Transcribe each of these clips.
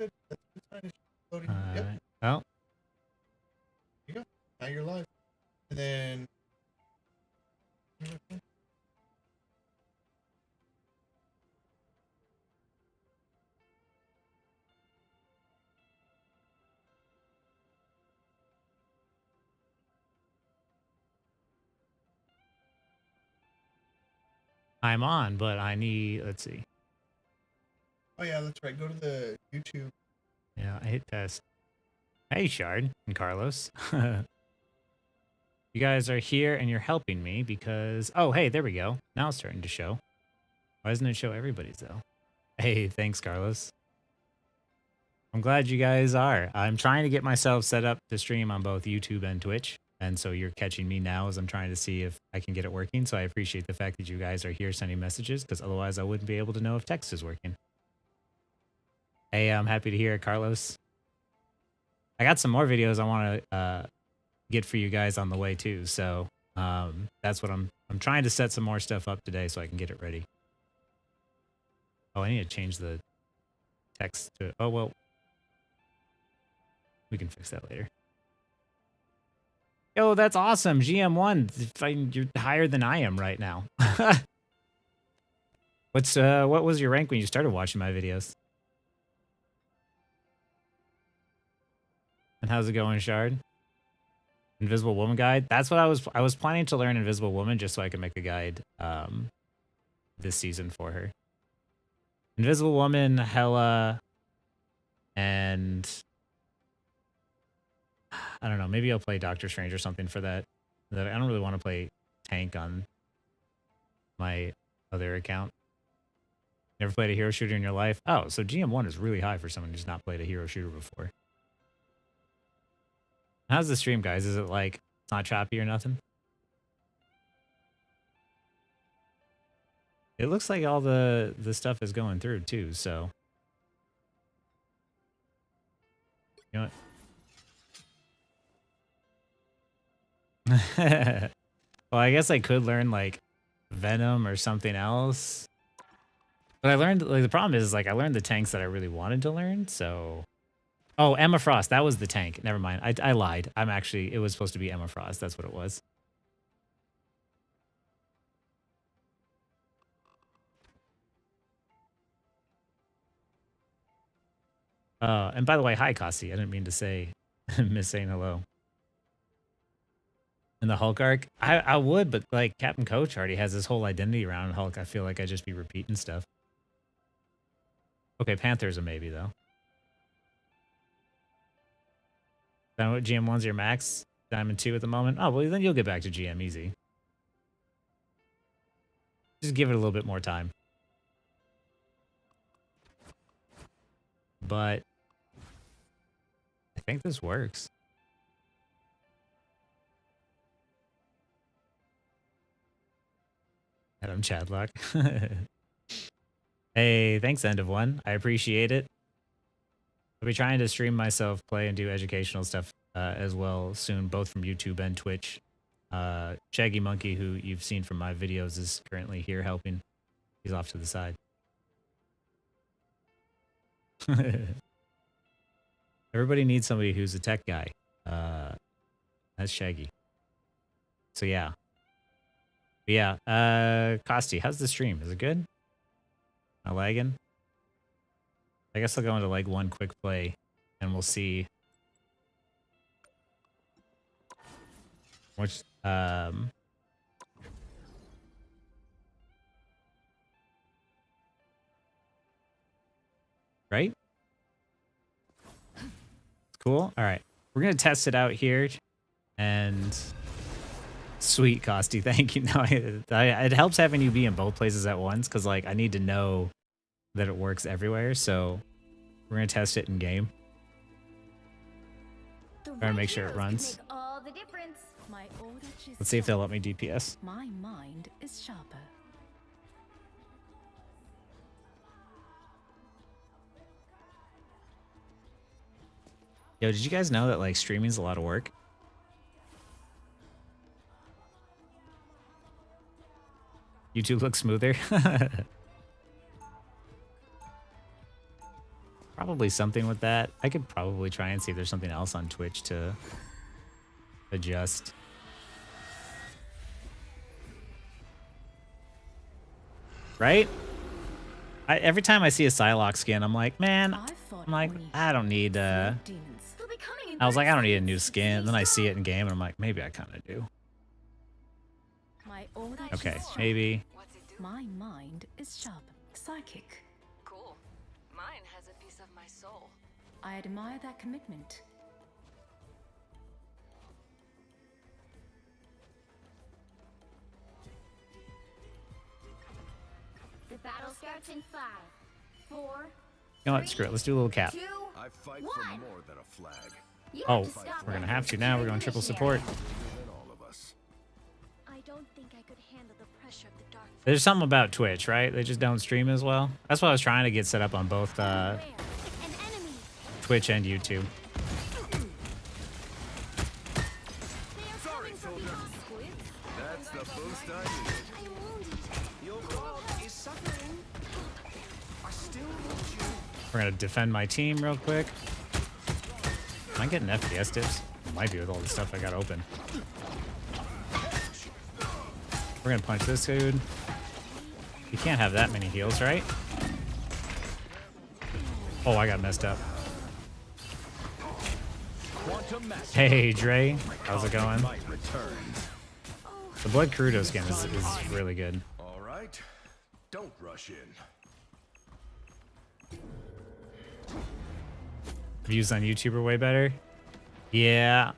good. That's a good sign. It's loading. Yep. Oh. There you go. Now you're live. And then. I'm on, but I need, let's see. Oh, yeah, that's right. Go to the YouTube. Yeah, I hit test. Hey, Shard and Carlos. You guys are here and you're helping me because, oh, hey, there we go. Now it's starting to show. Why doesn't it show everybody's, though? Hey, thanks, Carlos. I'm glad you guys are. I'm trying to get myself set up to stream on both YouTube and Twitch. And so you're catching me now as I'm trying to see if I can get it working. So I appreciate the fact that you guys are here sending messages because otherwise I wouldn't be able to know if text is working. Hey, I'm happy to hear it, Carlos. I got some more videos I want to get for you guys on the way too. So that's what I'm trying to set some more stuff up today so I can get it ready. Oh, I need to change the text to, oh, well, we can fix that later. Yo, that's awesome. GM1, you're higher than I am right now. What was your rank when you started watching my videos? And how's it going, Shard? Invisible Woman guide? That's what I was planning to learn Invisible Woman just so I could make a guide this season for her. Invisible Woman, Hela, and I don't know, maybe I'll play Doctor Strange or something for that. I don't really want to play tank on my other account. Never played a hero shooter in your life? Oh, so GM1 is really high for someone who's not played a hero shooter before. How's the stream, guys? Is it like, it's not choppy or nothing? It looks like all the stuff is going through too, so. You know what? Well, I guess I could learn like Venom or something else. But I learned, like, the problem is, like, I learned the tanks that I really wanted to learn, so. Oh, Emma Frost, that was the tank. Never mind. I lied. It was supposed to be Emma Frost. That's what it was. And by the way, hi, Kasi. I didn't mean to say, miss saying hello. In the Hulk arc, I would, but like Captain Coach already has this whole identity around Hulk. I feel like I'd just be repeating stuff. Okay, Panther's a maybe, though. Then what, GM1's your max? Diamond 2 at the moment? Oh, well, then you'll get back to GM easy. Just give it a little bit more time. But I think this works. Adam Chadlock. Hey, thanks, End of One. I appreciate it. I'll be trying to stream myself, play, and do educational stuff as well soon, both from YouTube and Twitch. Shaggy Monkey, who you've seen from my videos, is currently here helping. He's off to the side. Everybody needs somebody who's a tech guy. That's Shaggy. So yeah. But yeah, Kosti, how's the stream? Is it good? Not lagging? I guess I'll go into like one quick play and we'll see which right? Cool. All right. We're going to test it out here and sweet, Kosti. Thank you. No, it helps having you be in both places at once because like I need to know that it works everywhere. So we're going to test it in game. Trying to make sure it runs. Let's see if they'll let me DPS. My mind is sharper. Yo, did you guys know that like streaming is a lot of work? YouTube looks smoother. probably something with that. I could probably try and see if there's something else on Twitch to adjust. Right? Every time I see a Psylock skin, I'm like, man, I don't need, I was like, I don't need a new skin. And then I see it in game, and I'm like, maybe I kind of do. Okay, maybe. My mind is sharp, psychic. Cool. Mine has a piece of my soul. I admire that commitment. The battle starts in 5, 4. You know what? Screw it. Let's do a little cap. 2, I fight 1. for more than a flag. You Oh, have to stop we're it. gonna have to now. We're going triple support. Than all of us. I don't think I could handle the pressure of the dark. There's something about Twitch, right? They just don't stream as well. That's why I was trying to get set up on both An enemy. Twitch and YouTube. They are Sorry, coming from soldier. behind. Squid. That's the boost I needed. I am wounded. Your dog is suffering. I still want you. We're gonna defend my team real quick. Am I getting FPS dips? Might be with all the stuff I got open. We're gonna punch this dude. You can't have that many heals, right? Oh, I got messed up. Hey, Dre. How's it going? Might return. The Blood Crudo skin is really good. All right. Don't rush in. Views on YouTube are way better. Yeah.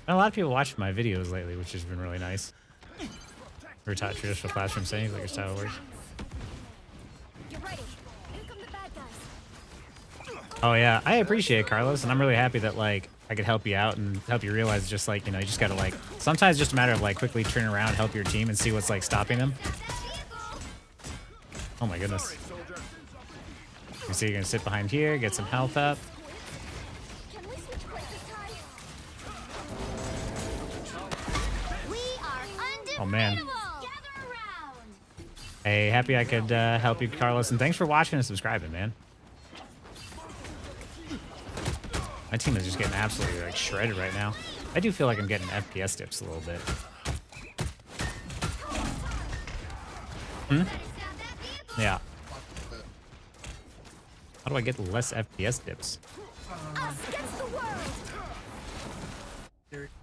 A lot of people watching my videos lately, which has been really nice. We're taught traditional classroom settings, like your style works. Get ready. Here come the bad guys. Oh yeah, I appreciate it, Carlos, and I'm really happy that like I could help you out and help you realize just like, you know, you just gotta like, sometimes just a matter of like quickly turn around, help your team and see what's like stopping them. Oh my goodness. You see, you're gonna sit behind here, get some health up. Can we switch places, Ty? We are undefeatable. Oh man. Gather around. Hey, happy I could help you, Carlos, and thanks for watching and subscribing, man. My team is just getting absolutely like shredded right now. I do feel like I'm getting FPS dips a little bit. Yeah. How do I get less FPS dips? Us against the world.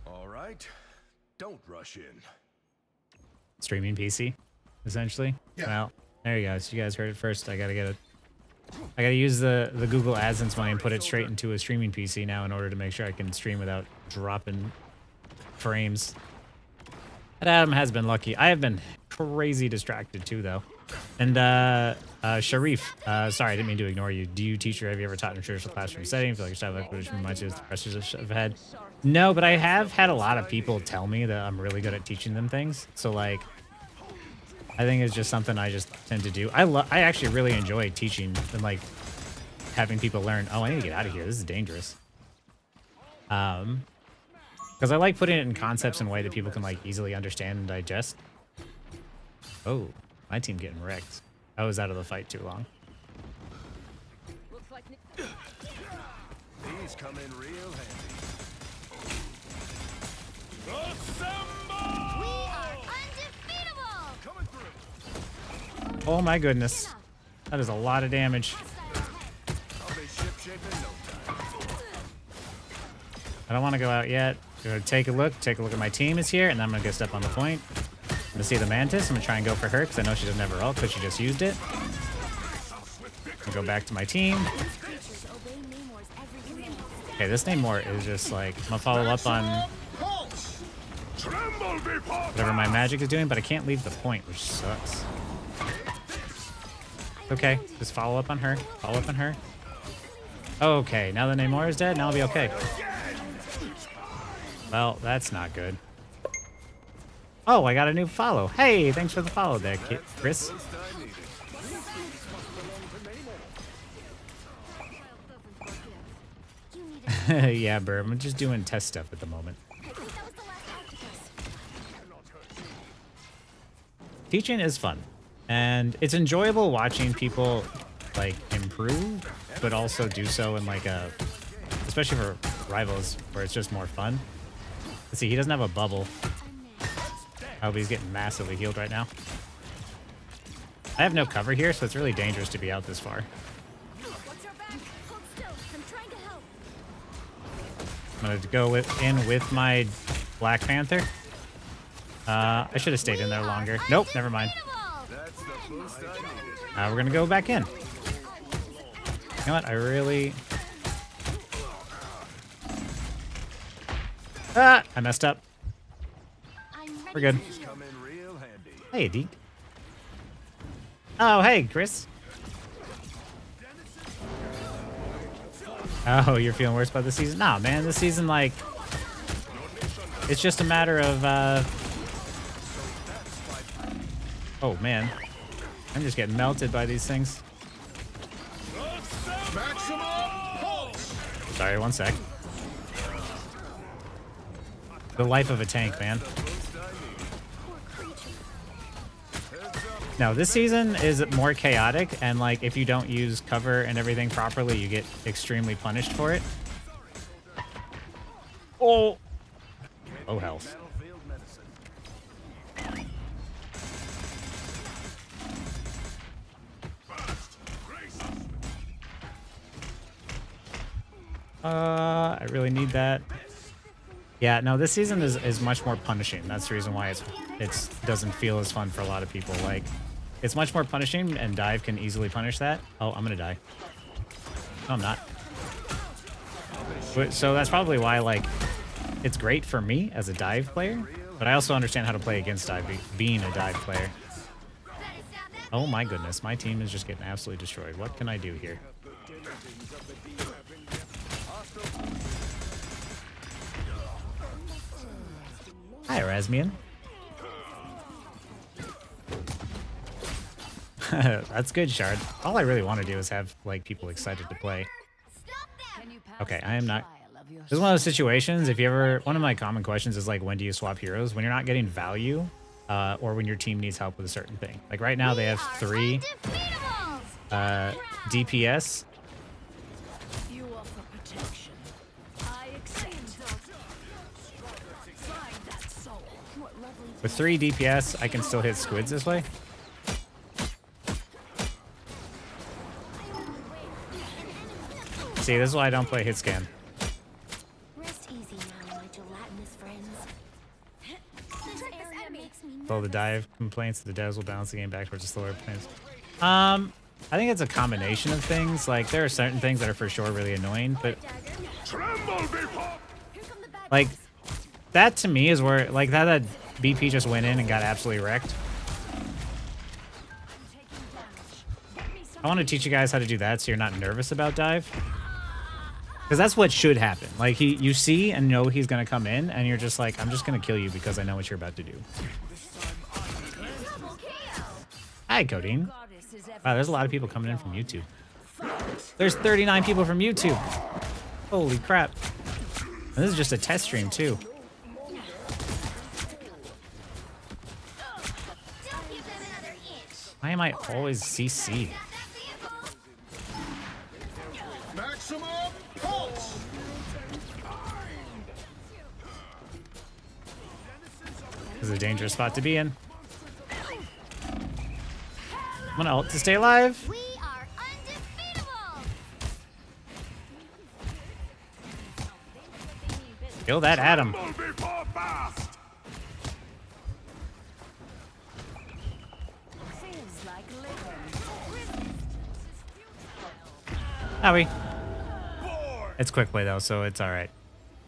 All right. Don't rush in. Streaming PC, essentially. Yeah. Well, there you go. So you guys heard it first. I gotta use the Google AdSense money and put it straight into a streaming PC now in order to make sure I can stream without dropping frames. That Adam has been lucky. I have been crazy distracted too, though. And Sharif, sorry, I didn't mean to ignore you. Do you teach or have you ever taught in a traditional classroom setting? Feel like your style of language reminds you of the pressures I've had? No, but I have had a lot of people tell me that I'm really good at teaching them things. So like, I think it's just something I just tend to do. I actually really enjoy teaching and like having people learn. Oh, I need to get out of here. This is dangerous. Because I like putting it in concepts in a way that people can like easily understand and digest. Oh, my team getting wrecked. I was out of the fight too long. These come in real handy. We are undefeatable. Coming through. Oh my goodness. That is a lot of damage. I'll be shipshape in no time. I don't want to go out yet. Gonna take a look at my team is here, and then I'm gonna go step on the point. I'm gonna see the Mantis. I'm gonna try and go for her because I know she doesn't have her ult because she just used it. I'm gonna go back to my team. Creatures obey Namor's every command. Okay, this Namor is just like, I'm gonna follow up on whatever my magic is doing, but I can't leave the point, which sucks. Okay, just follow up on her. Follow up on her. Okay, now that Namor is dead, now I'll be okay. Well, that's not good. Oh, I got a new follow. Hey, thanks for the follow there, Chris. Boost I needed. You need it. Yeah, Burb, I'm just doing test stuff at the moment. I think that was the last octopus. Teaching is fun, and it's enjoyable watching people like improve but also do so in like a, especially for rivals where it's just more fun. Let's see, he doesn't have a bubble. I hope he's getting massively healed right now. I have no cover here, so it's really dangerous to be out this far. I'm gonna go in with my Black Panther. I should have stayed in there longer. Nope, never mind. We're gonna go back in. You know what? I really... I messed up. We're good. Hey, Deke. Oh, hey, Chris. Oh, you're feeling worse about this season? Nah, man, this season, like... It's just a matter of, Oh, man. I'm just getting melted by these things. Sorry, one sec. The life of a tank, man. No, this season is more chaotic, and like if you don't use cover and everything properly, you get extremely punished for it. Oh! Low health. I really need that. Yeah, no, this season is much more punishing. That's the reason why it's doesn't feel as fun for a lot of people. Like, it's much more punishing, and dive can easily punish that. Oh, I'm gonna die. No, I'm not. But, so that's probably why, like, it's great for me as a dive player, but I also understand how to play against dive, being a dive player. Oh my goodness, my team is just getting absolutely destroyed. What can I do here? Hi, Erasmian. That's good, Shard. All I really want to do is have, like, people excited to play. Okay, I am not... This is one of those situations, if you ever... One of my common questions is, like, when do you swap heroes? When you're not getting value, or when your team needs help with a certain thing. Like, right now, they have 3 DPS. With 3 DPS, I can still hit squids this way. See, this is why I don't play hit scan. Rest easy now, my gelatinous friends. Well, the dive complaints the devs will balance the game back towards the slower planes. I think it's a combination of things. Like, there are certain things that are for sure really annoying, but like that to me is where like that BP just went in and got absolutely wrecked. I want to teach you guys how to do that so you're not nervous about dive. Because that's what should happen. Like, you see and know he's going to come in, and you're just like, I'm just going to kill you because I know what you're about to do. Hi, Codeine. Wow, there's a lot of people coming in from YouTube. There's 39 people from YouTube. Holy crap. And this is just a test stream, too. Why am I always CC? This is a dangerous spot to be in. I'm gonna ult to stay alive. We are undefeatable. Kill that Adam. Howie. It's quick play though, so it's alright.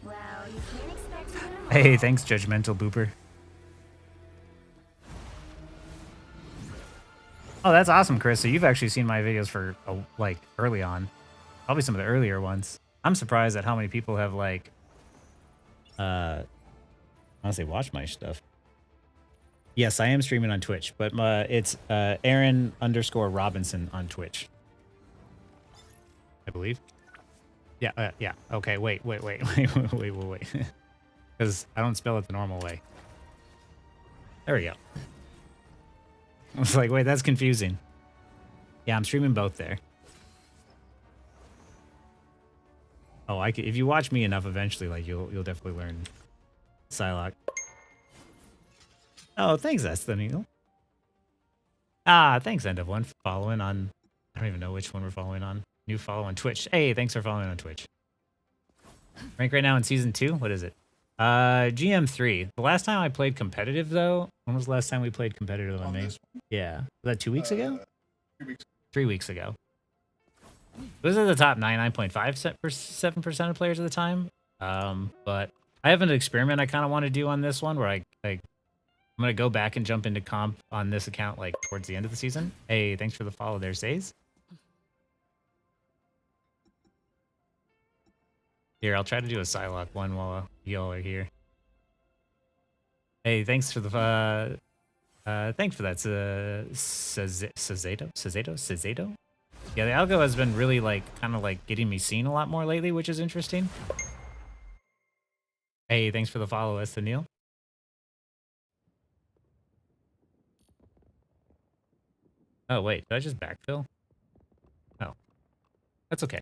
Well, you can't expect me to... Hey, thanks, Judgmental Booper. Oh, that's awesome, Chris. So you've actually seen my videos for, like, early on. Probably some of the earlier ones. I'm surprised at how many people have, like, honestly watched my stuff. Yes, I am streaming on Twitch, but it's Aaron_Robinson on Twitch. I believe. Yeah, yeah. Okay, wait. Because I don't spell it the normal way. There we go. I was like, wait, that's confusing. Yeah, I'm streaming both there. Oh, if you watch me enough, eventually, like you'll definitely learn Psylock. Oh, thanks, Esthaniel. Ah, thanks, End of One, for following on. I don't even know which one we're following on. New follow on Twitch. Hey, thanks for following on Twitch. Rank right now in season 2. What is it? GM3. The last time I played competitive though. When was the last time we played competitive on main? Yeah, was that 2 weeks ago? 3 weeks. 3 weeks ago. Those are the top 99.57% of players at the time. But I have an experiment I kind of want to do on this one where I'm gonna go back and jump into comp on this account like towards the end of the season. Hey, thanks for the follow there, Says. Here, I'll try to do a Psylock one while y'all are here. Hey, thanks for the thanks for that, Cezedo. Yeah, the algo has been really like kind of like getting me seen a lot more lately, which is interesting. Hey, thanks for the follow, Esthaniel. Oh wait, did I just backfill? Oh, that's okay.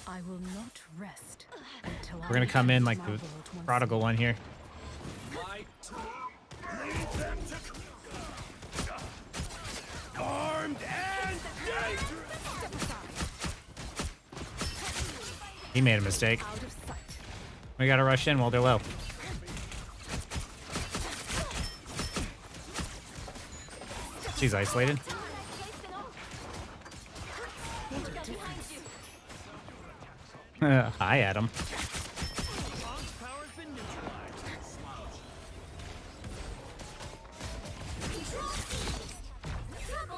I will not rest until We're gonna come in like the prodigal one here. Armed and dangerous. He made a mistake. We gotta rush in while they're low. She's isolated. Hi, Adam.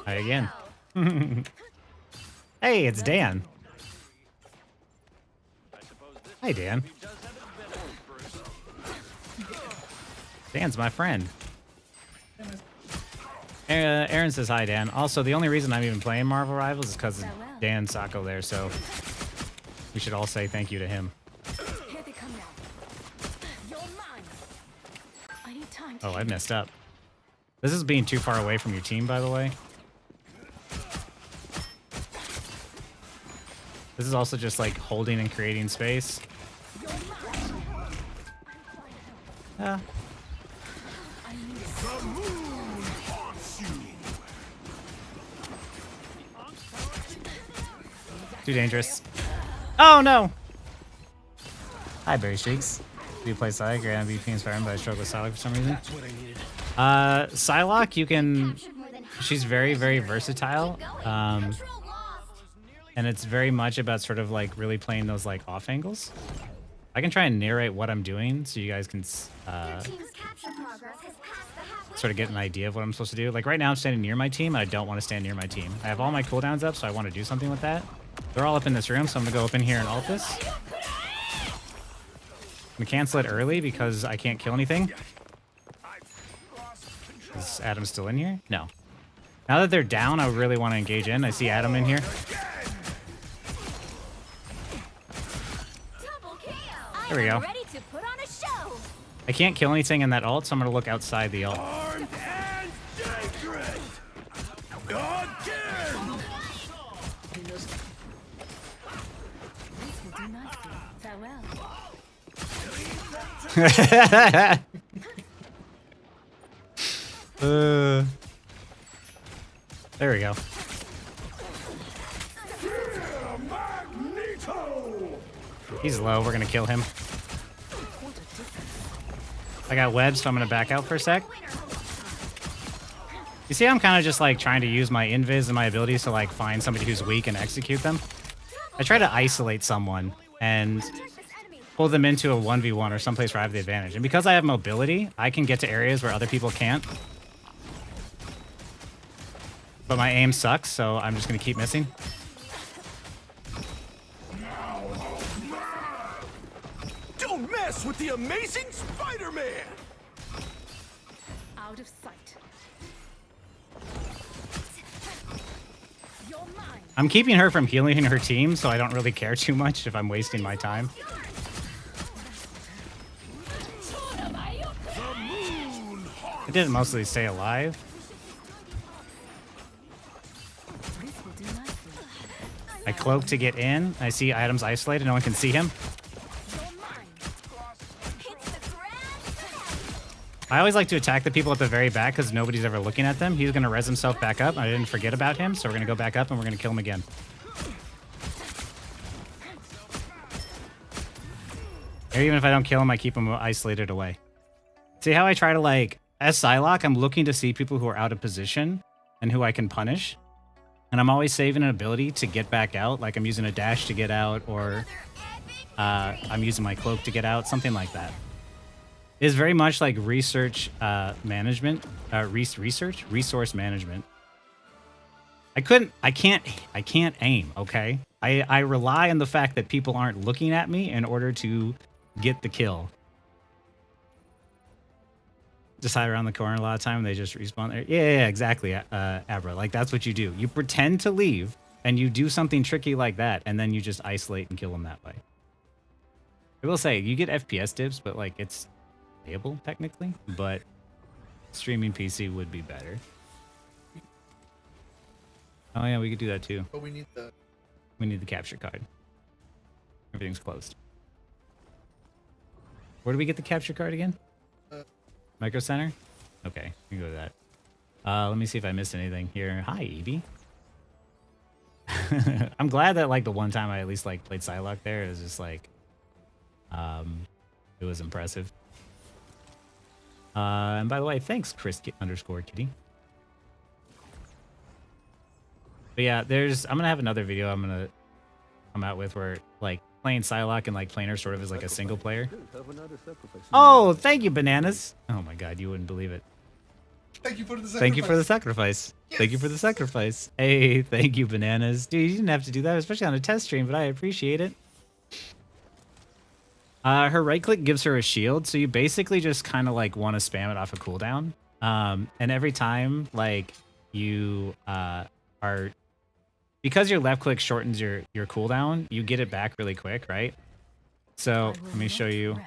Hi again. Hey, it's Dan. Hi, Dan. Dan's my friend. Aaron says hi, Dan. Also, the only reason I'm even playing Marvel Rivals is because of Dan Sacco there, so we should all say thank you to him. Here they come now. You're mine. I need time to Oh, I messed up. This is being too far away from your team, by the way. This is also just like holding and creating space. Yeah. The moon haunts you. Too dangerous. Oh no! Hi, Berry Streaks. Do you play Psylocke? Your MVP inspired, but I struggle with Psylocke for some reason. Psylocke, you can. She's very, very versatile. And it's very much about sort of like really playing those like off angles. I can try and narrate what I'm doing so you guys can sort of get an idea of what I'm supposed to do. Like right now I'm standing near my team and I don't want to stand near my team. I have all my cooldowns up, so I want to do something with that. They're all up in this room, so I'm gonna go up in here and ult this. I'm gonna cancel it early because I can't kill anything. Is Adam still in here? No. Now that they're down, I really want to engage in. I see Adam in here. There we go. I can't kill anything in that ult, so I'm gonna look outside the ult. Armed and dangerous. Again. There we go. He's low. We're gonna kill him. I got webs, so I'm gonna back out for a sec. You see, I'm kind of just like trying to use my invis and my abilities to like find somebody who's weak and execute them. I try to isolate someone and pull them into a 1v1 or someplace where I have the advantage. And because I have mobility, I can get to areas where other people can't. But my aim sucks, so I'm just gonna keep missing. Don't mess with the amazing Spider-Man. out of sight. You're mine. I'm keeping her from healing her team, so I don't really care too much if I'm wasting my time. I did mostly stay alive. I cloak to get in. I see items isolated. No one can see him. I always like to attack the people at the very back because nobody's ever looking at them. He's going to res himself back up. I didn't forget about him, so we're going to go back up and we're going to kill him again. Or even if I don't kill him, I keep him isolated away. See how I try to, like, as Psylock, I'm looking to see people who are out of position and who I can punish. And I'm always saving an ability to get back out. Like I'm using a dash to get out, or I'm using my cloak to get out, something like that. It's very much like research management, resource management. I can't aim, okay? I rely on the fact that people aren't looking at me in order to get the kill. Just hide around the corner a lot of time and they just respawn there. Yeah, exactly, Abra. Like, that's what you do. You pretend to leave, and you do something tricky like that, and then you just isolate and kill them that way. I will say, you get FPS dips, but, like, it's playable, technically, but streaming PC would be better. Oh, yeah, we could do that, too. But we need the... We need the capture card. Everything's closed. Where do we get the capture card again? Micro Center? Okay, we can go to that. Let me see if I missed anything here. Hi, Evie. I'm glad that, like, the one time I at least, like, played Psylock there, it was just, like, it was impressive. And by the way, thanks, Chris_Kitty. But yeah, I'm gonna have another video I'm gonna come out with where, like, playing Psylock and, like, planar sort of is like a single player. Oh, thank you, Bananas. Oh my god, you wouldn't believe it. Thank you for the sacrifice. Thank you for the sacrifice. Yes. Thank you for the sacrifice. Hey, thank you, Bananas. Dude, you didn't have to do that, especially on a test stream, but I appreciate it. Her right click gives her a shield, so you basically just kind of, like, want to spam it off a cooldown. And every time, like, you are... Because your left click shortens your cooldown, you get it back really quick, right? So let me show you.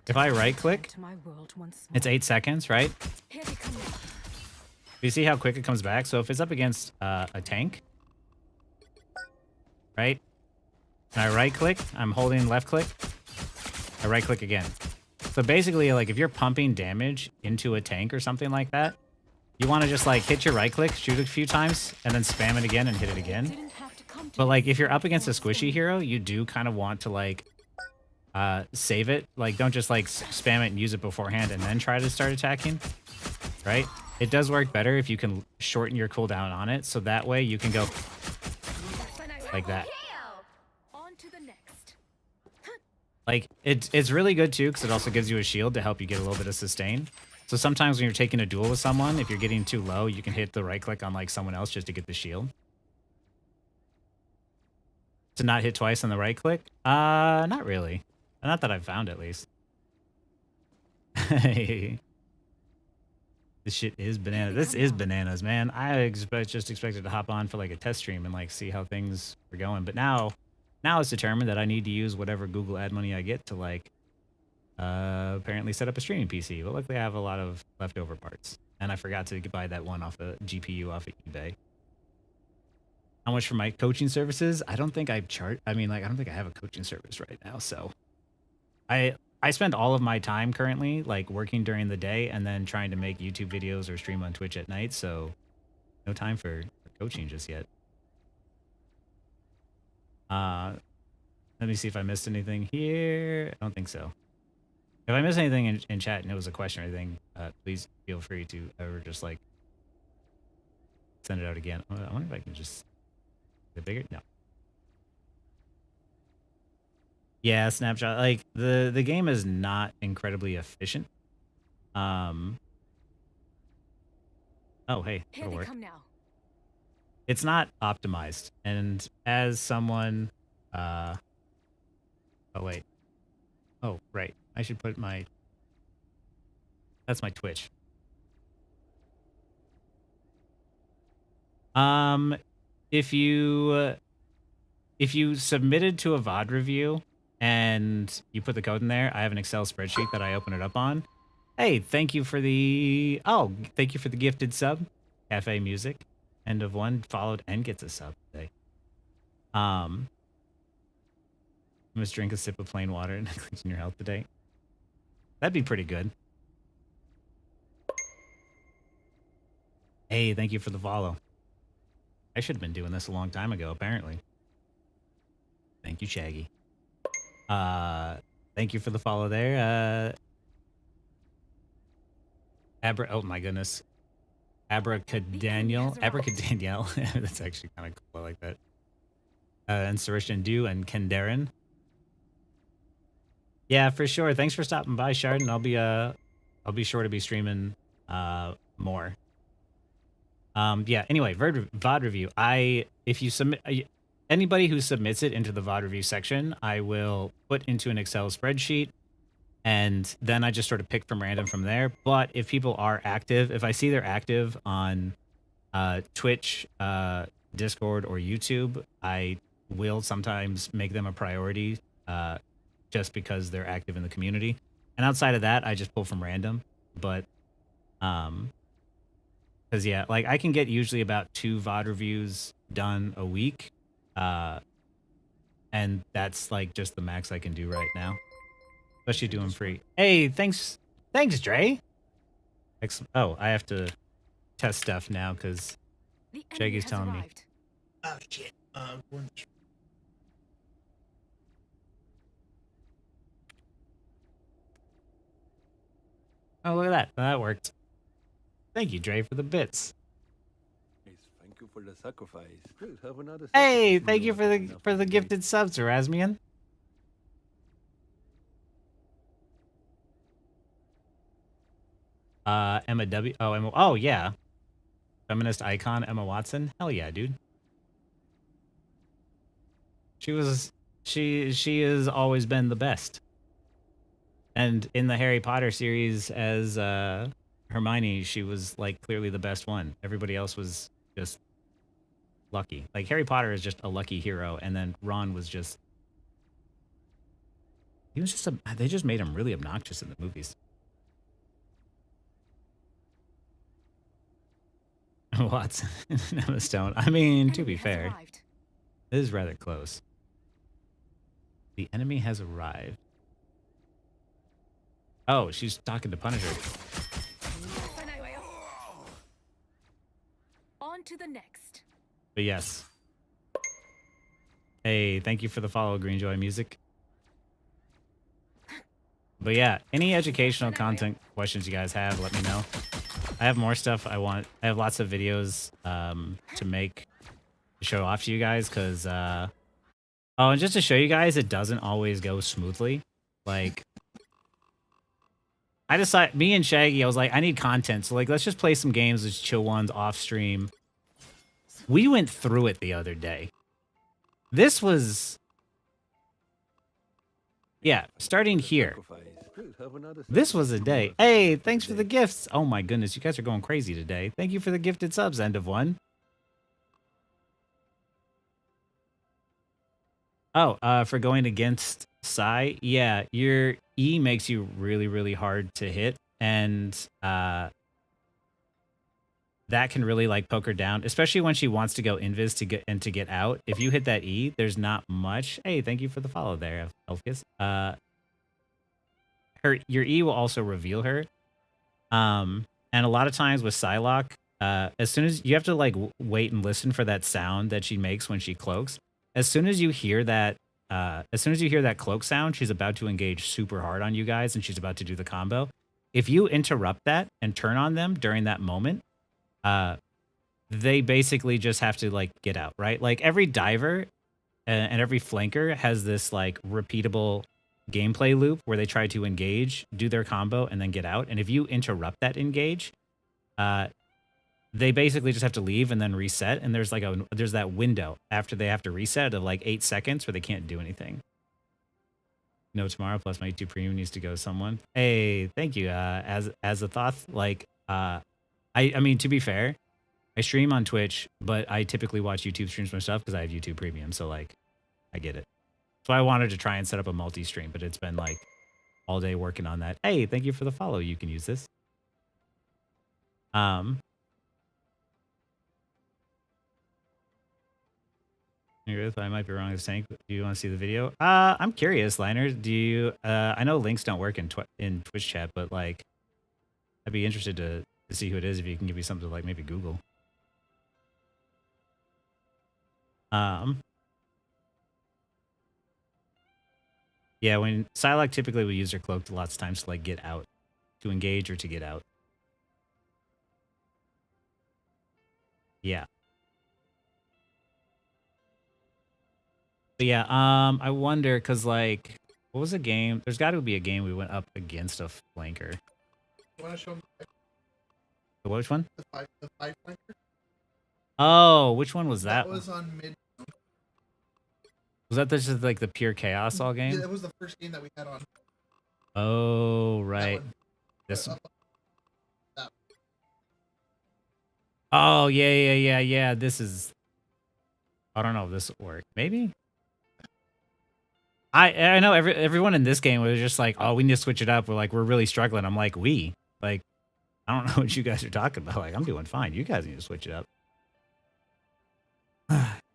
If I right click, it's 8 seconds, right? You see how quick it comes back? So if it's up against a tank, right? And I right click, I'm holding left click, I right click again. So basically, like, if you're pumping damage into a tank or something like that, you want to just, like, hit your right click, shoot a few times, and then spam it again and hit it again. But, like, if you're up against a squishy hero, you do kind of want to, like, save it. Like, don't just, like, spam it and use it beforehand and then try to start attacking, right? It does work better if you can shorten your cooldown on it, so that way you can go like that. Like, it's really good, too, because it also gives you a shield to help you get a little bit of sustain. So sometimes when you're taking a duel with someone, if you're getting too low, you can hit the right click on, like, someone else just to get the shield. To not hit twice on the right click? Not really. Not that I've found, at least. This shit is bananas. This is bananas, man. I just expected to hop on for, like, a test stream and, like, see how things were going. But now it's determined that I need to use whatever Google ad money I get to, like, apparently set up a streaming PC, but luckily I have a lot of leftover parts. And I forgot to buy that one off a GPU off of eBay. How much for my coaching services? I don't think I don't think I have a coaching service right now, so I spend all of my time currently, like, working during the day and then trying to make YouTube videos or stream on Twitch at night, so no time for coaching just yet. Let me see if I missed anything here. I don't think so. If I missed anything in chat and it was a question or anything, please feel free to ever just, like, send it out again. I wonder if I can just... Is it bigger? No. Yeah, snapshot. Like, the game is not incredibly efficient. Oh, hey, it'll work. It's not optimized. And as someone... oh, wait. Oh, right. I should put my... That's my Twitch. If you submitted to a VOD review and you put the code in there, I have an Excel spreadsheet that I open it up on. Hey, thank you for the... Oh, thank you for the gifted sub. Cafe Music. End of one followed and gets a sub today. You must drink a sip of plain water and clean your health today. That'd be pretty good. Hey, thank you for the follow. I should have been doing this a long time ago, apparently. Thank you, Shaggy. Thank you for the follow there. Oh my goodness. Abracadaniel. That's actually kind of cool. I like that. And Sarishan Du and Kendaren. Yeah, for sure. Thanks for stopping by, Shard, and I'll be sure to be streaming more. Yeah, anyway, VOD review. If you submit anybody who submits it into the VOD review section, I will put into an Excel spreadsheet, and then I just sort of pick from random from there. But if people are active, if I see they're active on Twitch, Discord, or YouTube, I will sometimes make them a priority just because they're active in the community. And outside of that, I just pull from random. But because yeah, like I can get usually about 2 VOD reviews done a week, and that's like just the max I can do right now, especially doing free. Hey, thanks, Dre. Oh, I have to test stuff now because Shaggy's telling me. Oh shit. Oh, look at that. That worked. Thank you, Dre, for the bits. Thank you for the sacrifice. Please have another Hey, sacrifice thank you for the gifted subs, Erasmian. Emma W. Oh, Emma. Oh, yeah. Feminist icon Emma Watson. Hell yeah, dude. She has always been the best. And in the Harry Potter series as Hermione, she was like clearly the best one. Everybody else was just lucky. Like Harry Potter is just a lucky hero, and then Ron was just they just made him really obnoxious in the movies. Watson and Emma Stone. I mean, to be fair, this is rather close. The enemy has arrived. Oh, she's talking to Punisher. On to the next. But yes. Hey, thank you for the follow, Greenjoy Music. But yeah, any educational content questions you guys have, let me know. I have more stuff I have lots of videos to make to show off to you guys because oh, and just to show you guys, it doesn't always go smoothly. Like me and Shaggy, I was like, I need content. So like, let's just play some games, let's chill ones off stream. We went through it the other day. This was, yeah, starting here. This was a day. Hey, thanks for the gifts. Oh my goodness, you guys are going crazy today. Thank you for the gifted subs, End of One. Oh, for going against Psy, yeah, your E makes you really, really hard to hit, and that can really like poke her down, especially when she wants to go invis to get out. If you hit that E, there's not much. Hey, thank you for the follow there, Elfkiss. Your E will also reveal her. And a lot of times with Psylock, as soon as you have to like wait and listen for that sound that she makes when she cloaks. As soon as you hear that cloak sound, she's about to engage super hard on you guys, and she's about to do the combo. If you interrupt that and turn on them during that moment, they basically just have to like get out, right? Like every diver and every flanker has this like repeatable gameplay loop where they try to engage, do their combo, and then get out. And if you interrupt that engage, they basically just have to leave and then reset. And there's that window after they have to reset of like 8 seconds where they can't do anything. No, tomorrow plus my YouTube premium needs to go to someone. Hey, thank you. As a thought, like I mean, to be fair, I stream on Twitch, but I typically watch YouTube streams myself because I have YouTube premium. So like, I get it. So I wanted to try and set up a multi-stream, but it's been like all day working on that. Hey, thank you for the follow. You can use this. I might be wrong as tank. Do you want to see the video? I'm curious, Liner. Do you? I know links don't work in Twitch chat, but like, I'd be interested to see who it is if you can give me something to like maybe Google. Yeah, when Psylock typically will use their cloak lots of times to like get out, to engage or to get out. Yeah. But yeah, I wonder because like, what was a game? There's got to be a game we went up against a flanker. You want to show them Which one? the five flanker? Oh, which one was that? That was on mid. Was that just like the pure chaos all game? Yeah, it was the first game that we had on. Oh, right. This one. That. Oh, yeah. This is. I don't know if this will work. Maybe. I know everyone in this game was just like, oh, we need to switch it up. We're really struggling. I'm like, like, I don't know what you guys are talking about. Like, I'm doing fine. You guys need to switch it up.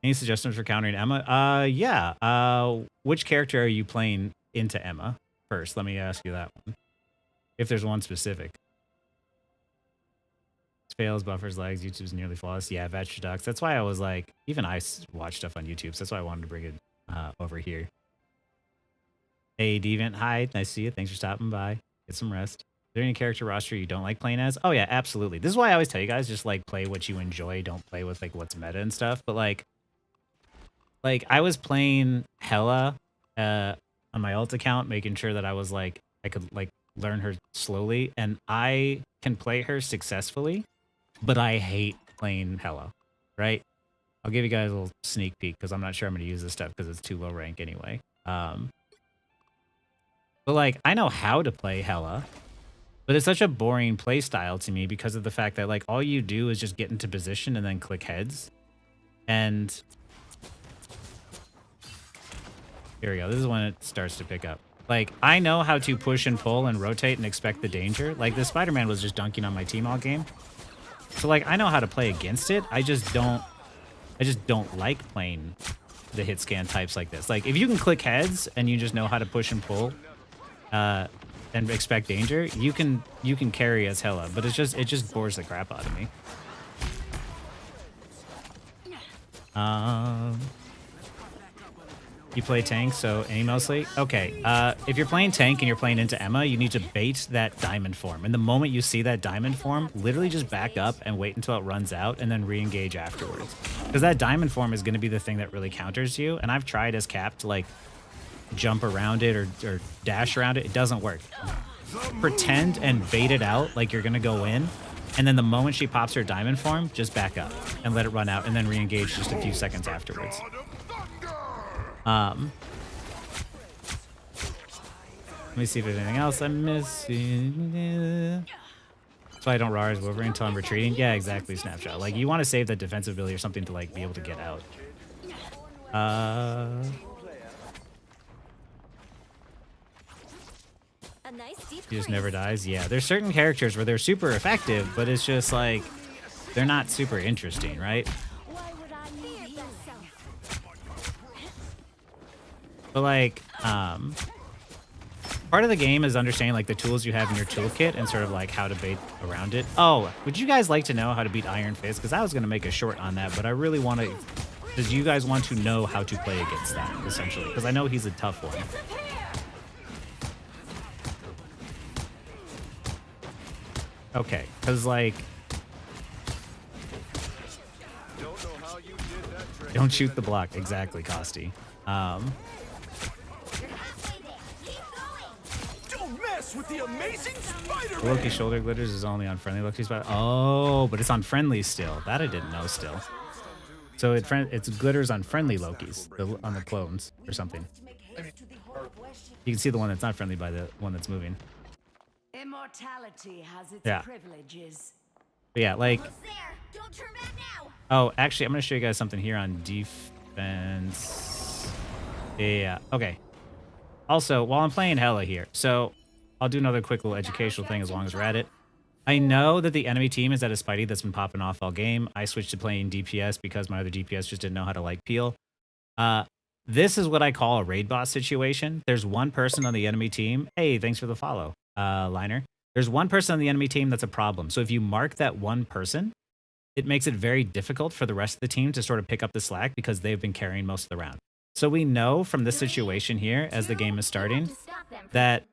Any suggestions for countering Emma? Yeah. Which character are you playing into Emma first? Let me ask you that one. If there's one specific. Fails, buffers, lags, YouTube's nearly flawless. Yeah, Vetch Ducks. That's why I was like, even I watch stuff on YouTube, so that's why I wanted to bring it over here. Hey, Deviant. Hi. Nice to see you. Thanks for stopping by. Get some rest. Is there any character roster you don't like playing as? Oh, yeah, absolutely. This is why I always tell you guys, just like play what you enjoy. Don't play with like what's meta and stuff. But like I was playing Hella on my alt account, making sure that I was like, I could like learn her slowly. And I can play her successfully, but I hate playing Hella, right? I'll give you guys a little sneak peek because I'm not sure I'm going to use this stuff because it's too low rank anyway. But like, I know how to play Hella, but it's such a boring play style to me because of the fact that like all you do is just get into position and then click heads. And here we go. This is when it starts to pick up. Like, I know how to push and pull and rotate and expect the danger. Like, the Spider-Man was just dunking on my team all game. So like, I know how to play against it. I just don't like playing the hit scan types like this. Like, if you can click heads and you just know how to push and pull and expect danger, you can carry as Hella, but it just bores the crap out of me. You play tank, so any mostly? Okay, if you're playing tank and you're playing into Emma, you need to bait that diamond form. And the moment you see that diamond form, literally just back up and wait until it runs out and then re-engage afterwards. Because that diamond form is going to be the thing that really counters you. And I've tried as Cap to like jump around it or dash around it. It doesn't work. Pretend and bait it out like you're going to go in. And then the moment she pops her diamond form, just back up and let it run out and then re-engage just a few seconds afterwards. Let me see if there's anything else I'm missing. So I don't RAR as Wolverine until I'm retreating. Yeah, exactly, Snapshot. Like, you want to save that defensive ability or something to, like, be able to get out. He just never dies. Yeah, there's certain characters where they're super effective, but it's just, like, they're not super interesting, right? But like, part of the game is understanding like the tools you have in your toolkit and sort of like how to bait around it. Oh, would you guys like to know how to beat Iron Fist? Because I was going to make a short on that, but I really want to... Does you guys want to know how to play against that, essentially? Because I know he's a tough one. Okay, because like... Don't shoot the block. Exactly, Costi. With the amazing Spider-Man. Loki shoulder glitters is only on friendly Loki's spot. Oh, but it's on friendly still. That I didn't know still. So it's glitters on friendly Lokis, on the clones or something. You can see the one that's not friendly by the one that's moving. Immortality has its privileges. But yeah, like. Don't turn back now. Oh, actually, I'm gonna show you guys something here on defense. Yeah. Okay. Also, while I'm playing Hella here, so I'll do another quick little educational thing as long as we're at it. I know that the enemy team is at a Spidey that's been popping off all game. I switched to playing DPS because my other DPS just didn't know how to like peel. This is what I call a raid boss situation. There's one person on the enemy team. Hey, thanks for the follow, Liner. There's one person on the enemy team that's a problem. So if you mark that one person, it makes it very difficult for the rest of the team to sort of pick up the slack because they've been carrying most of the round. So we know from this situation here, as the game is starting, that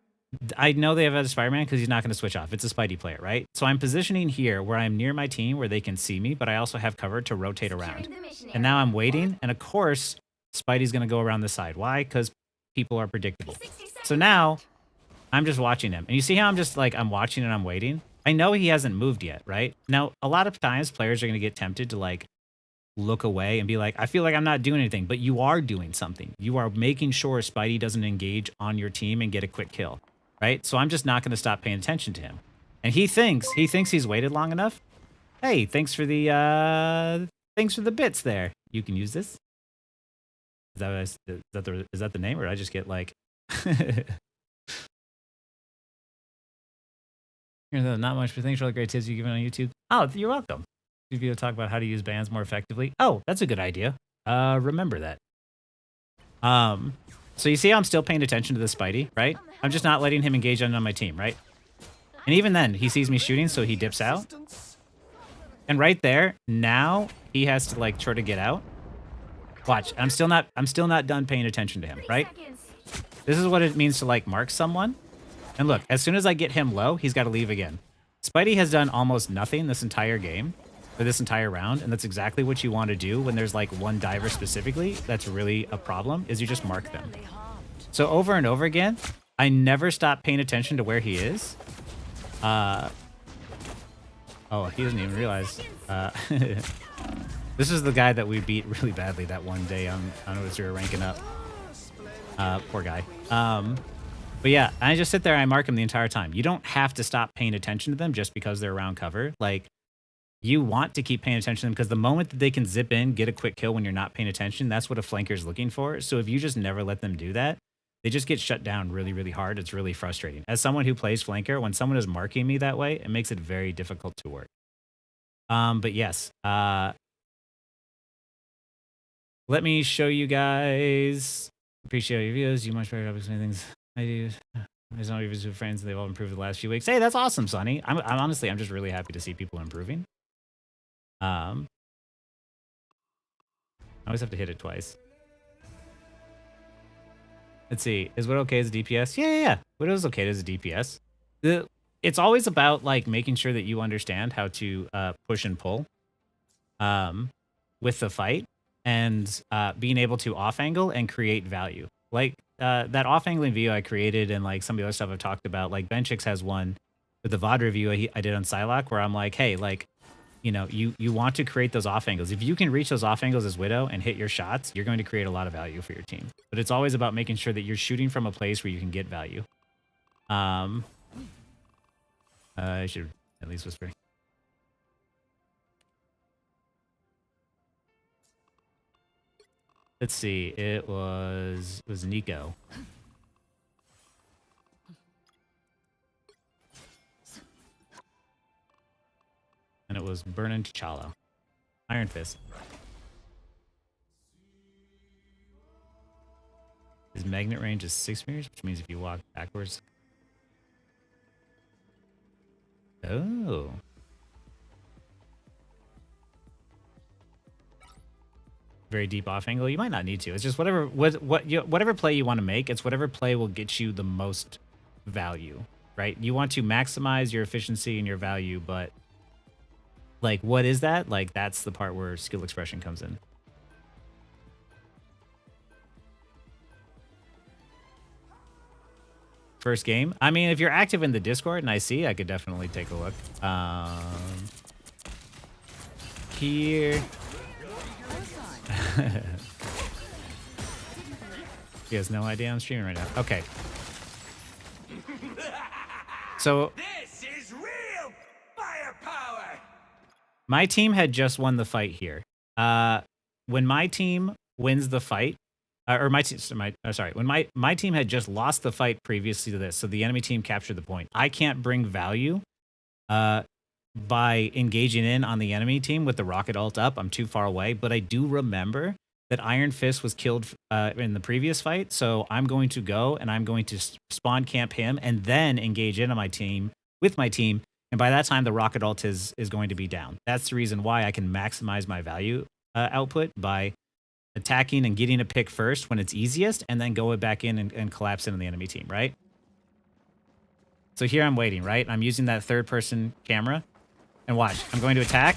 I know they have a Spider-Man because he's not going to switch off. It's a Spidey player, right? So I'm positioning here where I'm near my team where they can see me, but I also have cover to rotate around. And now I'm waiting, and of course, Spidey's going to go around the side. Why? Because people are predictable. So now I'm just watching him. And you see how I'm just like, I'm watching and I'm waiting? I know he hasn't moved yet, right? Now, a lot of times players are going to get tempted to like look away and be like, I feel like I'm not doing anything, but you are doing something. You are making sure Spidey doesn't engage on your team and get a quick kill, right? So I'm just not going to stop paying attention to him. And he thinks he's waited long enough. Hey, thanks for the bits there. You can use this. Is that the name, or did I just get like not much, but thanks for all the great tips you given on YouTube. Oh, you're welcome. Video talk about how to use bans more effectively. Oh, that's a good idea. Remember that. So you see how I'm still paying attention to the Spidey, right? I'm just not letting him engage on my team, right? And even then, he sees me shooting, so he dips out. And right there, now he has to like try to get out. Watch, I'm still not done paying attention to him, right? This is what it means to like mark someone. And look, as soon as I get him low, he's got to leave again. Spidey has done almost nothing this entire game, for this entire round, and that's exactly what you want to do when there's like one diver specifically that's really a problem, is you just mark them. So over and over again, I never stop paying attention to where he is. Oh, he doesn't even realize. This is the guy that we beat really badly that one day on which we were ranking up. Poor guy. But yeah, I just sit there and I mark him the entire time. You don't have to stop paying attention to them just because they're around cover. Like, you want to keep paying attention to them because the moment that they can zip in, get a quick kill when you're not paying attention, that's what a flanker is looking for. So if you just never let them do that, they just get shut down really, really hard. It's really frustrating. As someone who plays flanker, when someone is marking me that way, it makes it very difficult to work. But yes, let me show you guys. Appreciate your videos. You much better at explaining things I do. I just know your with friends, and they've all improved the last few weeks. Hey, that's awesome, Sonny. I'm honestly, I'm just really happy to see people improving. I always have to hit it twice. Let's see. Is Widow okay as a DPS? Yeah. Widow's okay as a DPS. It's always about like making sure that you understand how to push and pull with the fight, and being able to off angle and create value. Like that off angling video I created, and like some of the other stuff I've talked about. Like Benchix has one with the VOD review I did on Psylock, where I'm like, hey, like, you know, you want to create those off angles. If you can reach those off angles as Widow and hit your shots, you're going to create a lot of value for your team. But it's always about making sure that you're shooting from a place where you can get value. I should at least whisper. Let's see. It was Nico. And it was Burnin' T'Challa. Iron Fist. His magnet range is 6 meters, which means if you walk backwards. Oh. Very deep off angle. You might not need to. It's just whatever play you want to make. It's whatever play will get you the most value, right? You want to maximize your efficiency and your value, but like, what is that? Like, that's the part where skill expression comes in. First game. I mean, if you're active in the Discord and I see, I could definitely take a look. Here. He has no idea I'm streaming right now. Okay. So This is real firepower. my team had just won the fight here. When my team wins the fight, when my team had just lost the fight previously to this, so the enemy team captured the point. I can't bring value by engaging in on the enemy team with the rocket ult up. I'm too far away, but I do remember that Iron Fist was killed in the previous fight. So I'm going to go and I'm going to spawn camp him and then engage into my team with my team. And by that time, the rocket ult is going to be down. That's the reason why I can maximize my value output by attacking and getting a pick first when it's easiest, and then go back in and collapse into the enemy team, right? So here I'm waiting, right? I'm using that third person camera. And watch, I'm going to attack,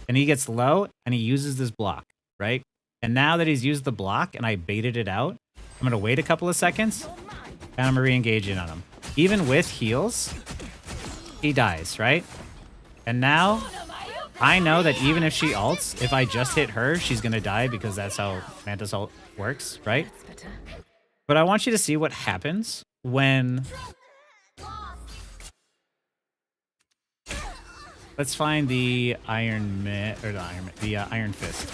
and he gets low, and he uses this block, right? And now that he's used the block, and I baited it out, I'm going to wait a couple of seconds, and I'm going to re-engage in on him. Even with heals, he dies, right? And now, I know that even if she ults, if I just hit her, she's going to die because that's how Mantis ult works, right? But I want you to see what happens when... Let's find the Iron Fist.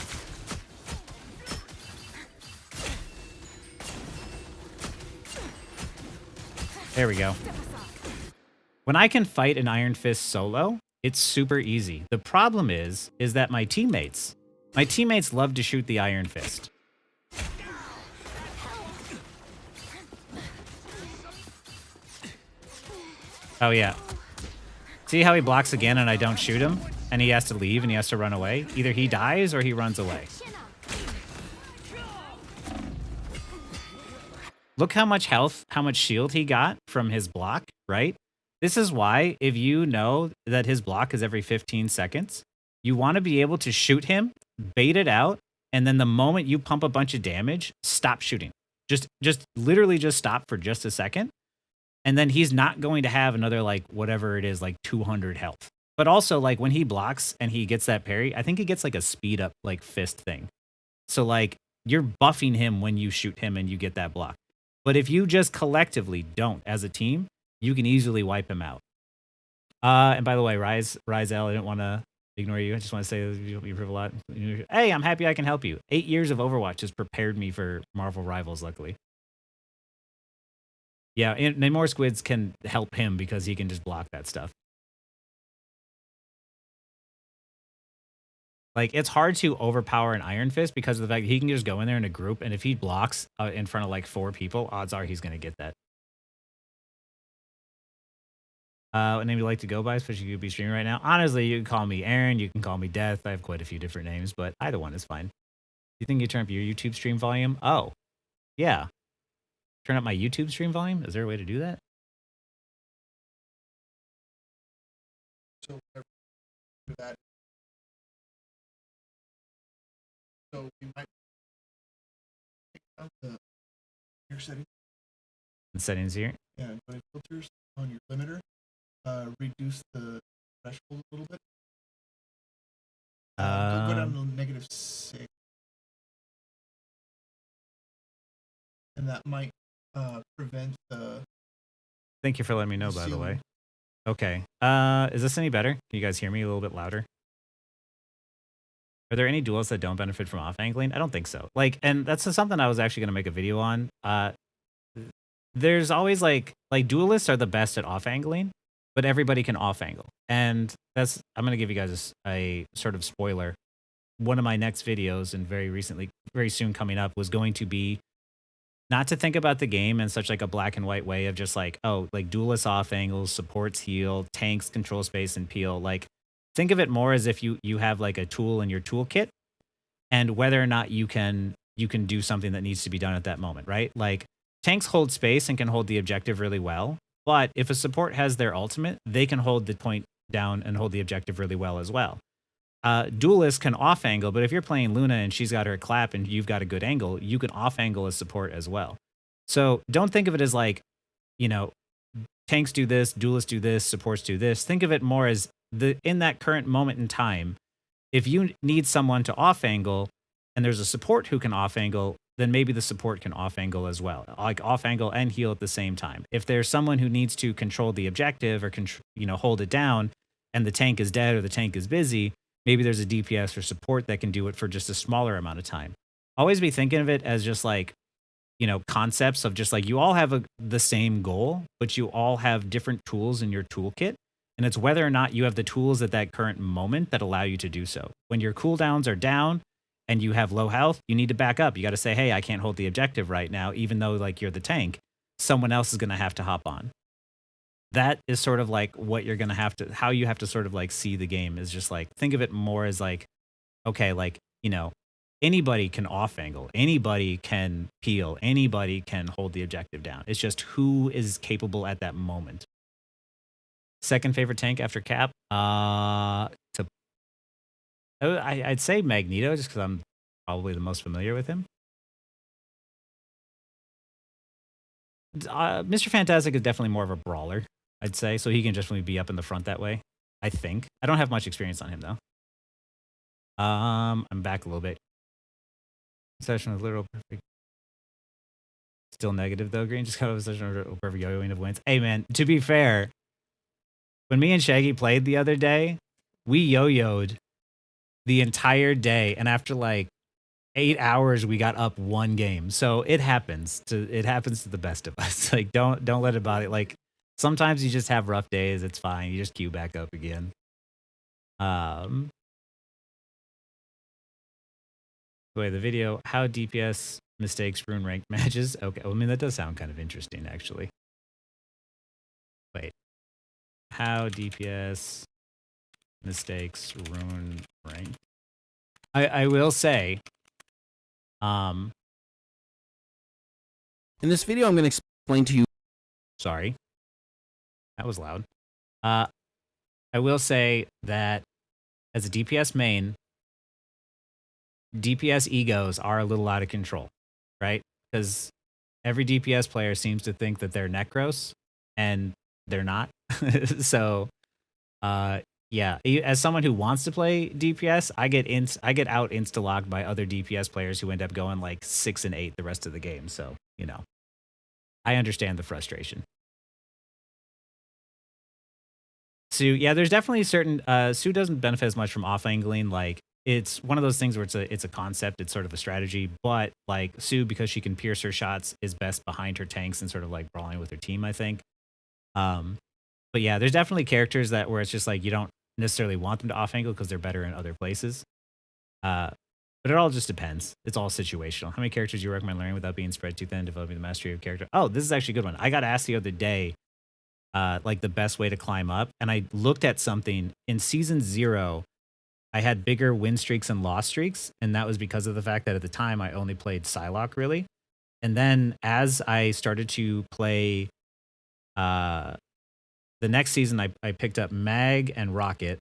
There we go. When I can fight an Iron Fist solo, it's super easy. The problem is that my teammates love to shoot the Iron Fist. Oh yeah. See how he blocks again and I don't shoot him? And he has to leave and he has to run away? Either he dies or he runs away. Look how much health, how much shield he got from his block, right? This is why, if you know that his block is every 15 seconds, you want to be able to shoot him, bait it out, and then the moment you pump a bunch of damage, stop shooting. Just literally just stop for just a second. And then he's not going to have another, like, whatever it is, like 200 health. But also, like, when he blocks and he gets that parry, I think he gets, like, a speed up, like, fist thing. So, like, you're buffing him when you shoot him and you get that block. But if you just collectively don't as a team, you can easily wipe him out. And by the way, Rise L, I didn't want to ignore you. I just want to say you improve a lot. Hey, I'm happy I can help you. 8 years of Overwatch has prepared me for Marvel Rivals, luckily. Yeah, and more squids can help him because he can just block that stuff. Like, it's hard to overpower an Iron Fist because of the fact that he can just go in there in a group, and if he blocks in front of, like, 4 people, odds are he's going to get that. What name you like to go by, especially you could be streaming right now? Honestly, you can call me Aaron, you can call me Death. I have quite a few different names, but either one is fine. You think you turn up your YouTube stream volume? Oh, yeah. Turn up my YouTube stream volume? Is there a way to do that? So that. So we might take out the your setting. The settings here. Yeah, go to filters on your limiter. Reduce the threshold a little bit. Go down to -6. And that might prevent the... Thank you for letting me know, by the way. Okay. Is this any better? Can you guys hear me a little bit louder? Are there any duelists that don't benefit from off-angling? I don't think so. Like, and that's something I was actually going to make a video on. There's always, like duelists are the best at off-angling, but everybody can off-angle. And that's, I'm going to give you guys a sort of spoiler. One of my next videos, and very soon coming up, was going to be not to think about the game in such like a black and white way of just like, oh, like duelists off angles, supports heal, tanks control space and peel. Like, think of it more as if you have like a tool in your toolkit, and whether or not you can do something that needs to be done at that moment, right? Like, tanks hold space and can hold the objective really well, but if a support has their ultimate, they can hold the point down and hold the objective really well as well. Duelists can off angle, but if you're playing Luna and she's got her clap and you've got a good angle, you can off angle as support as well. So don't think of it as like, you know, tanks do this, duelists do this, supports do this. Think of it more as in that current moment in time, if you need someone to off angle and there's a support who can off angle, then maybe the support can off angle as well, like off angle and heal at the same time. If there's someone who needs to control the objective or hold it down, and the tank is dead or the tank is busy, maybe there's a DPS or support that can do it for just a smaller amount of time. Always be thinking of it as just like, you know, concepts of just like you all have the same goal, but you all have different tools in your toolkit. And it's whether or not you have the tools at that current moment that allow you to do so. When your cooldowns are down and you have low health, you need to back up. You got to say, hey, I can't hold the objective right now, even though like you're the tank. Someone else is going to have to hop on. That is sort of like what you're going to have to, how you have to sort of like see the game is just like, think of it more as like, okay, like, you know, anybody can off angle, anybody can peel, anybody can hold the objective down. It's just who is capable at that moment. Second favorite tank after Cap, I'd say Magneto, just because I'm probably the most familiar with him. Mr. Fantastic is definitely more of a brawler, I'd say, so he can definitely be up in the front that way, I think. I don't have much experience on him, though. I'm back a little bit. Session was literal perfect. Still negative, though, Green. Just got a session of perfect yo-yoing of wins. Hey, man, to be fair, when me and Shaggy played the other day, we yo-yoed the entire day, and after like 8 hours, we got up one game. So it happens to the best of us. Like, don't let it bother. Like, sometimes you just have rough days. It's fine. You just queue back up again. Wait, the video, how DPS mistakes rune rank matches. Okay, well, I mean, that does sound kind of interesting, actually. Wait, how DPS mistakes rune rank. I will say, in this video, I'm going to explain to you. Sorry, that was loud. I will say that as a DPS main, DPS egos are a little out of control, right? Because every DPS player seems to think that they're Necros, and they're not. So, yeah, as someone who wants to play DPS, I get out insta-locked by other DPS players who end up going like 6 and 8 the rest of the game. So, you know, I understand the frustration. So yeah, there's definitely certain Sue doesn't benefit as much from off angling. Like, it's one of those things where it's a concept, it's sort of a strategy, but like Sue, because she can pierce her shots, is best behind her tanks and sort of like brawling with her team, I think. But yeah, there's definitely characters that where it's just like you don't necessarily want them to off angle because they're better in other places. But it all just depends. It's all situational. How many characters do you recommend learning without being spread too thin, developing the mastery of character? Oh, this is actually a good one. I got asked the other day, like the best way to climb up, and I looked at something in season 0. I had bigger win streaks and loss streaks, and that was because of the fact that at the time I only played Psylock, really. And then as I started to play the next season, I picked up Mag and Rocket,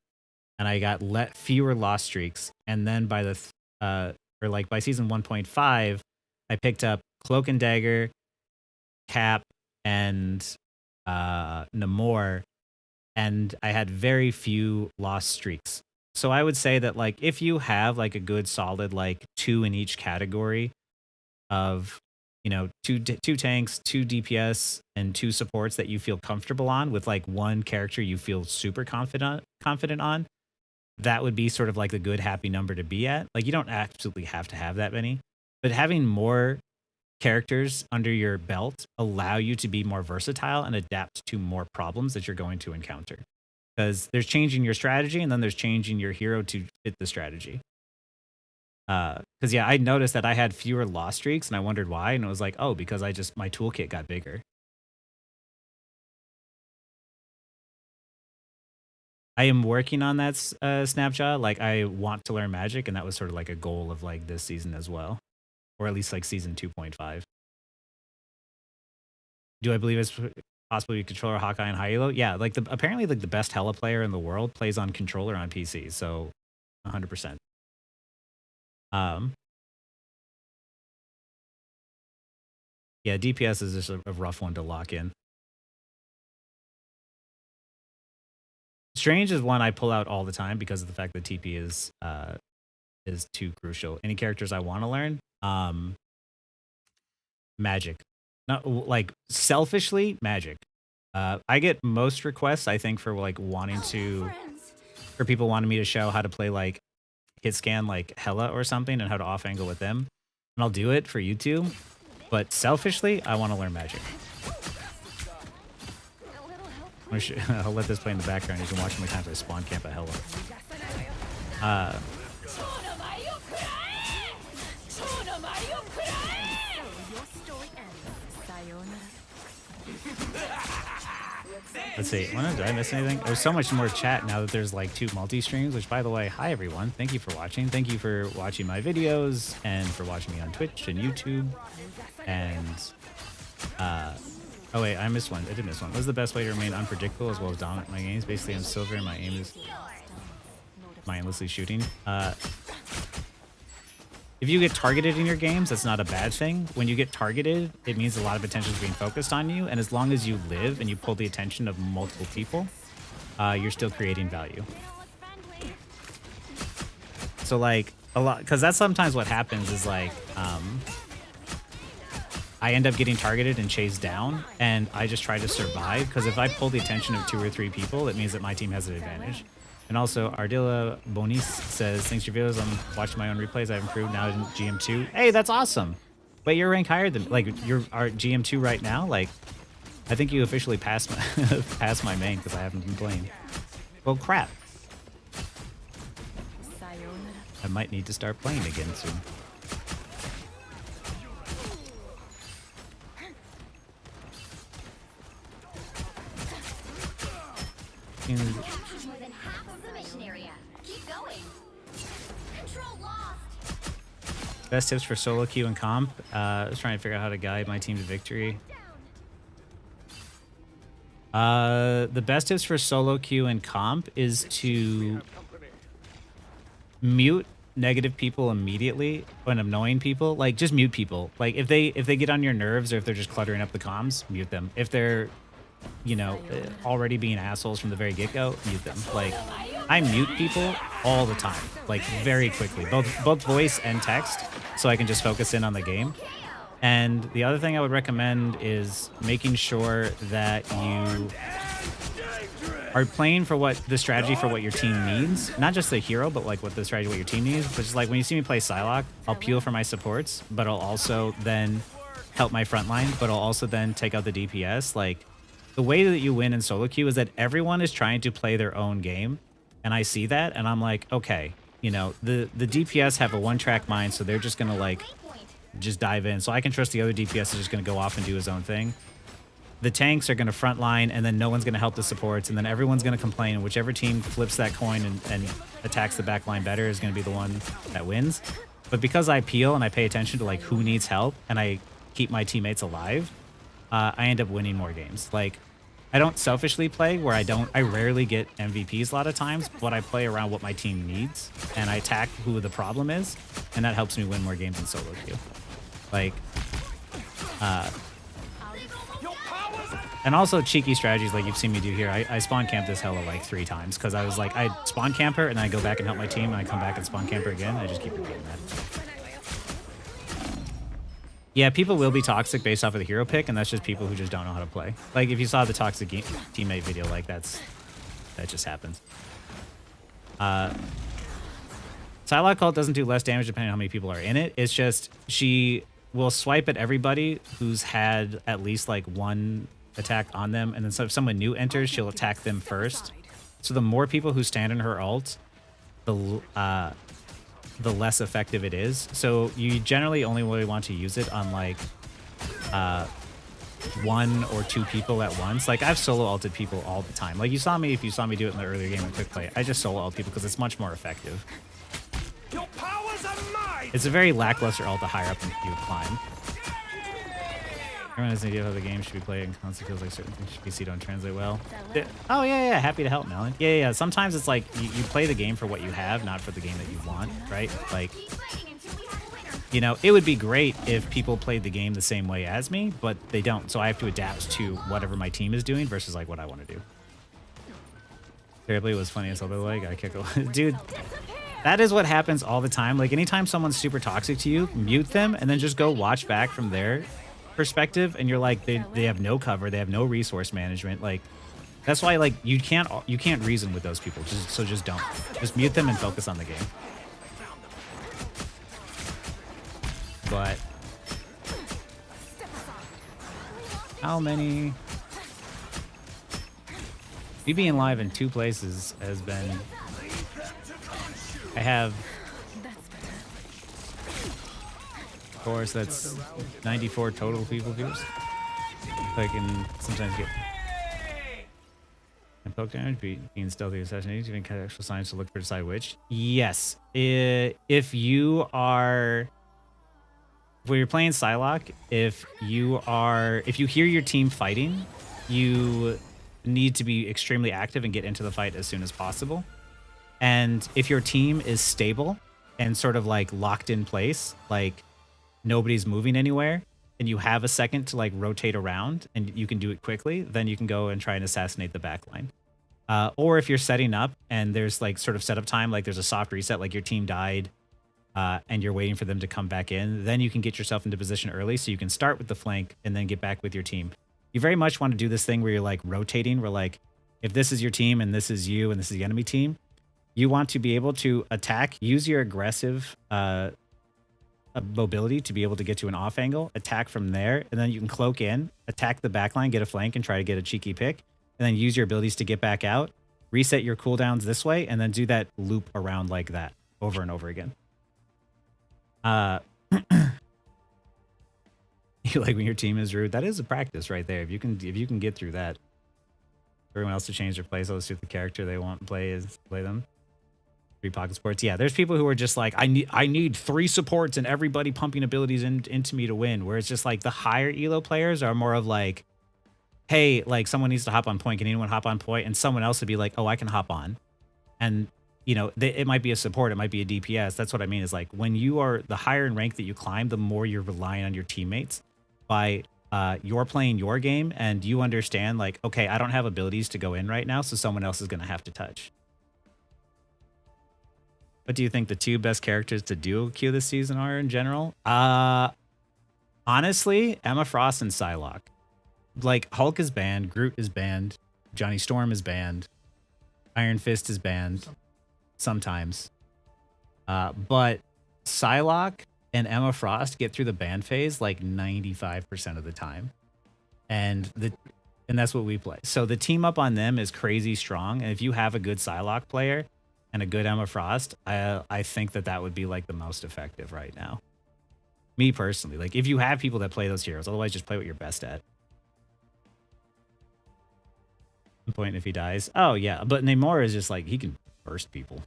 and I got fewer loss streaks. And then by by season 1.5, I picked up Cloak and Dagger, Cap, and Namor, and I had very few loss streaks. So I would say that like if you have like a good solid like 2 in each category of, you know, two tanks, 2 DPS, and 2 supports that you feel comfortable on, with like 1 character you feel super confident on, that would be sort of like the good happy number to be at. Like, you don't absolutely have to have that many, but having more characters under your belt allow you to be more versatile and adapt to more problems that you're going to encounter. Because there's changing your strategy, and then there's changing your hero to fit the strategy. Because yeah, I noticed that I had fewer loss streaks, and I wondered why, and it was like, oh, because my toolkit got bigger. I am working on that snapshot. Like, I want to learn magic, and that was sort of like a goal of like this season as well, or at least like season 2.5. Do I believe it's possibly controller, Hawkeye, and Hilo? Yeah, like apparently like the best Hela player in the world plays on controller on PC, so 100%. Yeah, DPS is just a rough one to lock in. Strange is one I pull out all the time because of the fact that TP is too crucial. Any characters I want to learn? Magic. Not like selfishly, magic. I get most requests, I think, for like wanting to, for people wanting me to show how to play like hit scan like Hela or something and how to off angle with them, and I'll do it for YouTube. But selfishly, I want to learn magic. I'll let this play in the background. You can watch how many times I spawn camp at Hela. Let's see. Did I miss anything? There's so much more chat now that there's like 2 multi-streams, which by the way, hi everyone. Thank you for watching. Thank you for watching my videos and for watching me on Twitch and YouTube. And, oh wait, I missed one. I did miss one. What's the best way to remain unpredictable as well as dominant in my games? Basically, I'm silver and my aim is mindlessly shooting. If you get targeted in your games, that's not a bad thing. When you get targeted, it means a lot of attention is being focused on you. And as long as you live and you pull the attention of multiple people, you're still creating value. So like a lot, because that's sometimes what happens is like, I end up getting targeted and chased down, and I just try to survive. Because if I pull the attention of 2 or 3 people, it means that my team has an advantage. And also, Ardilla Bonis says, thanks to your videos, I'm watching my own replays. I've improved now in GM2. Hey, that's awesome. Wait, you're rank higher than, like, you're GM2 right now? Like, I think you officially passed my, passed my main because I haven't been playing. Well, crap. I might need to start playing again soon. More than half of the mission area. Keep going. Control lost. Best tips for solo queue and comp. I was trying to figure out how to guide my team to victory. The best tips for solo queue and comp is to mute negative people immediately when annoying people. Like, just mute people. Like, if they get on your nerves or if they're just cluttering up the comms, mute them. If they're, you know, already being assholes from the very get-go, mute them. Like, I mute people all the time, like very quickly, both voice and text, so I can just focus in on the game. And the other thing I would recommend is making sure that you are playing for what the strategy for what your team needs, not just the hero, but like what the strategy what your team needs. Which is like when you see me play Psylock, I'll peel for my supports, but I'll also then help my front line, but I'll also then take out the DPS. Like, the way that you win in solo queue is that everyone is trying to play their own game, and I see that, and I'm like, okay, you know, the DPS have a one-track mind, so they're just gonna like just dive in. So I can trust the other DPS is just gonna go off and do his own thing. The tanks are gonna frontline, and then no one's gonna help the supports, and then everyone's gonna complain, and whichever team flips that coin and attacks the back line better is gonna be the one that wins. But because I peel and I pay attention to like who needs help, and I keep my teammates alive, I end up winning more games. Like, I don't selfishly play where I rarely get MVPs a lot of times, but I play around what my team needs, and I attack who the problem is, and that helps me win more games in solo queue. Like, and also cheeky strategies like you've seen me do here. I spawn camp this hella like 3 times because I was like, I spawn camper and then I go back and help my team, and I come back and spawn camper again. I just keep repeating that. Yeah, people will be toxic based off of the hero pick, and that's just people who just don't know how to play. Like, if you saw the toxic teammate video, like, that just happens. Psylock cult doesn't do less damage depending on how many people are in it. It's just she will swipe at everybody who's had at least, like, 1 attack on them, and then so if someone new enters, she'll attack them first. So the more people who stand in her ult, the less effective it is. So you generally only really want to use it on like 1 or 2 people at once. Like, I've solo ulted people all the time. Like, if you saw me do it in the earlier game in quick play, I just solo ult people because it's much more effective. Your powers are mine. It's a very lackluster ult the higher up you climb. Everyone has an idea of how the game should be played, and constantly feels like certain things PC don't translate well. Oh, yeah, happy to help, Melon. Yeah. Sometimes it's like you play the game for what you have, not for the game that you want, right? Like, you know, it would be great if people played the game the same way as me, but they don't. So I have to adapt to whatever my team is doing versus like what I want to do. Terribly was funny as hell, by the way. Gotta kick it. Dude, that is what happens all the time. Like, anytime someone's super toxic to you, mute them and then just go watch back from their perspective, and you're like, they have no cover, they have no resource management. Like, that's why, like, you can't reason with those people. Just don't. Just mute them and focus on the game. But how many? Me being live in 2 places has been. I have. Of course, that's 94 total people viewers. I can sometimes get And poke damage, being stealthy assassination, even kind of extra signs to look for decide which. Yes. If you're playing Psylock, if you hear your team fighting, you need to be extremely active and get into the fight as soon as possible. And if your team is stable and sort of like locked in place, like nobody's moving anywhere, and you have a second to like rotate around and you can do it quickly, then you can go and try and assassinate the backline. Or if you're setting up and there's like sort of setup time, like there's a soft reset, like your team died and you're waiting for them to come back in, then you can get yourself into position early so you can start with the flank and then get back with your team. You very much want to do this thing where you're like rotating, where like if this is your team and this is you and this is the enemy team, you want to be able to attack, use your aggressive mobility to be able to get to an off angle, attack from there, and then you can cloak in, attack the backline, get a flank, and try to get a cheeky pick, and then use your abilities to get back out, reset your cooldowns this way, and then do that loop around like that over and over again. You like when your team is rude? That is a practice right there. If you can get through that. Everyone else to change their plays, let's see if the character they want to play them. 3 pocket supports. Yeah, there's people who are just like, I need 3 supports and everybody pumping abilities into me to win. Where it's just like the higher elo players are more of like, hey, like someone needs to hop on point. Can anyone hop on point? And someone else would be like, oh, I can hop on. And you know, it might be a support, it might be a DPS. That's what I mean is like when you are the higher in rank that you climb, the more you're relying on your teammates. By you're playing your game and you understand like, okay, I don't have abilities to go in right now, so someone else is going to have to touch. What do you think the 2 best characters to duo queue this season are in general? Honestly, Emma Frost and Psylock. Like Hulk is banned, Groot is banned, Johnny Storm is banned, Iron Fist is banned sometimes. But Psylock and Emma Frost get through the ban phase like 95% of the time. And that's what we play. So the team up on them is crazy strong. And if you have a good Psylock player and a good Emma Frost, I think that would be like the most effective right now. Me personally, like if you have people that play those heroes, otherwise just play what you're best at. Point if he dies. Oh yeah, but Namor is just like, he can burst people.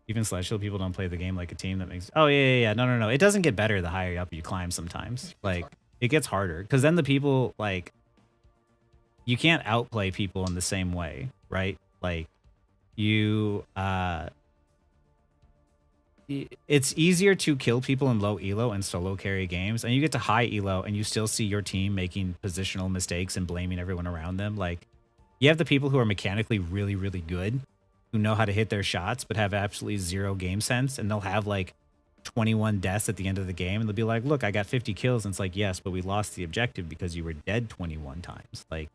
Even Celestial people don't play the game like a team. That makes... Oh, yeah. No. It doesn't get better the higher up you climb sometimes. Like, it gets harder. Because then the people, like... You can't outplay people in the same way, right? Like, you... It's easier to kill people in low elo and solo carry games. And you get to high elo and you still see your team making positional mistakes and blaming everyone around them. Like, you have the people who are mechanically really, really good, who know how to hit their shots, but have absolutely 0 game sense. And they'll have like 21 deaths at the end of the game. And they'll be like, look, I got 50 kills. And it's like, yes, but we lost the objective because you were dead 21 times. Like,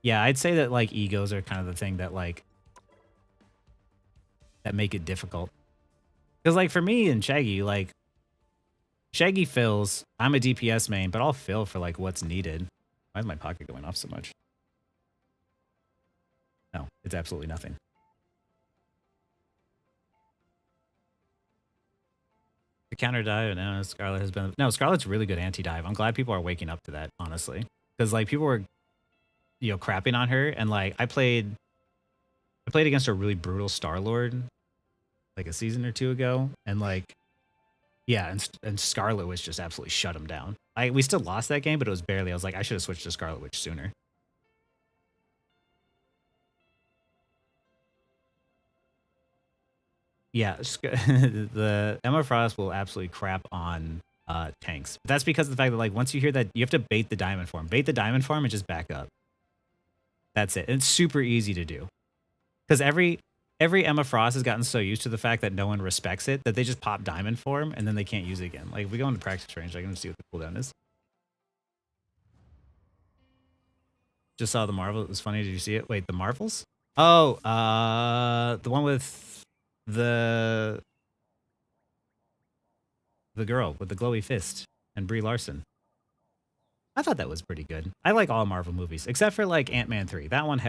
yeah, I'd say that like egos are kind of the thing that like, that make it difficult. Because like for me and Shaggy, like Shaggy fills, I'm a DPS main, but I'll fill for like what's needed. Why is my pocket going off so much? No, it's absolutely nothing. The counter dive, no, Scarlet has been... No, Scarlet's really good anti-dive. I'm glad people are waking up to that, honestly. Because, like, people were, you know, crapping on her. And, like, I played against a really brutal Star-Lord, like, a season or 2 ago. And, like, yeah, and Scarlet Witch just absolutely shut him down. We still lost that game, but it was barely. I was like, I should have switched to Scarlet Witch sooner. Yeah, the Emma Frost will absolutely crap on tanks. But that's because of the fact that, like, once you hear that, you have to bait the diamond form. Bait the diamond form and just back up. That's it. And it's super easy to do. Because every Emma Frost has gotten so used to the fact that no one respects it that they just pop diamond form and then they can't use it again. Like, if we go into practice range, I can see what the cooldown is. Just saw the Marvel. It was funny. Did you see it? Wait, the Marvels? Oh, the one with... The girl with the glowy fist and Brie Larson. I thought that was pretty good. I like all Marvel movies except for like Ant-Man 3. That one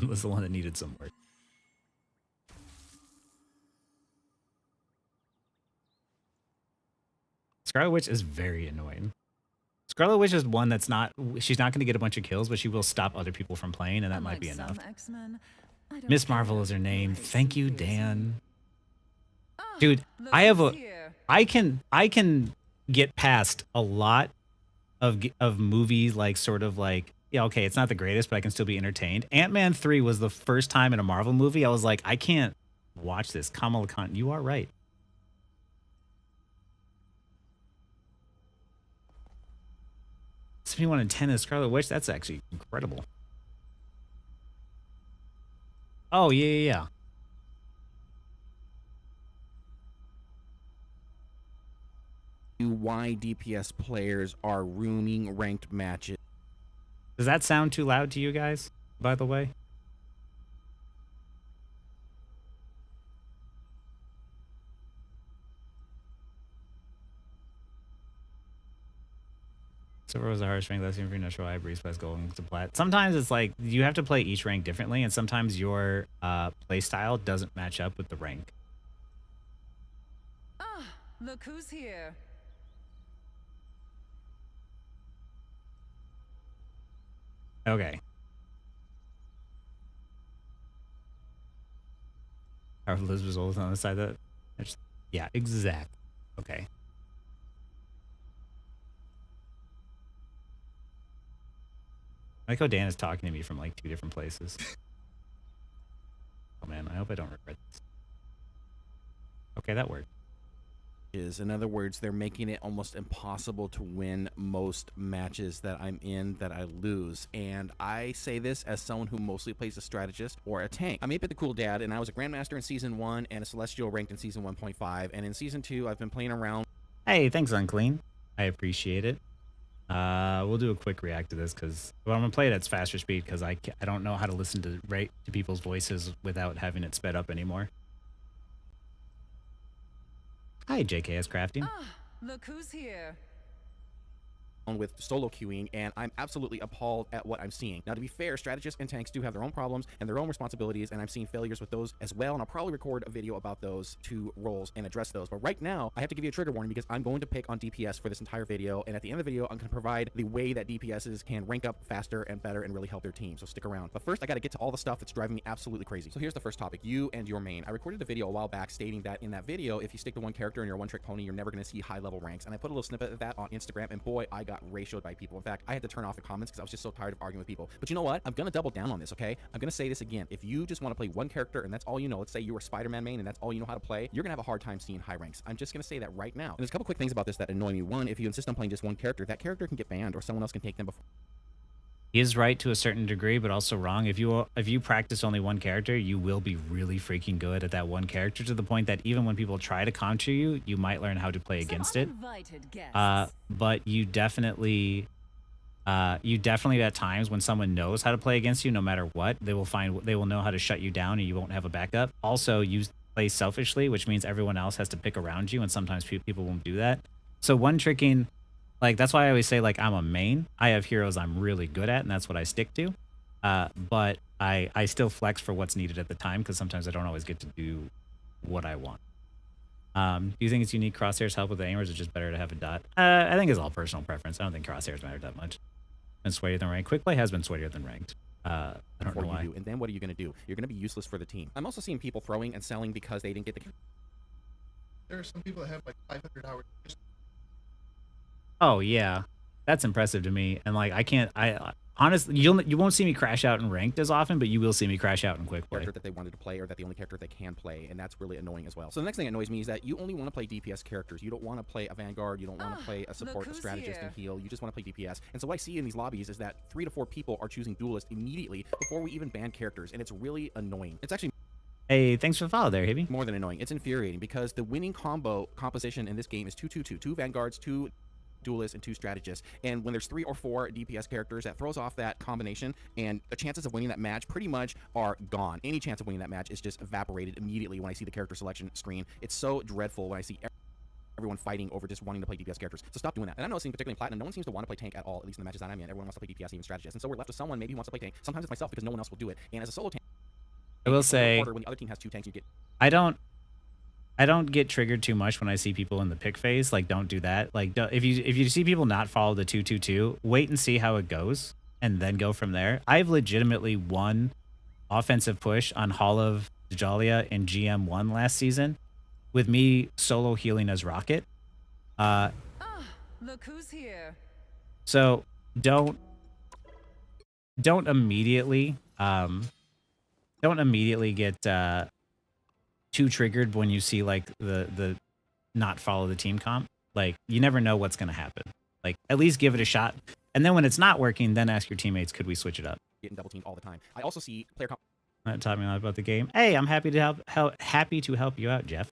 was the one that needed some work. Scarlet Witch is very annoying. Scarlet Witch is one that's not. She's not going to get a bunch of kills, but she will stop other people from playing, and that might be enough. Miss Marvel is her name. Thank you, Dan. Dude, I have a. I can get past a lot of movies like sort of like, yeah, okay, it's not the greatest, but I can still be entertained. Ant-Man 3 was the first time in a Marvel movie I was like, I can't watch this. Kamala Khan, you are right. 71 and 10 is Scarlet Witch. That's actually incredible. Oh, yeah. Why DPS players are ruining ranked matches. Does that sound too loud to you guys, by the way? Silver was the hardest rank. Last year for natural high breeze plus gold to plat. Sometimes it's like you have to play each rank differently, and sometimes your play style doesn't match up with the rank. Ah, look who's here. Okay. Our Liz was always on the side that. Yeah, exact. Okay. I like how Dan is talking to me from like 2 different places. Oh man, I hope I don't regret this. Okay, that worked. In other words, they're making it almost impossible to win most matches that I'm in that I lose. And I say this as someone who mostly plays a strategist or a tank. I'm a bit the cool dad, and I was a Grandmaster in Season 1 and a Celestial ranked in Season 1.5. And in Season 2, I've been playing around. Hey, thanks, Unclean. I appreciate it. We'll do a quick react to this because I'm gonna play it at faster speed because I don't know how to listen to people's voices without having it sped up anymore. Hi, JKS Crafting. Ah, look who's here. With solo queuing, and I'm absolutely appalled at what I'm seeing. Now, to be fair, strategists and tanks do have their own problems and their own responsibilities, and I'm seeing failures with those as well, and I'll probably record a video about those 2 roles and address those. But right now, I have to give you a trigger warning because I'm going to pick on DPS for this entire video, and at the end of the video, I'm going to provide the way that DPSs can rank up faster and better and really help their team, so stick around. But first, I got to get to all the stuff that's driving me absolutely crazy. So here's the first topic, you and your main. I recorded a video a while back stating that in that video, if you stick to one character and you're a one-trick pony, you're never going to see high-level ranks, and I put a little snippet of that on Instagram, and boy, I got ratioed by people. In fact, I had to turn off the comments because I was just so tired of arguing with people. But you know what? I'm going to double down on this, okay? I'm going to say this again. If you just want to play one character and that's all you know, let's say you were Spider-Man main and that's all you know how to play, you're going to have a hard time seeing high ranks. I'm just going to say that right now. And there's a couple quick things about this that annoy me. One, if you insist on playing just one character, that character can get banned or someone else can take them before. He is right to a certain degree, but also wrong. If you practice only one character, you will be really freaking good at that one character to the point that even when people try to counter you, you might learn how to play against it. But you definitely at times when someone knows how to play against you, no matter what, they will know how to shut you down and you won't have a backup. Also, you play selfishly, which means everyone else has to pick around you, and sometimes people won't do that. So one tricking, like, that's why I always say, like, I'm a main. I have heroes I'm really good at, and that's what I stick to. But I still flex for what's needed at the time because sometimes I don't always get to do what I want. Do you think it's unique crosshairs help with the aim, or is it just better to have a dot? I think it's all personal preference. I don't think crosshairs matter that much. Been sweatier than ranked. Quick play has been sweatier than ranked. I don't know why. And then what are you going to do? You're going to be useless for the team. I'm also seeing people throwing and selling because they didn't get the... There are some people that have like 500 hours. Oh yeah, that's impressive to me. And like I honestly, you won't see me crash out in ranked as often, but you will see me crash out in quick play. Character that they wanted to play, or that the only character they can play, and that's really annoying as well. So the next thing that annoys me is that you only want to play DPS characters. You don't want to play a Vanguard. You don't want to play a support, a strategist, and heal. You just want to play DPS. And so what I see in these lobbies is that 3 to 4 people are choosing duelist immediately before we even ban characters, and it's really annoying. It's actually... Hey, thanks for the follow there, Hibby. More than annoying. It's infuriating because the winning composition in this game is 2-2-2. 2 Vanguards, 2 duelists, and 2 strategists, and when there's 3 or 4 DPS characters, that throws off that combination, and the chances of winning that match pretty much are gone. Any chance of winning that match is just evaporated immediately when I see the character selection screen. It's so dreadful when I see everyone fighting over just wanting to play DPS characters. So stop doing that. And I know, particularly in Platinum, no one seems to want to play tank at all, at least in the matches that I'm in. Everyone wants to play DPS, even strategist, and so we're left with someone maybe who wants to play tank. Sometimes it's myself because no one else will do it. And as a solo tank, I will say, when the other team has 2 tanks, you get... I don't I don't get triggered too much when I see people in the pick phase. Like, don't do that. Like, if you see people not follow the 2-2-2, wait and see how it goes, and then go from there. I've legitimately won offensive push on Hall of Djalia in GM1 last season with me solo healing as Rocket. Look who's here. So don't immediately get too triggered when you see like the not follow the team comp. Like, you never know what's gonna happen. Like, at least give it a shot, and then when it's not working, then ask your teammates, could we switch it up? Getting double teamed all the time. I also see player That taught me a lot about the game. Hey, I'm happy to help you out, Jeff.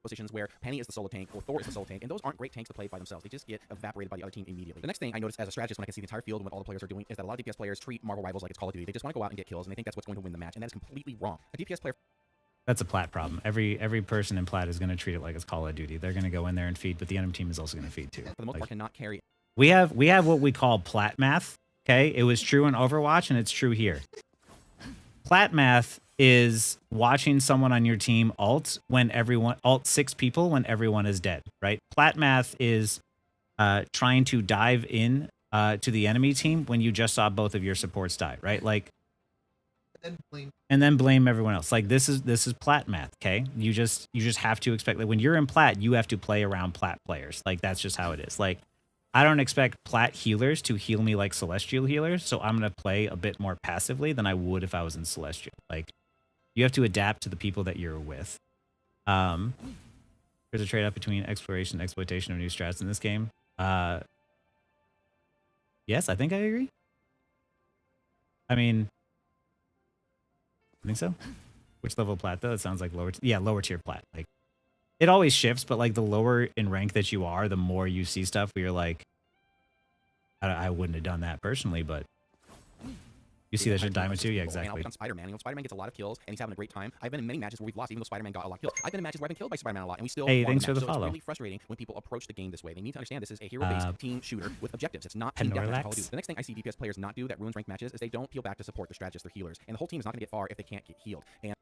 positions where Penny is the solo tank or Thor is the solo tank, and those aren't great tanks to play by themselves. They just get evaporated by the other team immediately. The next thing I notice as a strategist when I can see the entire field and what all the players are doing is that a lot of DPS players treat Marvel Rivals like it's Call of Duty. They just want to go out and get kills, and they think that's what's going to win the match, and that is completely wrong. A DPS player... That's a plat problem. Every person in plat is going to treat it like it's Call of Duty. They're going to go in there and feed, but the enemy team is also going to feed too. For the most part, cannot carry. We have what we call plat math. Okay, it was true in Overwatch, and it's true here. Plat math is watching someone on your team ult 6 people when everyone is dead, right? Plat math is trying to dive in to the enemy team when you just saw both of your supports die, right? Like, and then blame everyone else. Like, this is plat math, okay? You just have to expect that when you're in plat, you have to play around plat players. Like, that's just how it is. Like, I don't expect plat healers to heal me like celestial healers, so I'm gonna play a bit more passively than I would if I was in celestial. Like, you have to adapt to the people that you're with. There's a trade-off between exploration and exploitation of new strats in this game. Yes, I think I agree. I mean, I think so. Which level of plat though? It sounds like lower. Yeah, lower tier plat. Like, it always shifts, but like the lower in rank that you are, the more you see stuff where you're like, I wouldn't have done that personally, but you see that shit Diamond too? Yeah, exactly. On Spider-Man. You know, Spider-Man gets a lot of kills, and he's having a great time. I've been in many matches where we've lost, even though Spider-Man got a lot of kills. I've been in matches where I've been killed by Spider-Man a lot, and we still Hey, won thanks the for the match. So follow. it's really frustrating when people approach the game this way. They need to understand this is a hero-based team shooter with objectives. It's not team deathmatch Call of Duty. The next thing I see DPS players not do that ruins ranked matches is they don't peel back to support their strategists, their healers, and the whole team is not going to get far if they can't get healed. And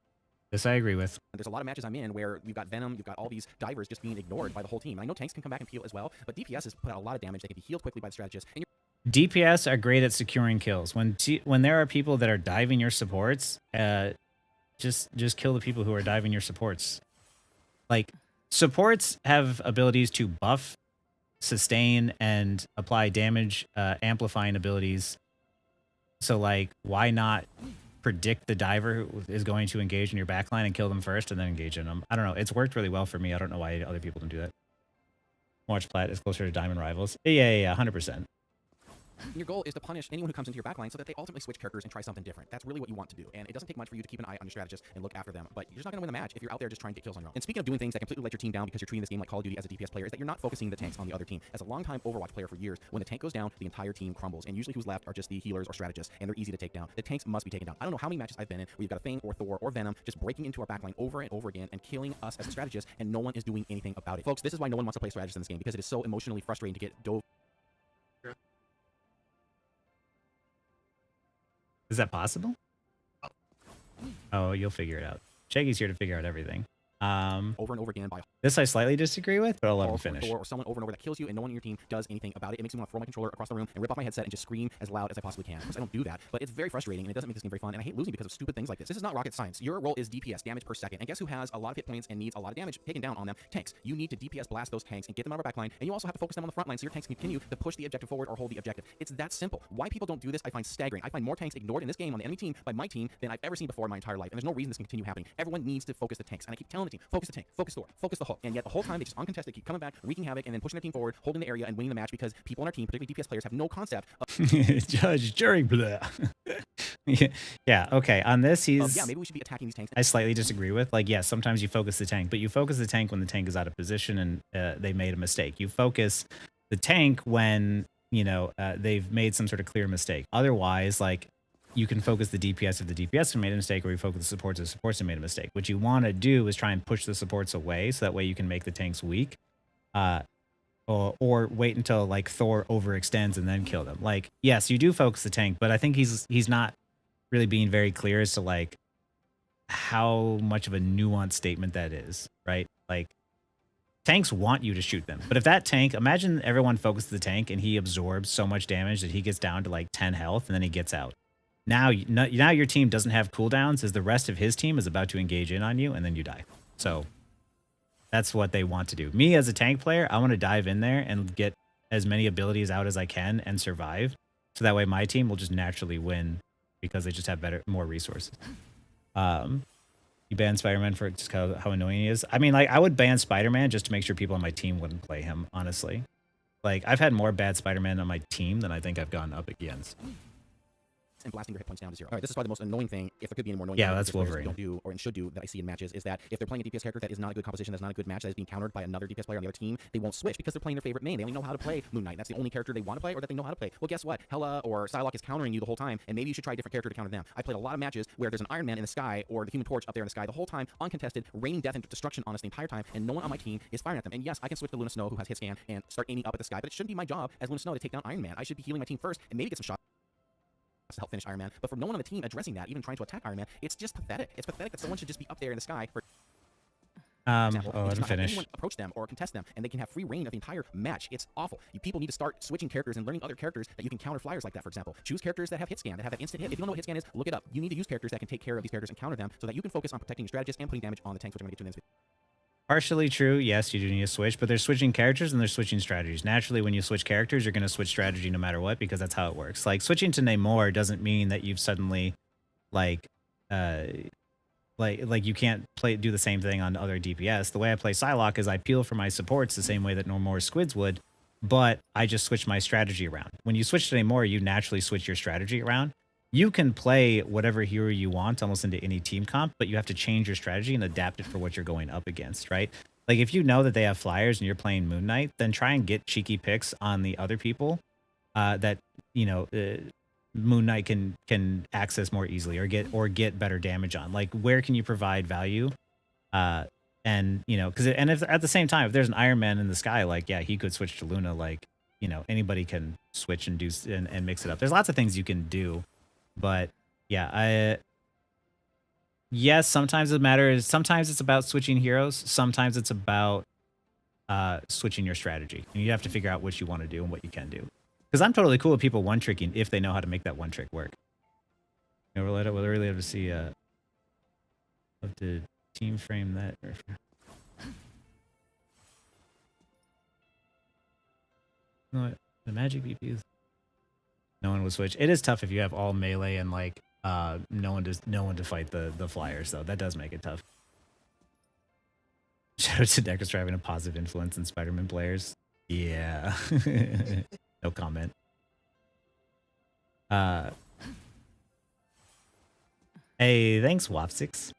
this I agree with. there's a lot of matches I'm in where you've got Venom, you've got all these divers just being ignored by the whole team. And I know tanks can come back and heal as well, but DPS has put out a lot of damage. They can be healed quickly by the strategist. And DPS are great at securing kills. When there are people that are diving your supports, just kill the people who are diving your supports. Like, supports have abilities to buff, sustain, and apply damage amplifying abilities. So, like, why not predict the diver who is going to engage in your backline and kill them first and then engage in them? I don't know. It's worked really well for me. I don't know why other people don't do that. Watch plat is closer to diamond rivals. Yeah, 100%. your goal is to punish anyone who comes into your backline so that they ultimately switch characters and try something different. That's really what you want to do. And it doesn't take much for you to keep an eye on your strategist and look after them. But you're just not going to win the match if you're out there just trying to get kills on your own. And speaking of doing things that completely let your team down because you're treating this game like Call of Duty as a DPS player, is that you're not focusing the tanks on the other team. As a long-time Overwatch player for years, when the tank goes down, the entire team crumbles. And usually who's left are just the healers or strategists, and they're easy to take down. The tanks must be taken down. I don't know how many matches I've been in where you've got a Thing or Thor or Venom just breaking into our backline over and over again and killing us as a strategist, and no one is doing anything about it. Folks, this is why no one wants to play strategist in this game, because it is so emotionally frustrating to get dove. Is that possible? Oh, you'll figure it out. Shaggy's here to figure out everything. Over and over again by This I slightly disagree with, but I'll let him finish. Or someone over and over that kills you, and no one on your team does anything about it. It makes me want to throw my controller across the room and rip off my headset and just scream as loud as I possibly can. Of course, I don't do that, but it's very frustrating, and it doesn't make this game very fun, and I hate losing because of stupid things like this. This is not rocket science. Your role is DPS, damage per second, and guess who has a lot of hit points and needs a lot of damage taken down on them? Tanks. You need to DPS blast those tanks and get them out of our backline, and you also have to focus them on the front line so your tanks can continue to push the objective forward or hold the objective. It's that simple. Why people don't do this, I find staggering. I find more tanks ignored in this game on the enemy team by my team than I've ever seen before in my entire life, and there's no reason this can continue happening. Everyone needs to focus the tanks, and I keep telling the team, focus the tank, focus Thor, focus the hook, and yet the whole time they just uncontested keep coming back, wreaking havoc, and then pushing their team forward, holding the area, and winning the match because people on our team, particularly DPS players, have no concept of Judge, jury, blah. Yeah, okay. On this, he's... yeah, maybe we should be attacking these tanks. I slightly disagree with. Like, yes, sometimes you focus the tank, but you focus the tank when the tank is out of position and they made a mistake. You focus the tank when, you know, they've made some sort of clear mistake. Otherwise, like, you can focus the DPS if the DPS have made a mistake, or you focus the supports if the supports have made a mistake. What you want to do is try and push the supports away, so that way you can make the tanks weak. Or wait until, like, Thor overextends and then kill them. Like, yes, you do focus the tank, but I think he's not really being very clear as to, like, how much of a nuanced statement that is, right? Like, tanks want you to shoot them. But if that tank, imagine everyone focuses the tank and he absorbs so much damage that he gets down to like 10 health and then he gets out. Now your team doesn't have cooldowns as the rest of his team is about to engage in on you and then you die. So that's what they want to do. Me as a tank player, I want to dive in there and get as many abilities out as I can and survive. So that way my team will just naturally win because they just have more resources. You ban Spider-Man for just how annoying he is. I mean, like, I would ban Spider-Man just to make sure people on my team wouldn't play him, honestly. Like, I've had more bad Spider-Man on my team than I think I've gone up against. And blasting your hit points down to 0. All right, this is probably the most annoying thing, if there could be any more annoying Yeah, thing that's DPS players Wolverine. don't do or and should do that I see in matches is that if they're playing a DPS character that is not a good composition, that's not a good match, that is being countered by another DPS player on the other team, they won't switch because they're playing their favorite main. They only know how to play Moon Knight. That's the only character they want to play or that they know how to play. Well, guess what? Hela or Psylock is countering you the whole time, and maybe you should try a different character to counter them. I played a lot of matches where there's an Iron Man in the sky or the Human Torch up there in the sky the whole time, uncontested, raining death and destruction on us the entire time, and no one on my team is firing at them. And yes, I can switch to Luna Snow, who has hit scan, and start aiming up at the sky, but it shouldn't be my job as Luna Snow to take down Iron Man. I should be healing my team first and maybe get some shots to help finish Iron Man. But for no one on the team addressing that, even trying to attack Iron Man, it's just pathetic. It's pathetic that someone should just be up there in the sky for example, let him not have finish. anyone approach them or contest them, and they can have free reign of the entire match. It's awful. People need to start switching characters and learning other characters that you can counter flyers like that, for example. Choose characters that have hit scan, that have that instant hit. If you don't know what hit scan is, look it up. You need to use characters that can take care of these characters and counter them so that you can focus on protecting your strategist and putting damage on the tanks, which I'm going to get to in this video. Partially true. Yes, you do need to switch, but they're switching characters and they're switching strategies. Naturally, when you switch characters, you're going to switch strategy no matter what because that's how it works. Like, switching to Namor doesn't mean that you've suddenly, like you can't do the same thing on other DPS. The way I play Psylock is I peel for my supports the same way that Namor squids would, but I just switch my strategy around. When you switch to Namor, you naturally switch your strategy around. You can play whatever hero you want almost into any team comp, but you have to change your strategy and adapt it for what you're going up against, right? Like, if you know that they have flyers and you're playing Moon Knight, then try and get cheeky picks on the other people that, you know, Moon Knight can access more easily or get better damage on. Like, where can you provide value? And, you know, if at the same time, if there's an Iron Man in the sky, like, yeah, he could switch to Luna. Like, you know, anybody can switch and do and mix it up. There's lots of things you can do. But yeah, yes, sometimes sometimes it's about switching heroes. Sometimes it's about switching your strategy. And you have to figure out what you want to do and what you can do. Because I'm totally cool with people one-tricking if they know how to make that one trick work. You know, we'll really have to see have to team frame that. No, the magic VPs. No one will switch. It is tough if you have all melee and like no one to fight the flyers though. That does make it tough. Shout out to Deckers for having a positive influence in Spider-Man players. Yeah. No comment. Hey, thanks, Wapsix.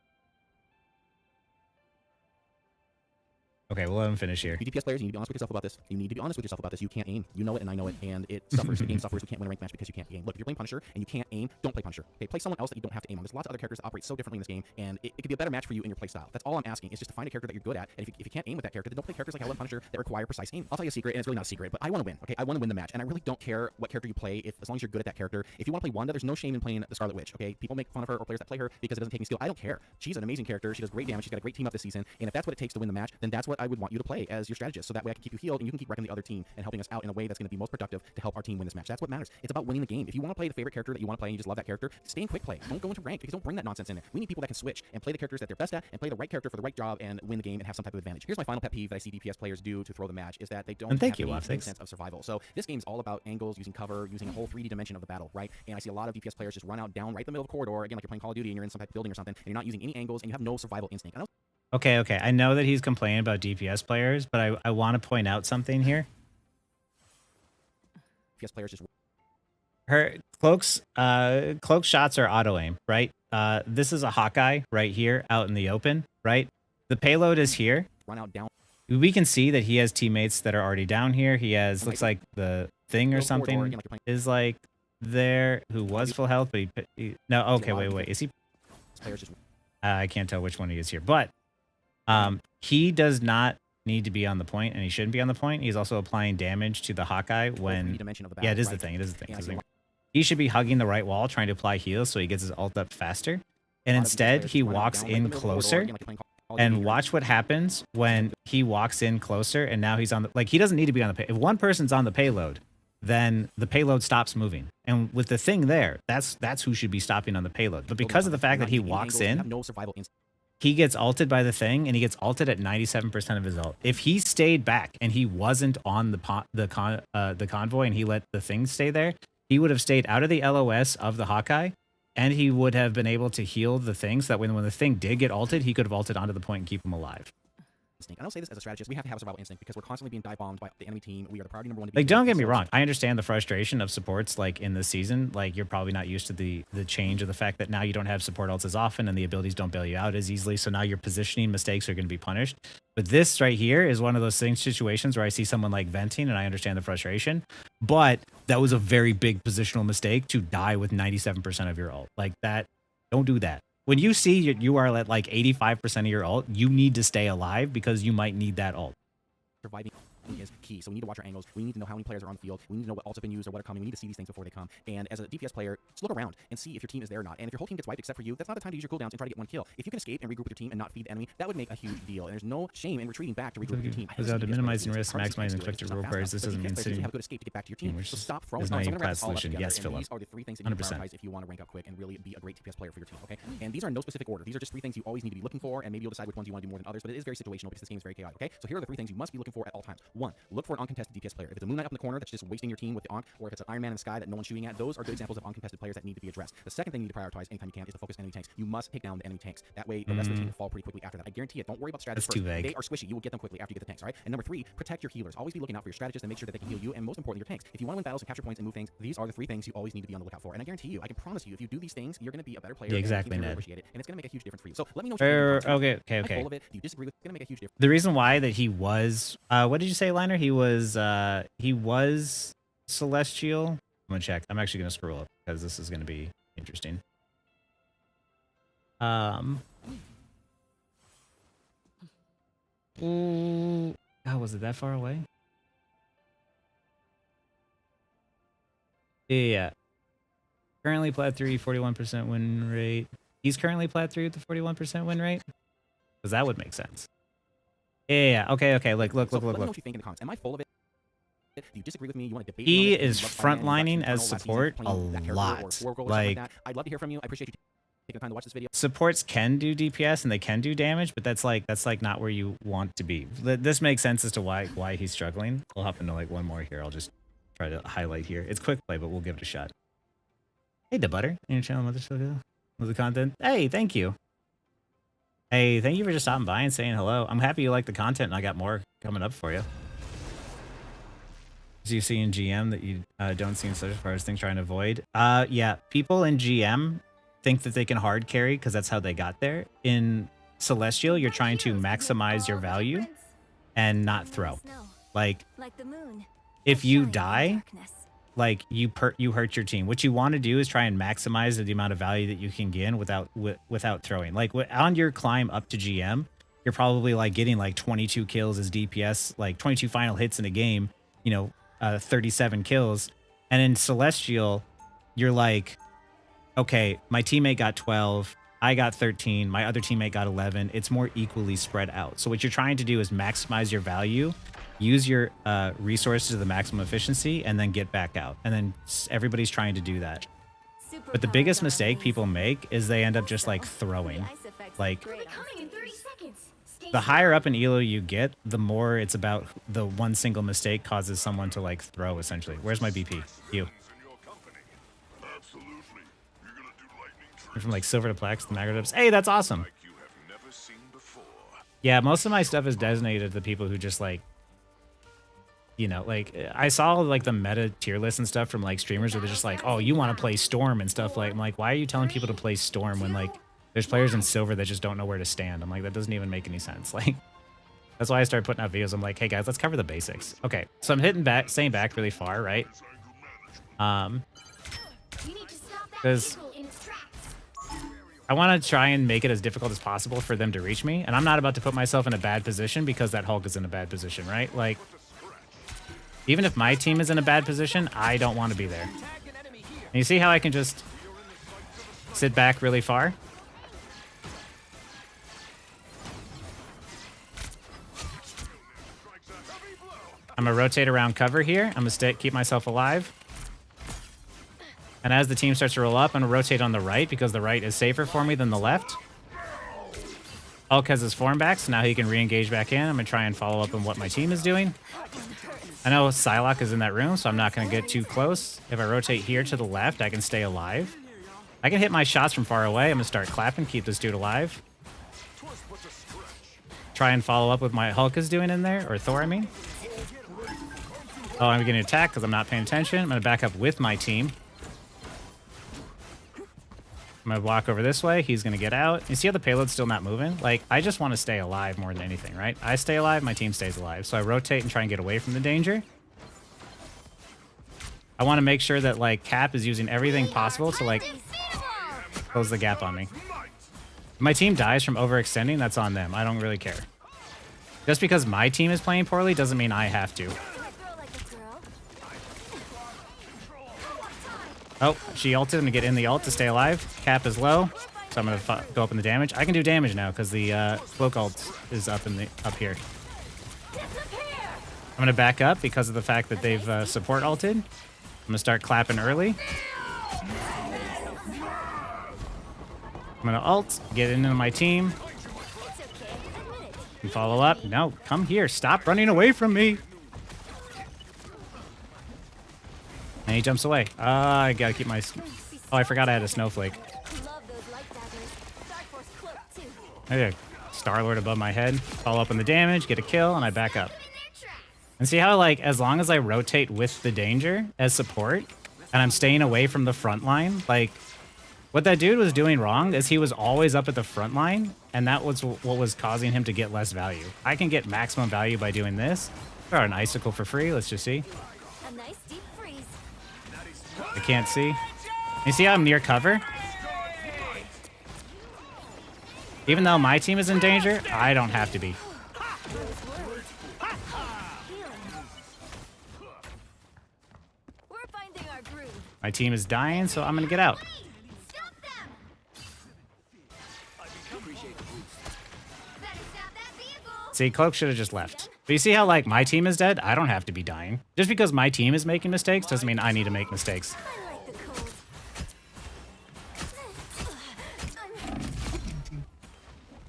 Okay, we'll let him finish here. You DPS players, you need to be honest with yourself about this. You need to be honest with yourself about this. You can't aim. You know it, and I know it, and it suffers. The game suffers. You can't win a ranked match because you can't aim. Look, if you're playing Punisher and you can't aim, don't play Punisher. Okay, play someone else that you don't have to aim on. There's lots of other characters that operate so differently in this game, and it could be a better match for you in your play style. That's all I'm asking, is just to find a character that you're good at, and if you can't aim with that character, then don't play characters like Hela and Punisher that require precise aim. I'll tell you a secret, and it's really not a secret, but I want to win, okay? I want to win the match, and I really don't care what character you play, as long as you're good at that character. If you want to play Wanda, there's no shame in playing the Scarlet Witch, okay? People make fun of her or players that play her because it doesn't take any skill. I don't care. She's an amazing character. She does great damage. She's got a great team up this season, and if that's what it takes to win the match, then that's what I would want you to play as your strategist, so that way I can keep you healed and you can keep wrecking the other team and helping us out in a way that's going to be most productive to help our team win this match. That's what matters. It's about winning the game. If you want to play the favorite character that you want to play and you just love that character, stay in quick play. Don't go into rank because don't bring that nonsense in it. We need people that can switch and play the characters that they're best at and play the right character for the right job and win the game and have some type of advantage. Here's my final pet peeve that I see DPS players do to throw the match is that they don't have any sense of survival. So this game's all about angles, using cover, using a whole 3D dimension of the battle, right? And I see a lot of DPS players just run out down right in the middle of the corridor, again, like you're playing Call of Duty and you're in some type of building or something, and you're not using any angles and you have no survival instinct. Okay. I know that he's complaining about DPS players, but I want to point out something here. DPS players just her cloak's shots are auto aim, right? This is a Hawkeye right here out in the open, right? The payload is here. Run out down. We can see that he has teammates that are already down here. He has, looks like the thing or something is like there, who was full health, but he no, okay, wait. Is he? I can't tell which one he is here, but he does not need to be on the point, and he shouldn't be on the point. He's also applying damage to the Hawkeye when, yeah, it is the thing. It is the thing. He should be hugging the right wall, trying to apply heals so he gets his ult up faster. And instead, he walks in closer And watch what happens when he walks in closer and now he's on the, like, he doesn't need to be on the payload. If one person's on the payload, then the payload stops moving. And with the thing there, that's who should be stopping on the payload. But because of the fact that he walks in, he gets ulted by the thing, and he gets ulted at 97% of his ult. If he stayed back and he wasn't on the convoy and he let the thing stay there, he would have stayed out of the LOS of the Hawkeye, and he would have been able to heal the thing so that when the thing did get ulted, he could have ulted onto the point and keep him alive. I don't say this as a strategist. We have to have a survival instinct because we're constantly being dive bombed by the enemy team. We are the priority number one. Like, don't get me wrong. I understand the frustration of supports, like, in this season. Like, you're probably not used to the change of the fact that now you don't have support ults as often and the abilities don't bail you out as easily. So now your positioning mistakes are going to be punished. But this right here is one of those situations where I see someone like venting and I understand the frustration. But that was a very big positional mistake to die with 97% of your ult. Like, that, don't do that. When you see you are at like 85% of your ult, you need to stay alive because you might need that ult. Surviving is key. So we need to watch our angles. We need to know how many players are on the field. We need to know what ults have been used or what are coming. We need to see these things before they come. And as a DPS player, just look around and see if your team is there or not. And if your whole team gets wiped except for you, that's not the time to use your cooldowns and try to get one kill. If you can escape and regroup with your team and not feed the enemy, that would make a huge deal. And there's no shame in retreating back to regroup with your team. Without minimizing risk, maximizing effective role players, this doesn't mean sitting. Have a good escape to get back to your team. So stop throwing. Is not even class solution. Yes, Philip. These are the three things that you 100%. prioritize if you want to rank up quick and really be a great DPS player for your team. Okay. And these are in no specific order. These are just three things you always need to be looking for, and maybe you'll decide which ones you want to do more than others. But it is very situational because this game is very chaotic. Okay. So here are the three things you must be looking for at all times. One, look for an uncontested DPS player. If it's a Moon Knight up in the corner that's just wasting your team with the Ankh, or if it's an Iron Man in the sky that no one's shooting at, those are good examples of uncontested players that need to be addressed. The second thing you need to prioritize anytime you can is to focus enemy tanks. You must take down the enemy tanks. That way, the rest of the team will fall pretty quickly after that. I guarantee it. Don't worry about strategies That's too first. vague. They are squishy. You will get them quickly after you get the tanks, all right? And number three, protect your healers. Always be looking out for your strategists and make sure that they can heal you, and most importantly, your tanks. If you want to win battles and capture points and move things, these are the three things you always need to be on the lookout for. And I guarantee you, I can promise you, if you do these things, you're going to be a better player. Yeah, exactly, and Ned. appreciate it, and it's going to make a huge difference for you. So let me know what you think. Okay. All of it. Do you disagree with it? It's going to make a huge difference. The reason why that he was, what did you say, Liner? He was Celestial. I'm gonna check. I'm actually gonna scroll up because this is gonna be interesting. Ooh, oh, was it that far away? Yeah. Currently plat 3, 41% win rate. He's currently plat 3 with the 41% win rate? Because that would make sense. Yeah. Okay. Look. Let me know what you think in the comments. Am I full of it? Do you disagree with me? You want to debate? He is frontlining as support a lot. Like, I'd love to hear from you. I appreciate you taking the time to watch this video. Supports can do DPS and they can do damage, but that's like not where you want to be. This makes sense as to why he's struggling. We'll hop into like one more here. I'll just try to highlight here. It's quick play, but we'll give it a shot. Hey, DeButter, in your channel, Mother Sugar, with the content. Hey, thank you. Hey, thank you for just stopping by and saying hello. I'm happy you like the content, and I got more coming up for you. Do you see in GM that you don't see in such as far as things trying to avoid? Yeah, people in GM think that they can hard carry because that's how they got there. In Celestial, you're trying to maximize your value and not throw. Like the moon. If you die, like you hurt your team. What you want to do is try and maximize the amount of value that you can gain without throwing. Like on your climb up to GM, you're probably like getting like 22 kills as DPS, like 22 final hits in a game, 37 kills. And in Celestial, you're like, okay, my teammate got 12, I got 13, my other teammate got 11. It's more equally spread out. So what you're trying to do is maximize your value, use your resources to the maximum efficiency, and then get back out. And then everybody's trying to do that. But the biggest mistake people make is they end up just like throwing. Like, the higher up in elo you get, the more it's about the one single mistake causes someone to like throw, essentially. Where's my BP? You. You're from like silver to plaques, the macro dips. Hey, that's awesome. Yeah, most of my stuff is designated to the people who just like, like I saw like the meta tier list and stuff from like streamers where they're just like, oh, you want to play Storm and stuff. Like, I'm like, why are you telling people to play Storm when like there's players in silver that just don't know where to stand? I'm like, that doesn't even make any sense. Like, that's why I started putting out videos. I'm like, hey guys, let's cover the basics. Okay, so I'm staying back really far, right? Because I want to try and make it as difficult as possible for them to reach me. And I'm not about to put myself in a bad position because that Hulk is in a bad position, right? Like, even if my team is in a bad position, I don't want to be there. And you see how I can just sit back really far? I'm gonna rotate around cover here. I'm gonna keep myself alive. And as the team starts to roll up, I'm gonna rotate on the right because the right is safer for me than the left. Hulk has his form back, so now he can re-engage back in. I'm gonna try and follow up on what my team is doing. I know Psylock is in that room, so I'm not gonna get too close. If I rotate here to the left, I can stay alive. I can hit my shots from far away. I'm gonna start clapping, keep this dude alive. Try and follow up with what my Hulk is doing in there, or Thor, I mean. Oh, I'm getting attacked because I'm not paying attention. I'm gonna back up with my team. I'm gonna walk over this way. He's gonna get out. You see how the payload's still not moving? Like, I just want to stay alive more than anything, right? I stay alive, my team stays alive. So I rotate and try and get away from the danger. I want to make sure that, like, Cap is using everything possible to, like, close the gap on me. If my team dies from overextending, that's on them. I don't really care. Just because my team is playing poorly doesn't mean I have to. Oh, she ulted him to get in the ult to stay alive. Cap is low, so I'm gonna go up in the damage. I can do damage now because the cloak ult is up here. I'm gonna back up because of the fact that they've support ulted. I'm gonna start clapping early. I'm gonna ult, get into my team, and follow up. No, come here! Stop running away from me! And he jumps away. I gotta keep my... Oh, I forgot I had a snowflake. There, Star-Lord above my head. Follow up on the damage, get a kill, and I back up. And see how, like, as long as I rotate with the danger as support, and I'm staying away from the front line, like, what that dude was doing wrong is he was always up at the front line, and that was what was causing him to get less value. I can get maximum value by doing this. Throw out an icicle for free, let's just see. I can't see. You see how I'm near cover? Even though my team is in danger, I don't have to be. My team is dying, so I'm gonna get out. See, Cloak should have just left. But you see how, like, my team is dead? I don't have to be dying. Just because my team is making mistakes doesn't mean I need to make mistakes.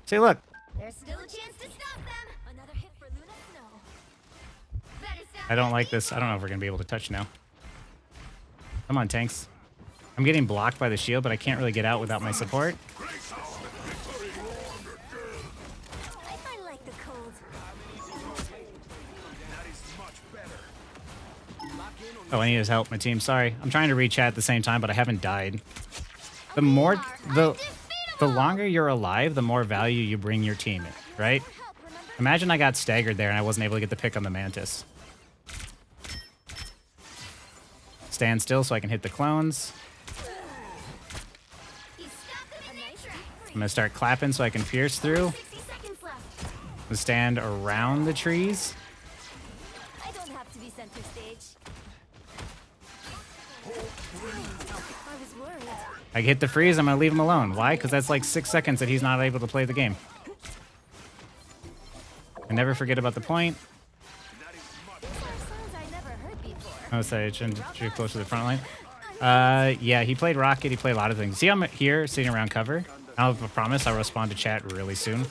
See, look. There's still a chance to stop them. Another hit for Luna Snow. I don't like this. I don't know if we're going to be able to touch now. Come on, tanks. I'm getting blocked by the shield, but I can't really get out without my support. Oh, I need his help, my team. Sorry. I'm trying to read chat at the same time, but I haven't died. The longer you're alive, the more value you bring your team in, right? Imagine I got staggered there and I wasn't able to get the pick on the Mantis. Stand still so I can hit the clones. I'm gonna start clapping so I can pierce through. I'm gonna stand around the trees. I don't have to be center stage. I hit the freeze, I'm gonna leave him alone. Why? Because that's like 6 seconds that he's not able to play the game. And never forget about the point. I would say it shouldn't be close to the front line. Yeah, he played Rocket, he played a lot of things. See, I'm here sitting around cover. I'll promise I'll respond to chat really soon.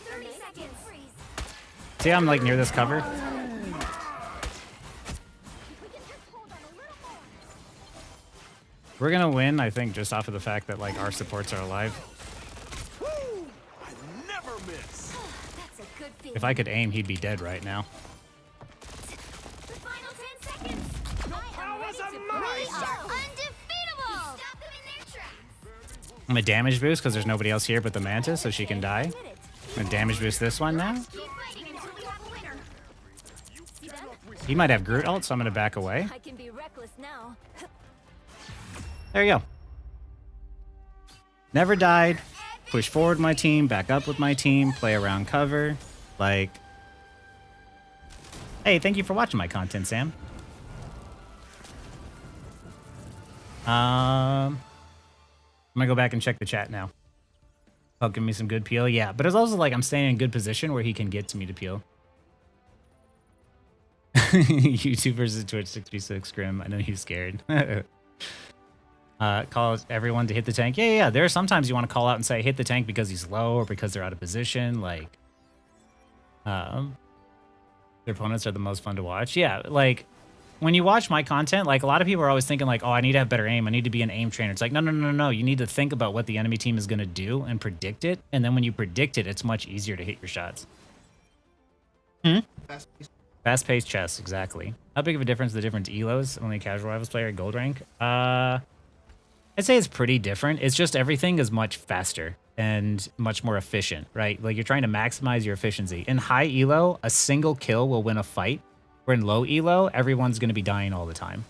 See, I'm like near this cover. We're gonna win, I think, just off of the fact that like our supports are alive. If I could aim, he'd be dead right now. I'm gonna damage boost because there's nobody else here but the Mantis, so she can die. I'm gonna damage boost this one now. He might have Groot ult, so I'm gonna back away. There you go. Never died. Push forward my team, back up with my team, play around cover. Like, hey, thank you for watching my content, Sam. I'm gonna go back and check the chat now. Oh, give me some good peel. Yeah, but it's also like I'm staying in good position where he can get to me to peel. YouTube versus Twitch 66 Grim. I know you're scared. Call everyone to hit the tank. Yeah. There are sometimes you want to call out and say hit the tank because he's low or because they're out of position. Like, their opponents are the most fun to watch. Yeah, like when you watch my content, like a lot of people are always thinking like, oh, I need to have better aim. I need to be an aim trainer. It's like, no. You need to think about what the enemy team is going to do and predict it. And then when you predict it, it's much easier to hit your shots. Fast-paced chess, exactly. How big of a difference the different elos? Only a casual rivals player at gold rank? I'd say it's pretty different. It's just everything is much faster and much more efficient, right? Like you're trying to maximize your efficiency. In high elo, a single kill will win a fight. Where in low elo, everyone's going to be dying all the time.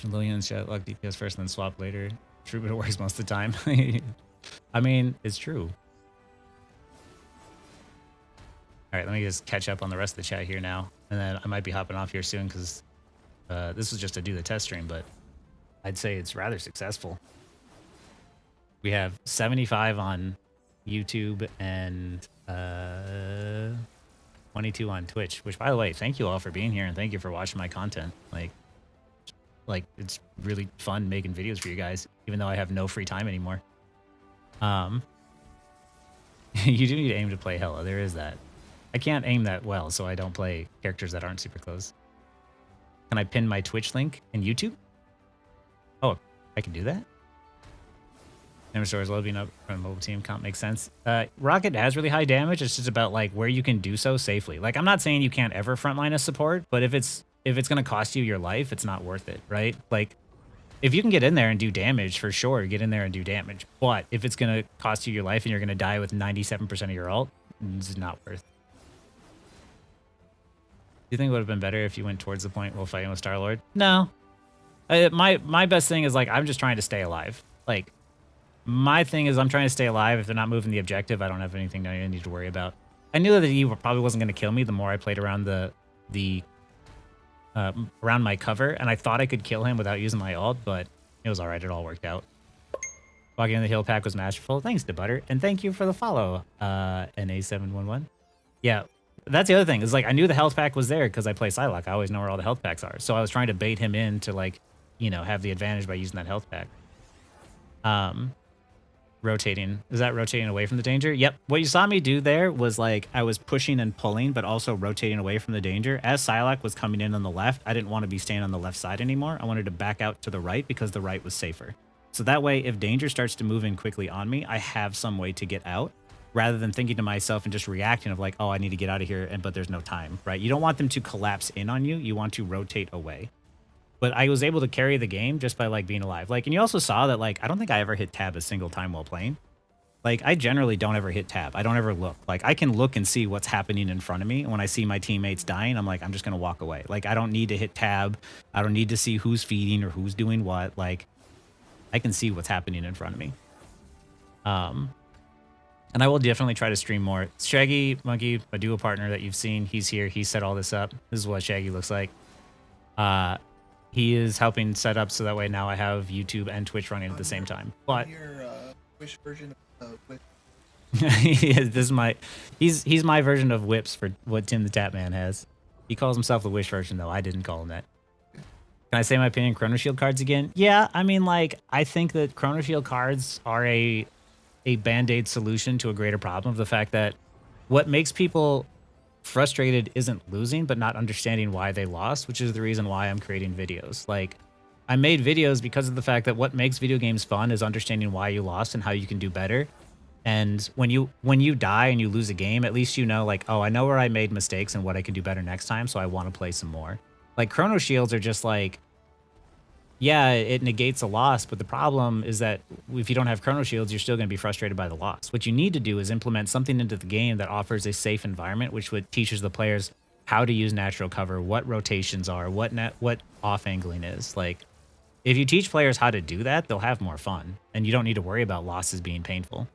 Lillian shot luck DPS first and then swap later. True, but it works most of the time. I mean, it's true. All right, let me just catch up on the rest of the chat here now. And then I might be hopping off here soon because this was just to do the test stream, but I'd say it's rather successful. We have 75 on YouTube and 22 on Twitch, which, by the way, thank you all for being here and thank you for watching my content. Like it's really fun making videos for you guys, even though I have no free time anymore. You do need to aim to play Hella. There is that. I can't aim that well, so I don't play characters that aren't super close. Can I pin my Twitch link in YouTube? Oh, I can do that? Damage stores loading up from a mobile team can't make sense. Rocket has really high damage. It's just about like where you can do so safely. Like I'm not saying you can't ever frontline a support, but if it's gonna cost you your life, it's not worth it, right? Like if you can get in there and do damage, for sure, get in there and do damage. But if it's gonna cost you your life and you're gonna die with 97% of your ult, it's not worth it. Do you think it would have been better if you went towards the point while fighting with Star-Lord? No. My best thing is like I'm just trying to stay alive. Like my thing is I'm trying to stay alive. If they're not moving the objective, I don't have anything I need to worry about. I knew that he probably wasn't going to kill me the more I played around around my cover, and I thought I could kill him without using my ult, but it was all right. It all worked out. Walking in the hill pack was masterful. Thanks to Butter, and thank you for the follow, NA711. Yeah, that's the other thing is like I knew the health pack was there because I play Psylock. I always know where all the health packs are, so I was trying to bait him in to like, you know, have the advantage by using that health pack. Rotating. Is that rotating away from the danger? Yep. What you saw me do there was like I was pushing and pulling, but also rotating away from the danger. As Psylock was coming in on the left, I didn't want to be staying on the left side anymore. I wanted to back out to the right because the right was safer. So that way, if danger starts to move in quickly on me, I have some way to get out rather than thinking to myself and just reacting of like, oh, I need to get out of here, but there's no time, right? You don't want them to collapse in on you. You want to rotate away. But I was able to carry the game just by like being alive. Like, and you also saw that like I don't think I ever hit tab a single time while playing. Like I generally don't ever hit tab. I don't ever look. Like I can look and see what's happening in front of me. And when I see my teammates dying, I'm like, I'm just gonna walk away. Like I don't need to hit tab. I don't need to see who's feeding or who's doing what. Like I can see what's happening in front of me. And I will definitely try to stream more. Shaggy Monkey, a duo partner that you've seen, he's here. He set all this up. This is what Shaggy looks like. He is helping set up so that way now I have YouTube and Twitch running at the same time. But your Wish version of Whip. this is he's my version of Whips for what Tim the Tapman has. He calls himself the Wish version though. I didn't call him that. Can I say my opinion? Chrono Shield cards again? Yeah, I mean like I think that Chrono Shield cards are a band-aid solution to a greater problem of the fact that what makes people frustrated isn't losing, but not understanding why they lost, which is the reason why I'm creating videos. Like, I made videos because of the fact that what makes video games fun is understanding why you lost and how you can do better. And when you die and you lose a game, at least you know, like, oh, I know where I made mistakes and what I can do better next time, so I want to play some more. Like, Chrono Shields are just like, yeah, it negates a loss, but the problem is that if you don't have Chrono Shields, you're still going to be frustrated by the loss. What you need to do is implement something into the game that offers a safe environment, which teaches the players how to use natural cover, what rotations are, what off-angling is. Like, if you teach players how to do that, they'll have more fun, and you don't need to worry about losses being painful.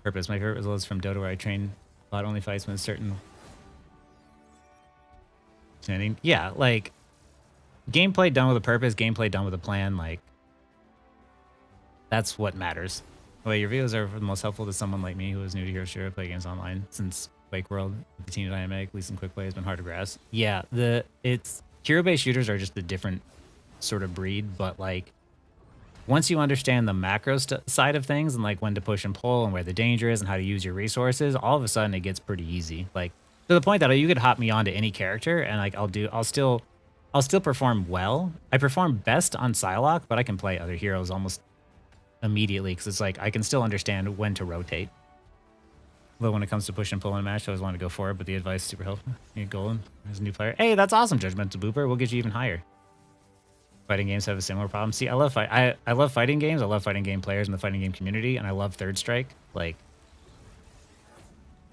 Purpose. My favorite results from Dota where I train bot only fights when certain standing. Yeah, like gameplay done with a purpose, gameplay done with a plan, like that's what matters. Well, your videos are the most helpful to someone like me who is new to Hero Shooter, play games online since Quake World. The team dynamic, least in quick play, has been hard to grasp. Yeah, it's hero-based shooters are just a different sort of breed, but like once you understand the macro side of things and like when to push and pull and where the danger is and how to use your resources, all of a sudden it gets pretty easy. Like to the point that you could hop me onto any character and like I'll still perform well. I perform best on Psylock, but I can play other heroes almost immediately because it's like I can still understand when to rotate. But when it comes to push and pull in a match, I always want to go for it, but the advice is super helpful. You get golden as a new player. Hey, that's awesome, Judgmental Booper. We'll get you even higher. Fighting games have a similar problem. See, I love fighting games. I love fighting game players in the fighting game community, and I love Third Strike. Like,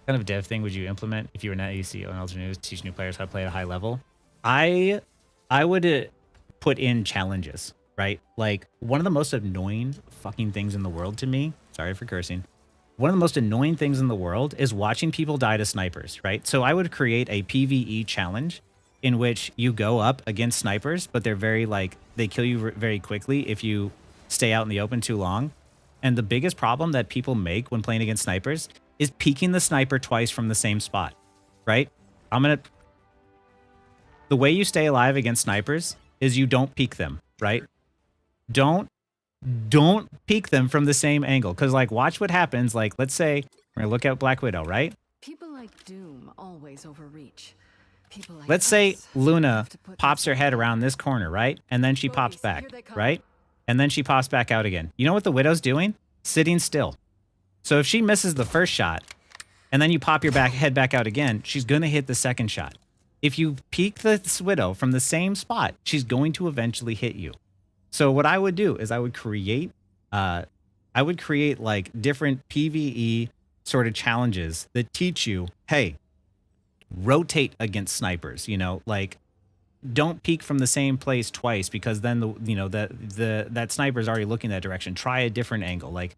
what kind of dev thing would you implement if you were not ACO and alternate to teach new players how to play at a high level? I would put in challenges, right? Like, one of the most annoying fucking things in the world to me, sorry for cursing, one of the most annoying things in the world is watching people die to snipers, right? So I would create a PvE challenge in which you go up against snipers, but they're very like, they kill you very quickly if you stay out in the open too long. And the biggest problem that people make when playing against snipers is peeking the sniper twice from the same spot, right? The way you stay alive against snipers is you don't peek them, right? Don't peek them from the same angle. Because, like, watch what happens. Like, let's say we're going to look at Black Widow, right? People like Doom always overreach. People like Let's say us Luna have to put pops her themselves head around this corner, right? And then she pops Boys, back, here they come. right? And then she pops back out again. You know what the Widow's doing? Sitting still. So if she misses the first shot, and then you pop your head back out again, she's going to hit the second shot. If you peek the Widow from the same spot, she's going to eventually hit you. So what I would do is I would create like different PvE sort of challenges that teach you, hey, rotate against snipers, you know, like don't peek from the same place twice because then that sniper's already looking that direction. Try a different angle. Like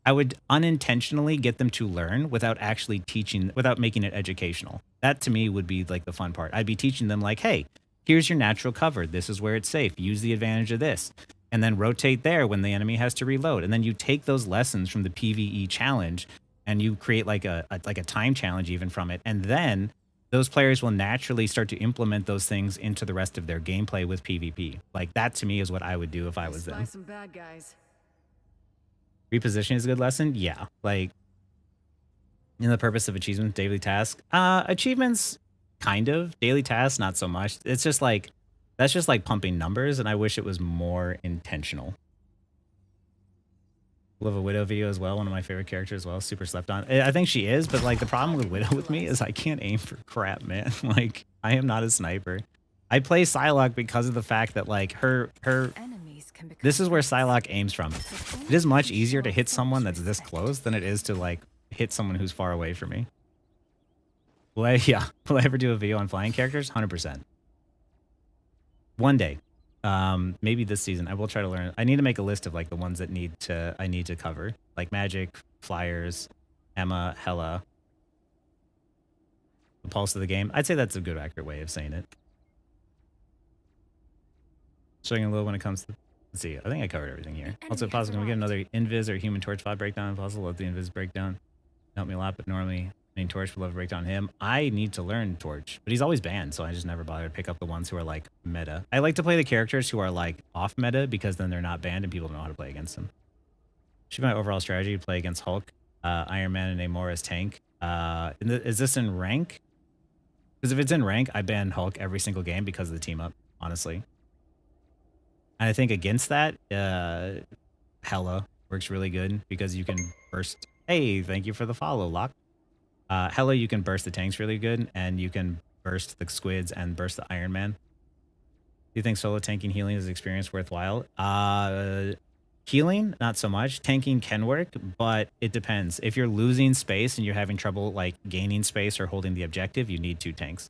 I would unintentionally get them to learn without actually teaching, without making it educational. That to me would be like the fun part. I'd be teaching them like, hey, here's your natural cover. This is where it's safe. Use the advantage of this. And then rotate there when the enemy has to reload. And then you take those lessons from the PvE challenge and you create like a time challenge even from it. And then those players will naturally start to implement those things into the rest of their gameplay with PvP. Like that to me is what I would do if I was them. some bad guys. Repositioning is a good lesson. Yeah. Like in the purpose of achievements, daily task, achievements, kind of. Daily tasks, not so much. It's just like, that's just like pumping numbers, and I wish it was more intentional. Love a Widow video as well, one of my favorite characters as well, super slept on. I think she is, but like the problem with Widow with me is I can't aim for crap, man. Like I am not a sniper. I play Psylock because of the fact that like this is where Psylock aims from. It is much easier to hit someone that's this close than it is to like hit someone who's far away from me. Will I ever do a video on flying characters? 100%. One day, maybe this season, I will try to learn. I need to make a list of like the ones that I need to cover, like Magic, Flyers, Emma, Hela, the pulse of the game. I'd say that's a good, accurate way of saying it. Showing a little when it comes to. Let's see. I think I covered everything here. Also, possible can we get another Invis or Human Torch bot breakdown? Possible. Let the Invis breakdown help me a lot, but normally. Main Torch would love to break down him. I need to learn Torch, but he's always banned, so I just never bother to pick up the ones who are like meta. I like to play the characters who are like off meta because then they're not banned and people don't know how to play against them. Should be my overall strategy to play against Hulk, Iron Man, and Namor as tank. Is this in rank? Because if it's in rank, I ban Hulk every single game because of the team up, honestly. And I think against that, Hela works really good because you can burst. Hey, thank you for the follow, Lock. Hela, you can burst the tanks really good, and you can burst the squids and burst the Iron Man. Do you think solo tanking healing is an experience worthwhile? Healing, not so much. Tanking can work, but it depends. If you're losing space and you're having trouble like gaining space or holding the objective, you need 2 tanks.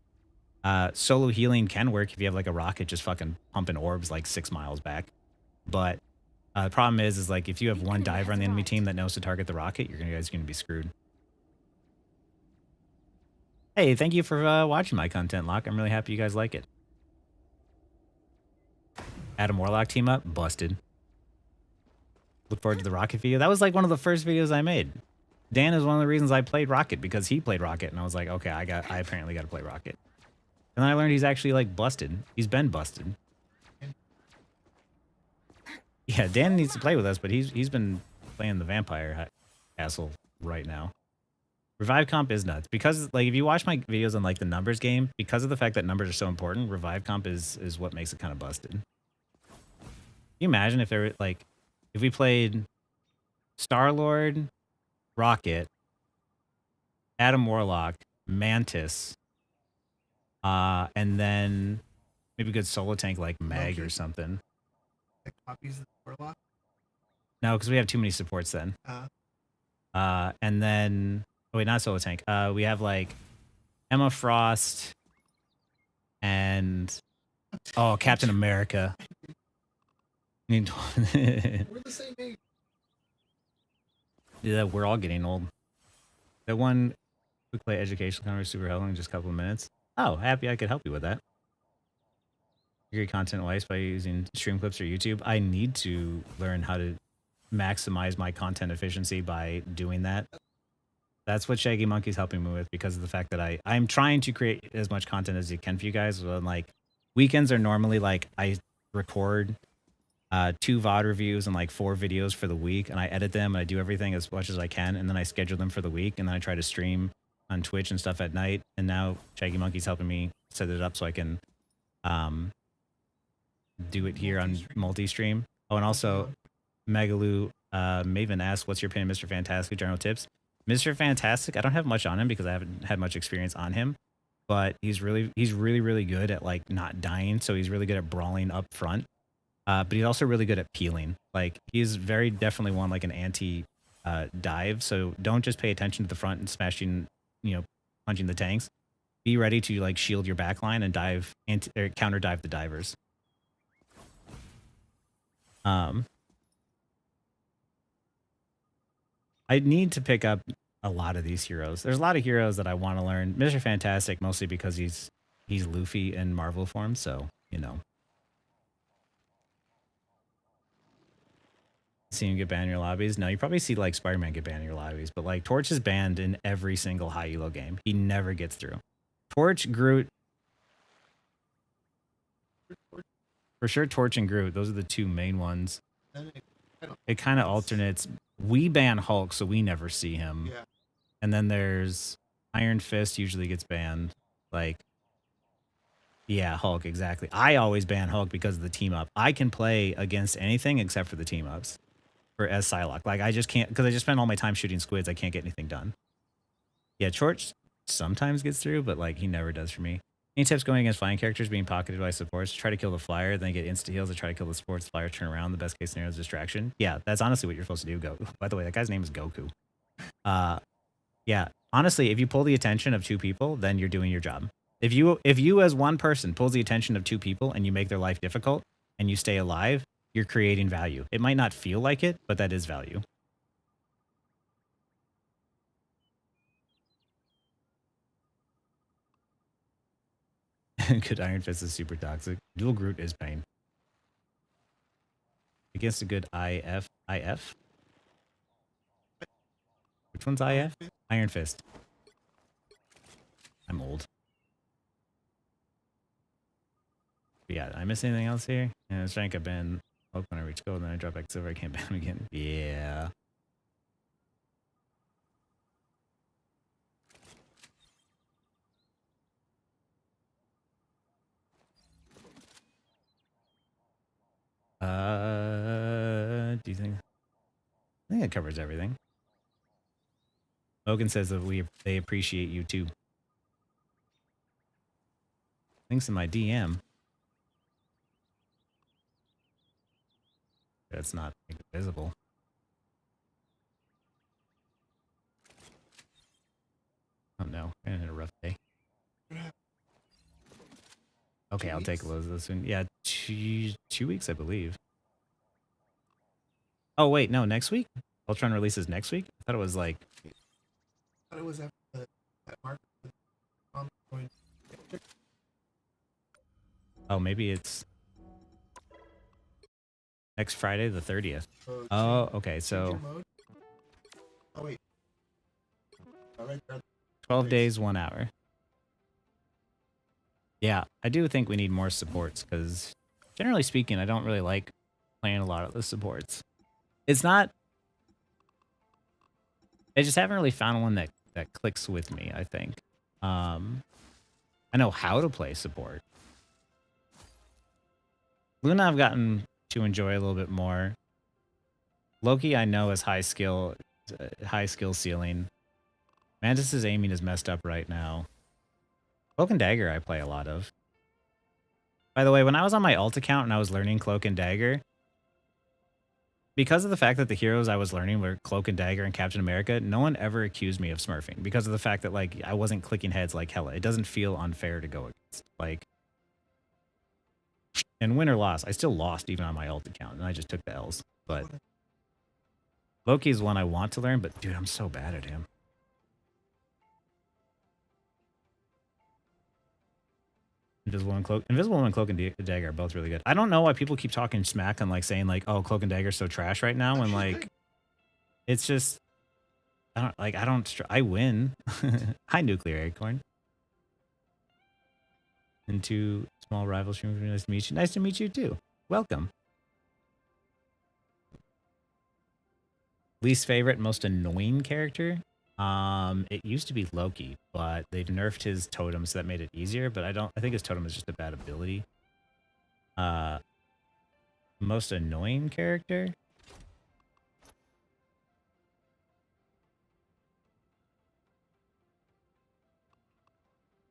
Solo healing can work if you have like a rocket just fucking pumping orbs like 6 miles back. But the problem is like if you have one diver on the enemy team that knows to target the rocket, you guys are going to be screwed. Hey, thank you for watching my content, Lock. I'm really happy you guys like it. Adam Warlock team up? Busted. Look forward to the Rocket video. That was like one of the first videos I made. Dan is one of the reasons I played Rocket, because he played Rocket, and I was like, okay, I apparently got to play Rocket. And then I learned he's actually like busted. He's been busted. Yeah, Dan needs to play with us, but he's been playing the vampire castle right now. Revive comp is nuts because like if you watch my videos on like the numbers game, because of the fact that numbers are so important, revive comp is what makes it kind of busted. Can you imagine if there were like if we played Star-Lord, Rocket, Adam Warlock, Mantis, and then maybe a good solo tank like Meg or something. Like copies of the Warlock? No, because we have too many supports then. And then oh wait, not solo tank. We have like Emma Frost and Captain America. I mean, We're the same age. Yeah, we're all getting old. That one quick play educational content super helpful in just a couple of minutes. Oh, happy I could help you with that. Your content wise by using stream clips or YouTube. I need to learn how to maximize my content efficiency by doing that. That's what Shaggy Monkey's helping me with because of the fact that I'm trying to create as much content as you can for you guys. So like weekends are normally like I record 2 VOD reviews and like 4 videos for the week, and I edit them and I do everything as much as I can, and then I schedule them for the week, and then I try to stream on Twitch and stuff at night. And now Shaggy Monkey's helping me set it up so I can do it here on multi-stream. Oh, and also Megaloo Maven asks, what's your opinion, Mr. Fantastic? General tips. Mr. Fantastic, I don't have much on him because I haven't had much experience on him, but he's really good at like not dying, so he's really good at brawling up front. But he's also really good at peeling. Like he's very definitely one like an anti dive. So don't just pay attention to the front and smashing, punching the tanks. Be ready to like shield your back line and dive or counter dive the divers. I need to pick up a lot of these heroes. There's a lot of heroes that I want to learn. Mr. Fantastic mostly because he's Luffy in Marvel form, so See him get banned in your lobbies? No, you probably see like Spider-Man get banned in your lobbies, but like Torch is banned in every single high elo game. He never gets through. Torch, Groot. For sure, Torch and Groot. Those are the 2 main ones. It kind of alternates. We ban Hulk, so we never see him. Yeah. And then there's Iron Fist usually gets banned. Like, yeah, Hulk, exactly. I always ban Hulk because of the team up. I can play against anything except for the team ups. Or as Psylock. Like, I just can't, because I just spend all my time shooting squids. I can't get anything done. Yeah, Torch sometimes gets through, but like, he never does for me. Any tips going against flying characters being pocketed by supports? Try to kill the flyer, then get insta heals to try to kill the supports. Flyer turn around. The best case scenario is distraction. Yeah, that's honestly what you're supposed to do. Go. By the way, that guy's name is Goku. Yeah, honestly, if you pull the attention of 2 people, then you're doing your job. If you as one person pulls the attention of 2 people and you make their life difficult and you stay alive, you're creating value. It might not feel like it, but that is value. Good Iron Fist is super toxic. Dual Groot is pain. Against a good IF? Which one's IF? Iron Fist. I'm old. But yeah, did I miss anything else here? Yeah, this rank I've been Hope when I reach gold, then I drop back to silver, I can't ban him again. Yeah. Do you think? I think it covers everything. Logan says that they appreciate you too. Links in my DM. That's not visible. Oh no, I had a rough day. Okay, I'll take a look at this one. Yeah, 2 weeks, I believe. Oh wait, no, next week? Ultron releases next week? I thought it was like. I thought it was after that mark. Oh, maybe it's Next Friday, the 30th. So Oh, change- okay. change So your mode. Oh wait. All right there. 12 days, 1 hour. Yeah, I do think we need more supports because generally speaking, I don't really like playing a lot of the supports. It's not... I just haven't really found one that clicks with me, I think. I know how to play support. Luna I've gotten to enjoy a little bit more. Loki I know is high skill ceiling. Mantis's aiming is messed up right now. Cloak and Dagger I play a lot of. By the way, when I was on my alt account and I was learning Cloak and Dagger, because of the fact that the heroes I was learning were Cloak and Dagger and Captain America, no one ever accused me of smurfing because of the fact that like I wasn't clicking heads like hella. It doesn't feel unfair to go against. Like, and win or loss, I still lost even on my alt account and I just took the L's. But Loki's one I want to learn, but dude, I'm so bad at him. Invisible Woman and Cloak and Dagger are both really good. I don't know why people keep talking smack and like saying like, oh, Cloak and Dagger's so trash right now, when like it's just I win. Hi, Nuclear Acorn. And two small rival streamers. Nice to meet you. Nice to meet you too. Welcome. Least favorite, most annoying character? It used to be Loki, but they've nerfed his totem, so that made it easier, but I think his totem is just a bad ability. Most annoying character?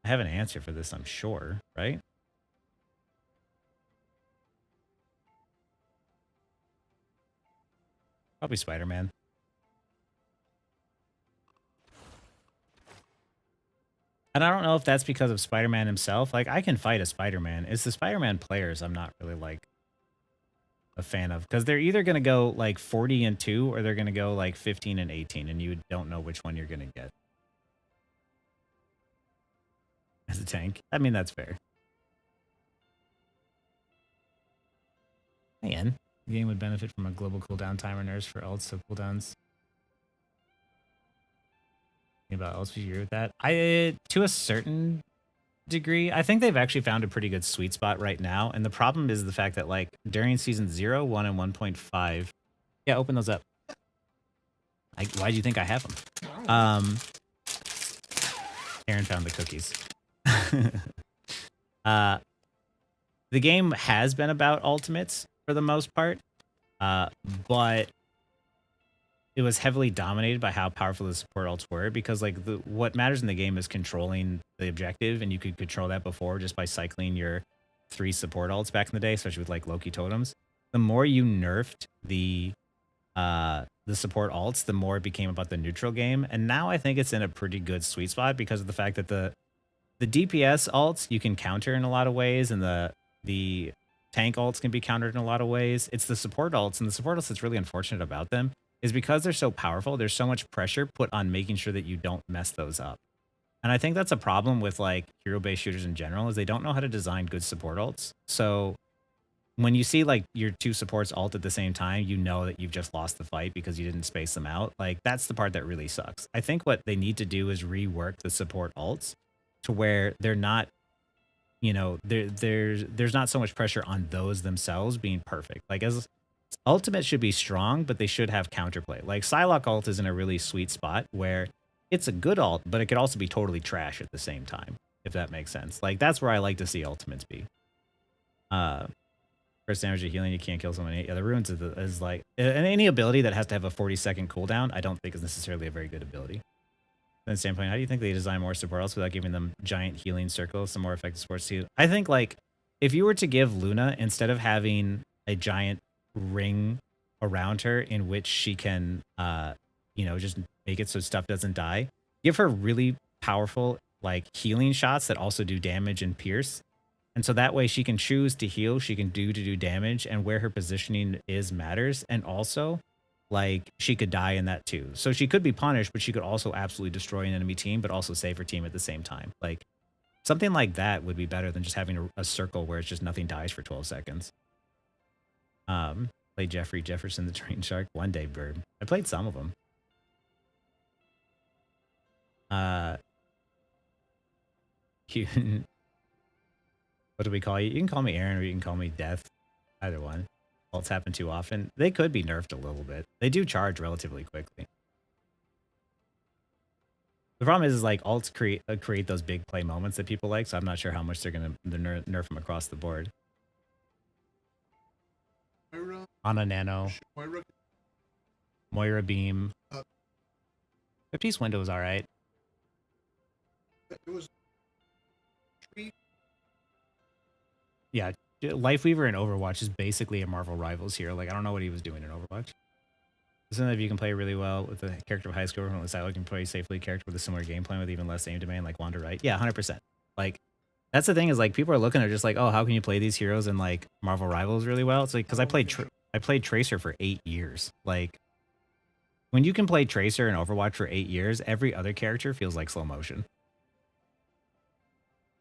I have an answer for this, I'm sure, right? Probably Spider-Man. And I don't know if that's because of Spider-Man himself. Like, I can fight a Spider-Man. It's the Spider-Man players I'm not really, like, a fan of. Because they're either going to go, like, 40-2, or they're going to go, like, 15-18, and you don't know which one you're going to get. As a tank. I mean, that's fair. Man, the game would benefit from a global cooldown timer nerfs for ults, so cooldowns... About else would you agree with that? To a certain degree, I think they've actually found a pretty good sweet spot right now. And the problem is the fact that like during season 0, 1, and 1.5, yeah, open those up. Why do you think I have them? Aaron found the cookies. The game has been about ultimates for the most part, but it was heavily dominated by how powerful the support ults were, because like what matters in the game is controlling the objective, and you could control that before just by cycling your 3 support ults back in the day, especially with like Loki totems. The more you nerfed the support ults, the more it became about the neutral game, and now I think it's in a pretty good sweet spot because of the fact that the DPS ults you can counter in a lot of ways, and the tank ults can be countered in a lot of ways. It's the support ults, and the support ults that's really unfortunate about them is because they're so powerful, there's so much pressure put on making sure that you don't mess those up. And I think that's a problem with like hero-based shooters in general, is they don't know how to design good support ults. So when you see like your 2 supports ult at the same time, you know that you've just lost the fight because you didn't space them out. Like that's the part that really sucks. I think what they need to do is rework the support ults to where they're not, you know, there's not so much pressure on those themselves being perfect. Like as ultimate should be strong, but they should have counterplay. Like Psylock ult is in a really sweet spot where it's a good ult, but it could also be totally trash at the same time, if that makes sense. Like that's where I like to see ultimates be. First damage of healing, you can't kill someone. Yeah, the ruins is like, and any ability that has to have a 40-second cooldown, I don't think is necessarily a very good ability. From that standpoint, how do you think they design more support ults without giving them giant healing circles, some more effective supports too? I think like if you were to give Luna, instead of having a giant ring around her in which she can you know, just make it so stuff doesn't die, give her really powerful like healing shots that also do damage and pierce, and so that way she can choose to heal, she can do damage, and where her positioning is matters. And also like she could die in that too, so she could be punished, but she could also absolutely destroy an enemy team but also save her team at the same time. Like something like that would be better than just having a circle where it's just nothing dies for 12 seconds. Play Jeffrey Jefferson the Train Shark. One Day Bird. I played some of them. You, what do we call you? You can call me Aaron or you can call me Death. Either one. Alts happen too often. They could be nerfed a little bit. They do charge relatively quickly. The problem is like alts create those big play moments that people like, so I'm not sure how much they're gonna nerf them across the board. Ana Nano, Moira Beam. Baptiste Window was all right. It was Yeah, Lifeweaver in Overwatch is basically a Marvel Rivals here. Like I don't know what he was doing in Overwatch. Something that you can play really well with a character of high skill, from the Psylock can play safely a character with a similar game plan with even less aim demand, like Wanda Wright. Yeah, 100%. Like, that's the thing is like people are looking, they're just like, oh, how can you play these heroes in like Marvel Rivals really well? It's like because I played Tracer for 8 years. Like, when you can play Tracer in Overwatch for 8 years, every other character feels like slow motion.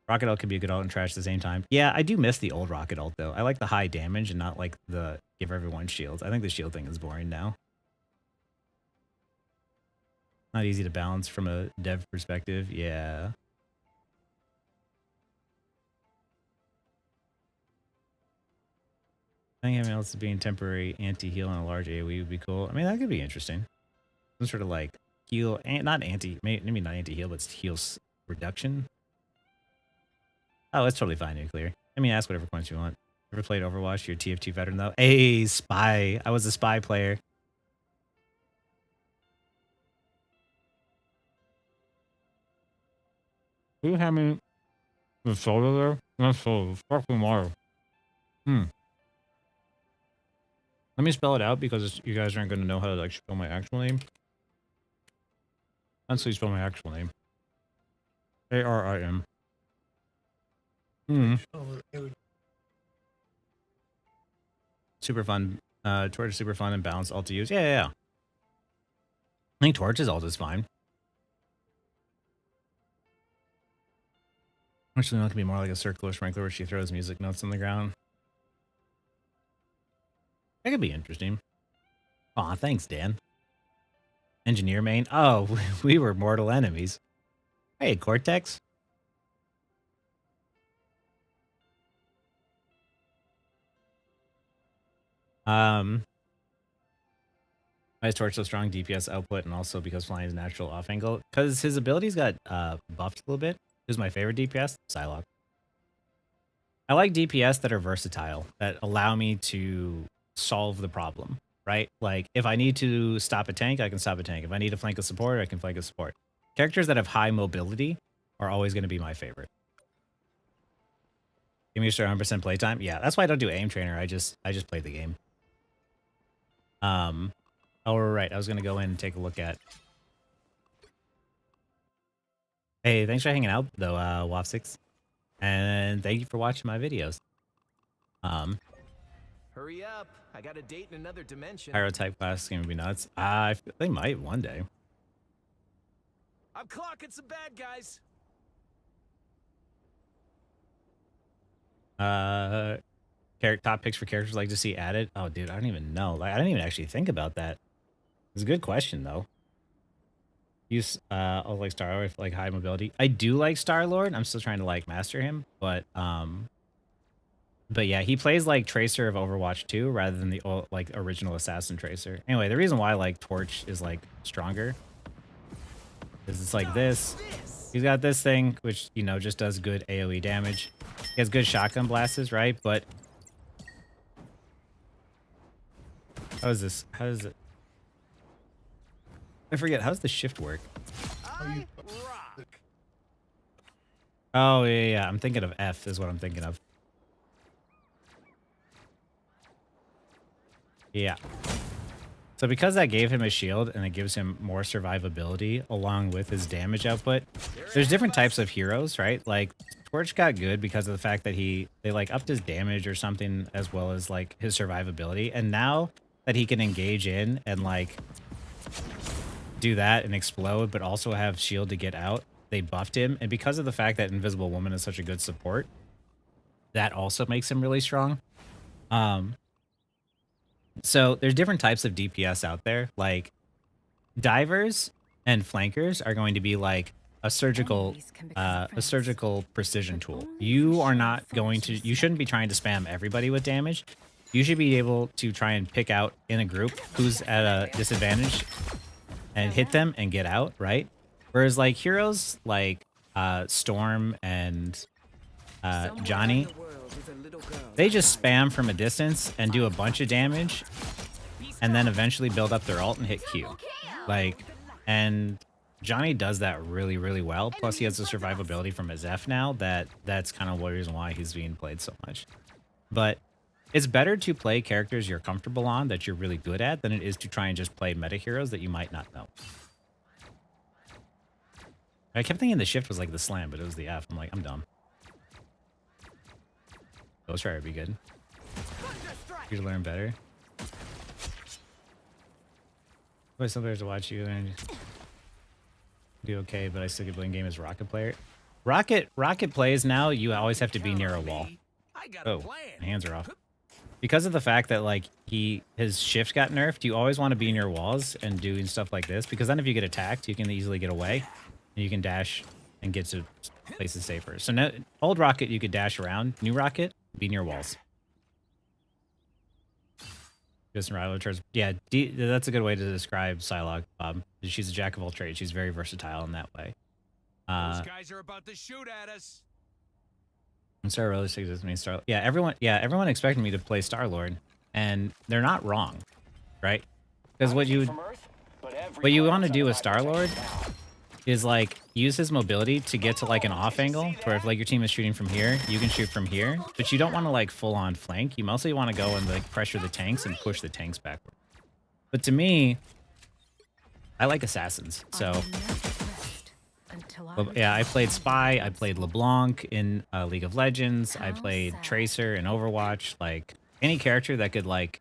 Rocket Ult can be a good ult and trash at the same time. Yeah, I do miss the old Rocket Ult though. I like the high damage and not like the give everyone shields. I think the shield thing is boring now. Not easy to balance from a dev perspective. Yeah. I think anything else being temporary anti-heal on a large AoE would be cool. I mean, that could be interesting. Some sort of like heal, not anti, maybe not anti-heal, but heal reduction. Oh, it's totally fine, Nuclear. I mean, ask whatever points you want. Ever played Overwatch? You're a TF2 veteran though. Hey, Spy. I was a Spy player. Who had me the soda there? That's so fucking Mario. Let me spell it out because you guys aren't going to know how to like spell my actual name. Let's see, spell my actual name. A-R-I-M. Super fun. Torch is super fun and balanced alt to use. Yeah. I think Torch's alt is fine. Actually, not gonna be more like a circular sprinkler where she throws music notes on the ground. That could be interesting. Aw, thanks, Dan. Engineer main. Oh, we were mortal enemies. Hey, Cortex. Why is Torch so strong? DPS output and also because flying is natural off angle. Because his abilities got buffed a little bit. Who's my favorite DPS? Psylock. I like DPS that are versatile, that allow me to solve the problem, right? Like, if I need to stop a tank, I can stop a tank. If I need to flank a support, I can flank a support. Characters that have high mobility are always going to be my favorite. Give me a 100% playtime. Yeah, that's why I don't do aim trainer. I just play the game. Oh, right. I was going to go in and take a look at... Hey, thanks for hanging out, though, Waf6. And thank you for watching my videos. Hurry up. I got a date in another dimension. Pyro type class is going to be nuts. They might one day. I'm clocking some bad guys. Top picks for characters like to see added. Oh, dude, I don't even know. Like, I didn't even actually think about that. It's a good question, though. Use like Star-Lord, like high mobility. I do like Star-Lord. I'm still trying to like master him, but yeah, he plays like Tracer of Overwatch 2 rather than the like original Assassin Tracer. Anyway, the reason why I like Torch is like stronger is it's like this. He's got this thing which, you know, just does good AoE damage. He has good shotgun blasts, right? But how is this? How does it? I forget. How does the shift work? Oh, yeah. I'm thinking of F is what I'm thinking of. Yeah. So because that gave him a shield and it gives him more survivability along with his damage output, there's different types of heroes, right? Like Torch got good because of the fact that they like upped his damage or something as well as like his survivability. And now that he can engage in and like do that and explode, but also have shield to get out, they buffed him. And because of the fact that Invisible Woman is such a good support, that also makes him really strong. So there's different types of DPS out there. Like divers and flankers are going to be like a surgical precision tool. You are not going to, you shouldn't be trying to spam everybody with damage. You should be able to try and pick out in a group who's at a disadvantage and hit them and get out, right? Whereas like heroes like Storm and Johnny, they just spam from a distance and do a bunch of damage and then eventually build up their ult and hit Q. Like, and Johnny does that really, really well. Plus he has the survivability from his F now that's kind of one reason why he's being played so much. But it's better to play characters you're comfortable on, that you're really good at, than it is to try and just play meta heroes that you might not know. I kept thinking the shift was like the slam, but it was the F. I'm like, I'm dumb. Ghost Rider would be good. You should learn better. But some players to watch you and do okay, but I still get playing game as Rocket player. Rocket plays now, you always have to be near a wall. Oh, my hands are off. Because of the fact that like his shift got nerfed, you always want to be near walls and doing stuff like this, because then if you get attacked, you can easily get away and you can dash and get to places safer. So now, old Rocket, you could dash around. New Rocket, be near walls. Just rival charge. Yeah, that's a good way to describe Psylock, Bob. She's a jack of all trades. She's very versatile in that way. Those guys are about to shoot at us. And Star really suggests me Star. Yeah, everyone expected me to play Star-Lord, and they're not wrong, right? Because what you want to do with Star-Lord is like use his mobility to get to like an off angle, where if like your team is shooting from here, you can shoot from here, but you don't want to like full on flank. You mostly want to go and like pressure the tanks and push the tanks backward. But to me, I like assassins, so. But yeah, I played Spy, I played LeBlanc in League of Legends, I played Tracer in Overwatch. Like any character that could like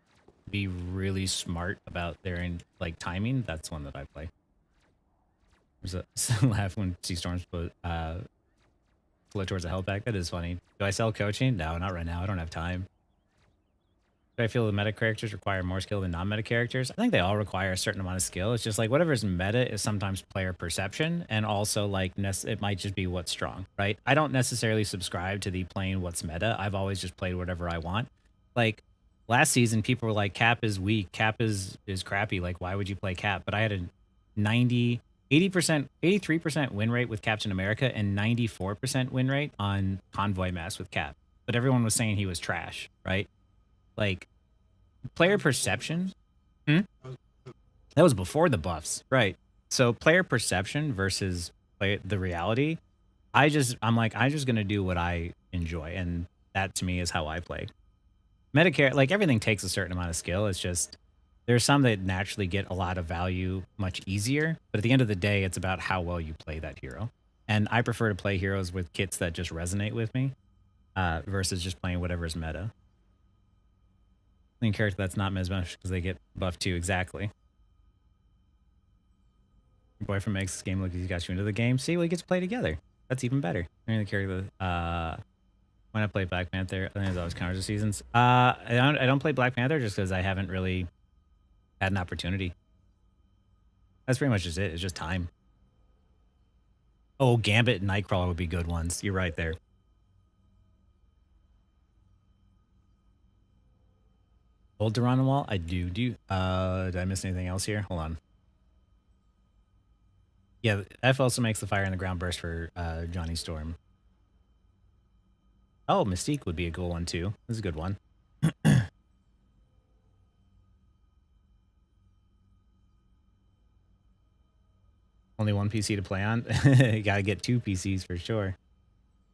be really smart about their like timing, that's one that I play. There's a laugh when Sea-Storms float towards a held back. That is funny. Do I sell coaching? No, not right now. I don't have time. Do I feel the meta characters require more skill than non-meta characters? I think they all require a certain amount of skill. It's just like whatever's meta is sometimes player perception, and also like it might just be what's strong, right? I don't necessarily subscribe to the playing what's meta. I've always just played whatever I want. Like last season, people were like, Cap is weak, Cap is crappy. Like, why would you play Cap? But I had a 83% win rate with Captain America and 94% win rate on Convoy Mass with Cap. But everyone was saying he was trash, right? Like, player perception. That was before the buffs, right? So player perception versus the reality. I'm just gonna do what I enjoy, and that to me is how I play. Medicare, like everything takes a certain amount of skill. It's just there's some that naturally get a lot of value much easier, but at the end of the day, it's about how well you play that hero. And I prefer to play heroes with kits that just resonate with me versus just playing whatever's meta. Character that's not mesmerized because they get buffed too. Exactly. Your boyfriend makes this game look like he got you into the game. See, we get to play together. That's even better. I mean, the character. When I play Black Panther, I think it's always counters the seasons. I don't play Black Panther just because I haven't really had an opportunity. That's pretty much just it. It's just time. Oh, Gambit and Nightcrawler would be good ones. You're right there. Old Duran Wall? I do. Did I miss anything else here? Hold on. Yeah, F also makes the fire in the ground burst for Johnny Storm. Oh, Mystique would be a cool one too. This is a good one. Only one PC to play on? You gotta get 2 PCs for sure.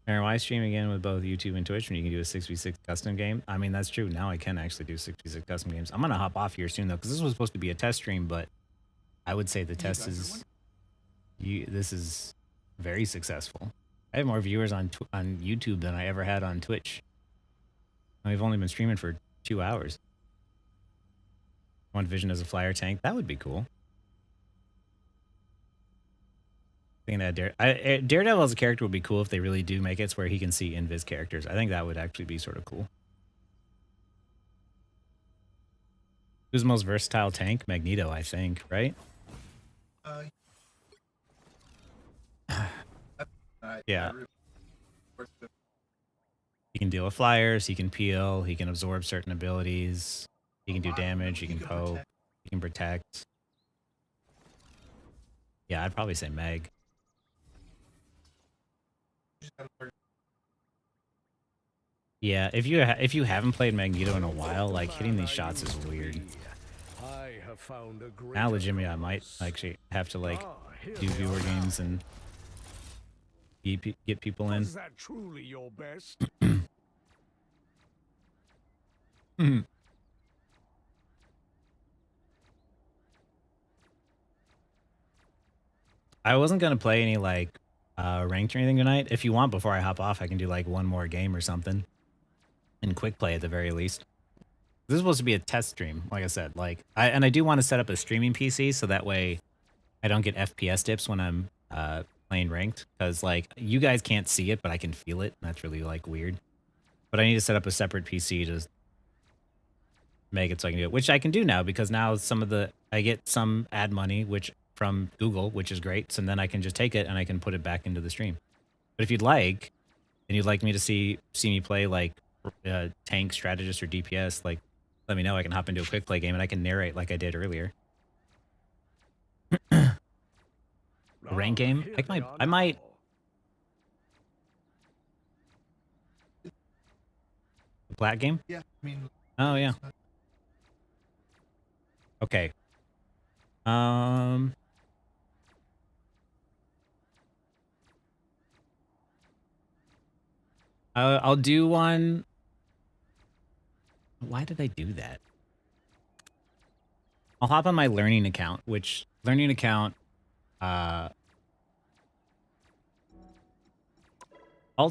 Aaron, why stream again with both YouTube and Twitch when you can do a 6v6 custom game? I mean, that's true. Now I can actually do 6v6 custom games. I'm going to hop off here soon, though, because this was supposed to be a test stream, but I would say the test is... this is very successful. I have more viewers on YouTube than I ever had on Twitch. I've only been streaming for 2 hours. One Vision as a flyer tank. That would be cool. I think that Daredevil as a character would be cool if they really do make it where he can see invis characters. I think that would actually be sort of cool. Who's the most versatile tank? Magneto, I think, right? Uh, Yeah. I really worked with He can deal with flyers, he can peel, he can absorb certain abilities, he can do damage, he can poke, protect. he can protect. Yeah, I'd probably say Meg. You just gotta learn. Yeah, if you haven't played Magneto in a while, like hitting these shots is weird. I have found a greater Now, legitimately, I might purpose. actually have to like Here do they viewer are games now. and get people in. Was that truly your best? Mhm. I wasn't gonna play any like ranked or anything tonight. If you want, before I hop off, I can do like one more game or something, and quick play at the very least. This is supposed to be a test stream, like I said. Like, I do want to set up a streaming PC so that way I don't get FPS dips when I'm playing ranked, because like you guys can't see it, but I can feel it. And that's really like weird. But I need to set up a separate PC to make it so I can do it, which I can do now because now I get some ad money, which from Google, which is great. So then I can just take it and I can put it back into the stream. But if you'd like, and you'd like me to see me play like tank, strategist, or DPS, like let me know. I can hop into a quick play game and I can narrate like I did earlier. A rank game? Here I they might. are I might. now. A plat game? Yeah, I mean. Oh yeah. Okay. I'll do one. Why did I do that? I'll hop on my learning account, which learning account, alt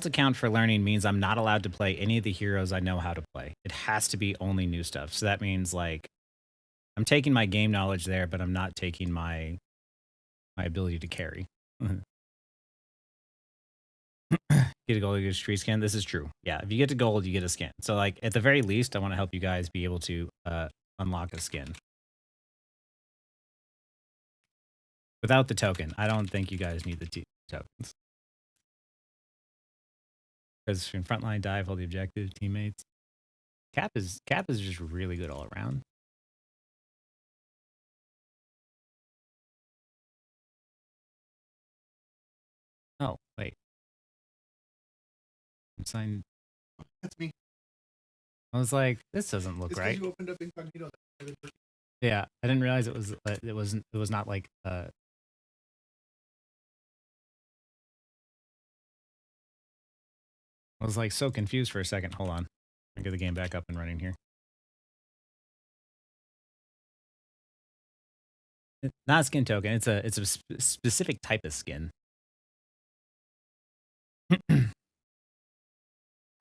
account for learning means I'm not allowed to play any of the heroes I know how to play. It has to be only new stuff. So that means like I'm taking my game knowledge there, but I'm not taking my ability to carry. Get a gold, you get a street skin. This is true. Yeah, if you get to gold, you get a skin. So like at the very least, I want to help you guys be able to unlock a skin. Without the token, I don't think you guys need the tokens. Because in frontline dive, hold the objective, teammates. Cap is just really good all around. Oh, wait. I'm signed. That's me. I was like, this doesn't look It's right. because you opened up incognito. Yeah, I didn't realize it was not like I was like so confused for a second. Hold on. I'll get the game back up and running here. Not a skin token. It's a specific type of skin.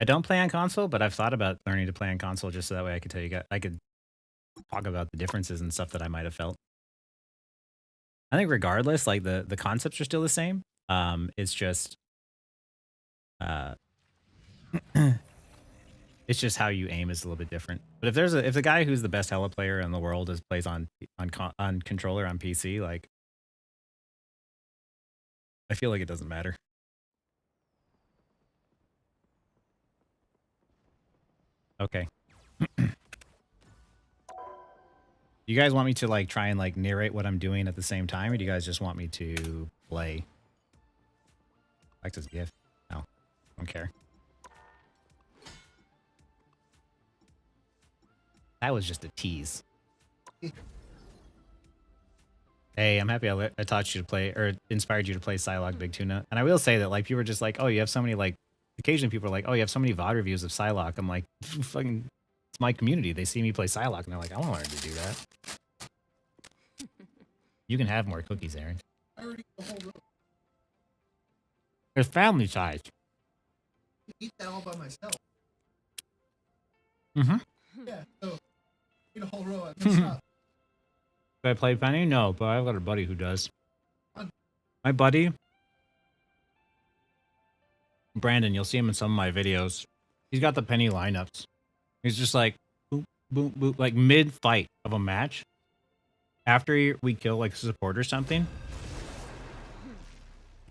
I don't play on console, but I've thought about learning to play on console just so that way I could tell you guys, I could talk about the differences and stuff that I might have felt. I think regardless, like the concepts are still the same. It's just it's just how you aim is a little bit different. But if the guy who's the best Hella player in the world plays on controller on PC, like I feel like it doesn't matter. Okay. You guys want me to like try and like narrate what I'm doing at the same time, or do you guys just want me to play? Alexa's gift. No, I don't care. That was just a tease. Hey, I'm happy I taught you to play or inspired you to play Psylock Big Tuna. And I will say that like people are just like, oh, you have so many like. Occasionally people are like, oh, you have so many VOD reviews of Psylock. I'm like, fucking, it's my community. They see me play Psylock and they're like, I want to learn to do that. You can have more cookies, Aaron. I already ate the whole row. It's family size. I eat that all by myself. Mm-hmm. Yeah, so eat a whole row. I messed up. Do I play Penny? No, but I've got a buddy who does. My buddy, Brandon, you'll see him in some of my videos. He's got the Penny lineups. He's just like, boop, boom, boom, like mid-fight of a match. After we kill like a support or something,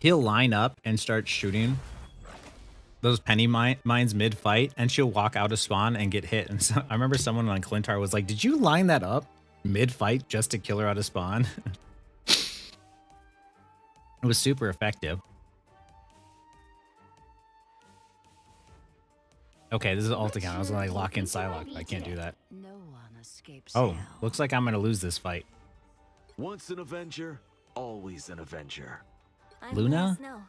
he'll line up and start shooting those penny mines mid-fight, and she'll walk out of spawn and get hit. And so I remember someone on Clintar was like, did you line that up mid-fight just to kill her out of spawn? It was super effective. Okay, this is alt account. I was gonna like lock in Psylock, but I can't do that. No one escapes Oh, hell. looks like I'm gonna lose this fight. Once an Avenger, always an Avenger. I'm Luna? Snow,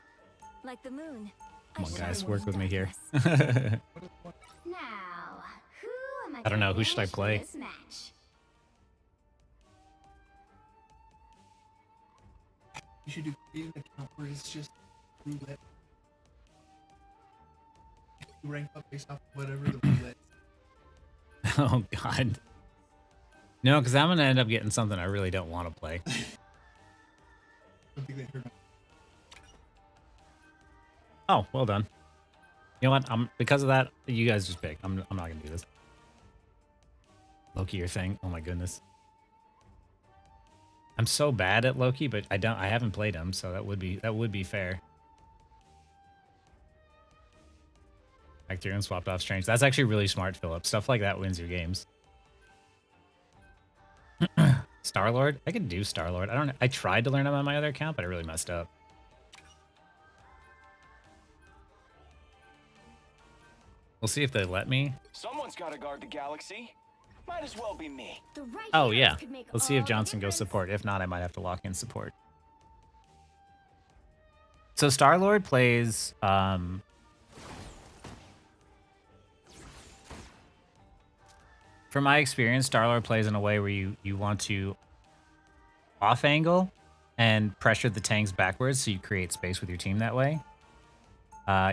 like the moon. Come I on, shine guys, in work the with me here. darkness. Now, who am I don't know, who should I gonna play? finish this match? You should do create an account where it's just roulette. You rank up based off whatever the roulette. Oh god. No, because I'm gonna end up getting something I really don't want to play. I don't think they heard. Oh, well done. You know what? Because of that, you guys just pick. I'm not gonna do this. Loki, your thing. Oh my goodness. I'm so bad at Loki, but I haven't played him, so that would be fair. Bacterium swapped off Strange. That's actually really smart, Philip. Stuff like that wins your games. Star-Lord? I could do Star-Lord. I tried to learn him on my other account, but I really messed up. We'll see if they let me. Someone's got to guard the galaxy. Might as well be me. The right Oh heroes yeah. could make Let's see if all the Johnson goes difference. support. If not, I might have to lock in support. So Star-Lord plays from my experience, Star-Lord plays in a way where you want to off angle and pressure the tanks backwards so you create space with your team that way.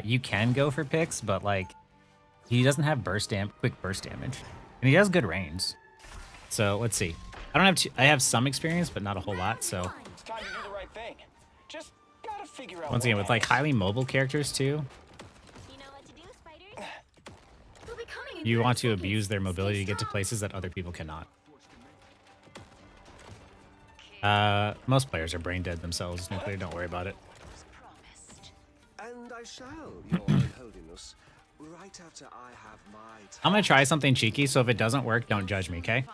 You can go for picks, but like he doesn't have quick burst damage. And he has good range. So let's see. I have some experience, but not a whole lot, so It's time to do the right thing. Just gotta figure out. once again with like highly mobile characters too, You know what to do, spiders? They'll be coming in you 30 want to seconds. abuse their mobility to Stay get to strong. places that other people cannot. Most players are brain dead themselves. Nuclear, don't worry about it. And I shall, Your Holiness, right after I have my time. I'm gonna try something cheeky, so if it doesn't work, don't judge me, okay?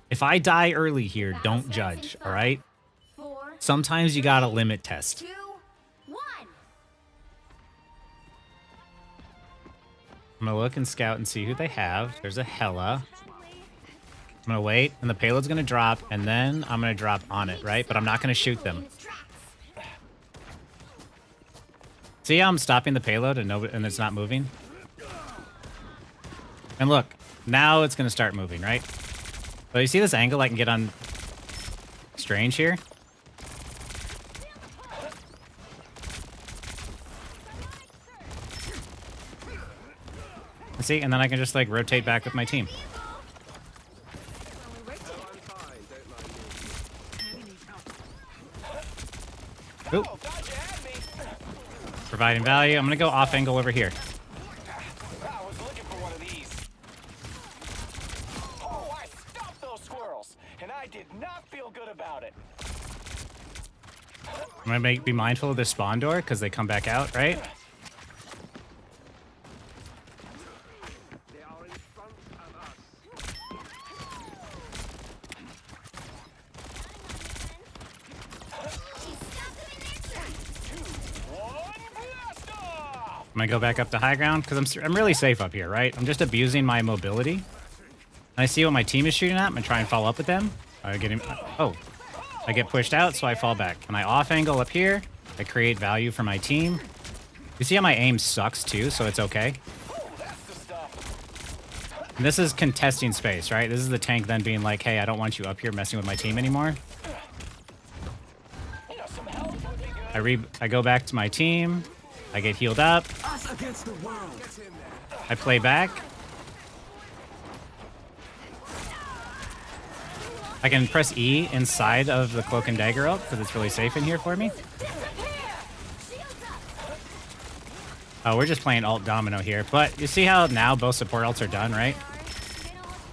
If I die early here, don't judge, all right? 4, Sometimes you gotta limit test. 2, 1. I'm gonna look and scout and see who they have. There's a Hela. I'm gonna wait, and the payload's gonna drop, and then I'm gonna drop on it, right? But I'm not gonna shoot them. See how I'm stopping the payload and it's not moving? And look, now it's gonna start moving, right? So you see this angle I can get on Strange here? See, and then I can just like rotate back with my team. Oop. Providing value. I'm gonna go off angle over here. I was looking for one of these. Oh, I stopped those squirrels, and I did not feel good about it. I'm gonna be mindful of the spawn door because they come back out, right? They are in front of us. Blast off! I'm gonna go back up to high ground because I'm really safe up here, right? I'm just abusing my mobility. And I see what my team is shooting at. I'm gonna try and follow up with them. I get him. Oh, I get pushed out, so I fall back. And I off angle up here. I create value for my team. You see how my aim sucks too, so it's okay. That's the stuff. And this is contesting space, right? This is the tank then being like, hey, I don't want you up here messing with my team anymore. You know, some help would be good. I go back to my team. I get healed up. Us against the world. I play back. I can press E inside of the cloak and dagger ult because it's really safe in here for me. Oh, we're just playing alt domino here. But you see how now both support alts are done, right?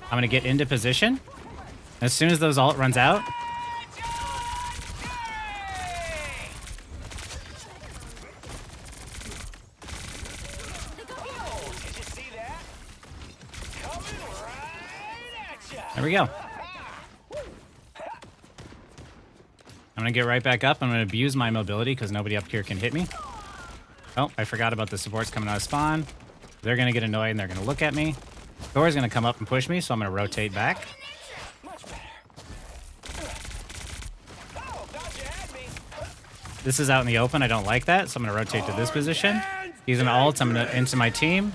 I'm going to get into position. As soon as those alt runs out, there we go. I'm going to get right back up. I'm going to abuse my mobility because nobody up here can hit me. Oh, I forgot about the supports coming out of spawn. They're going to get annoyed and they're going to look at me. Thor's going to come up and push me, so I'm going to rotate back. This is out in the open. I don't like that, so I'm going to rotate to this position. He's an ult. I'm going to into my team.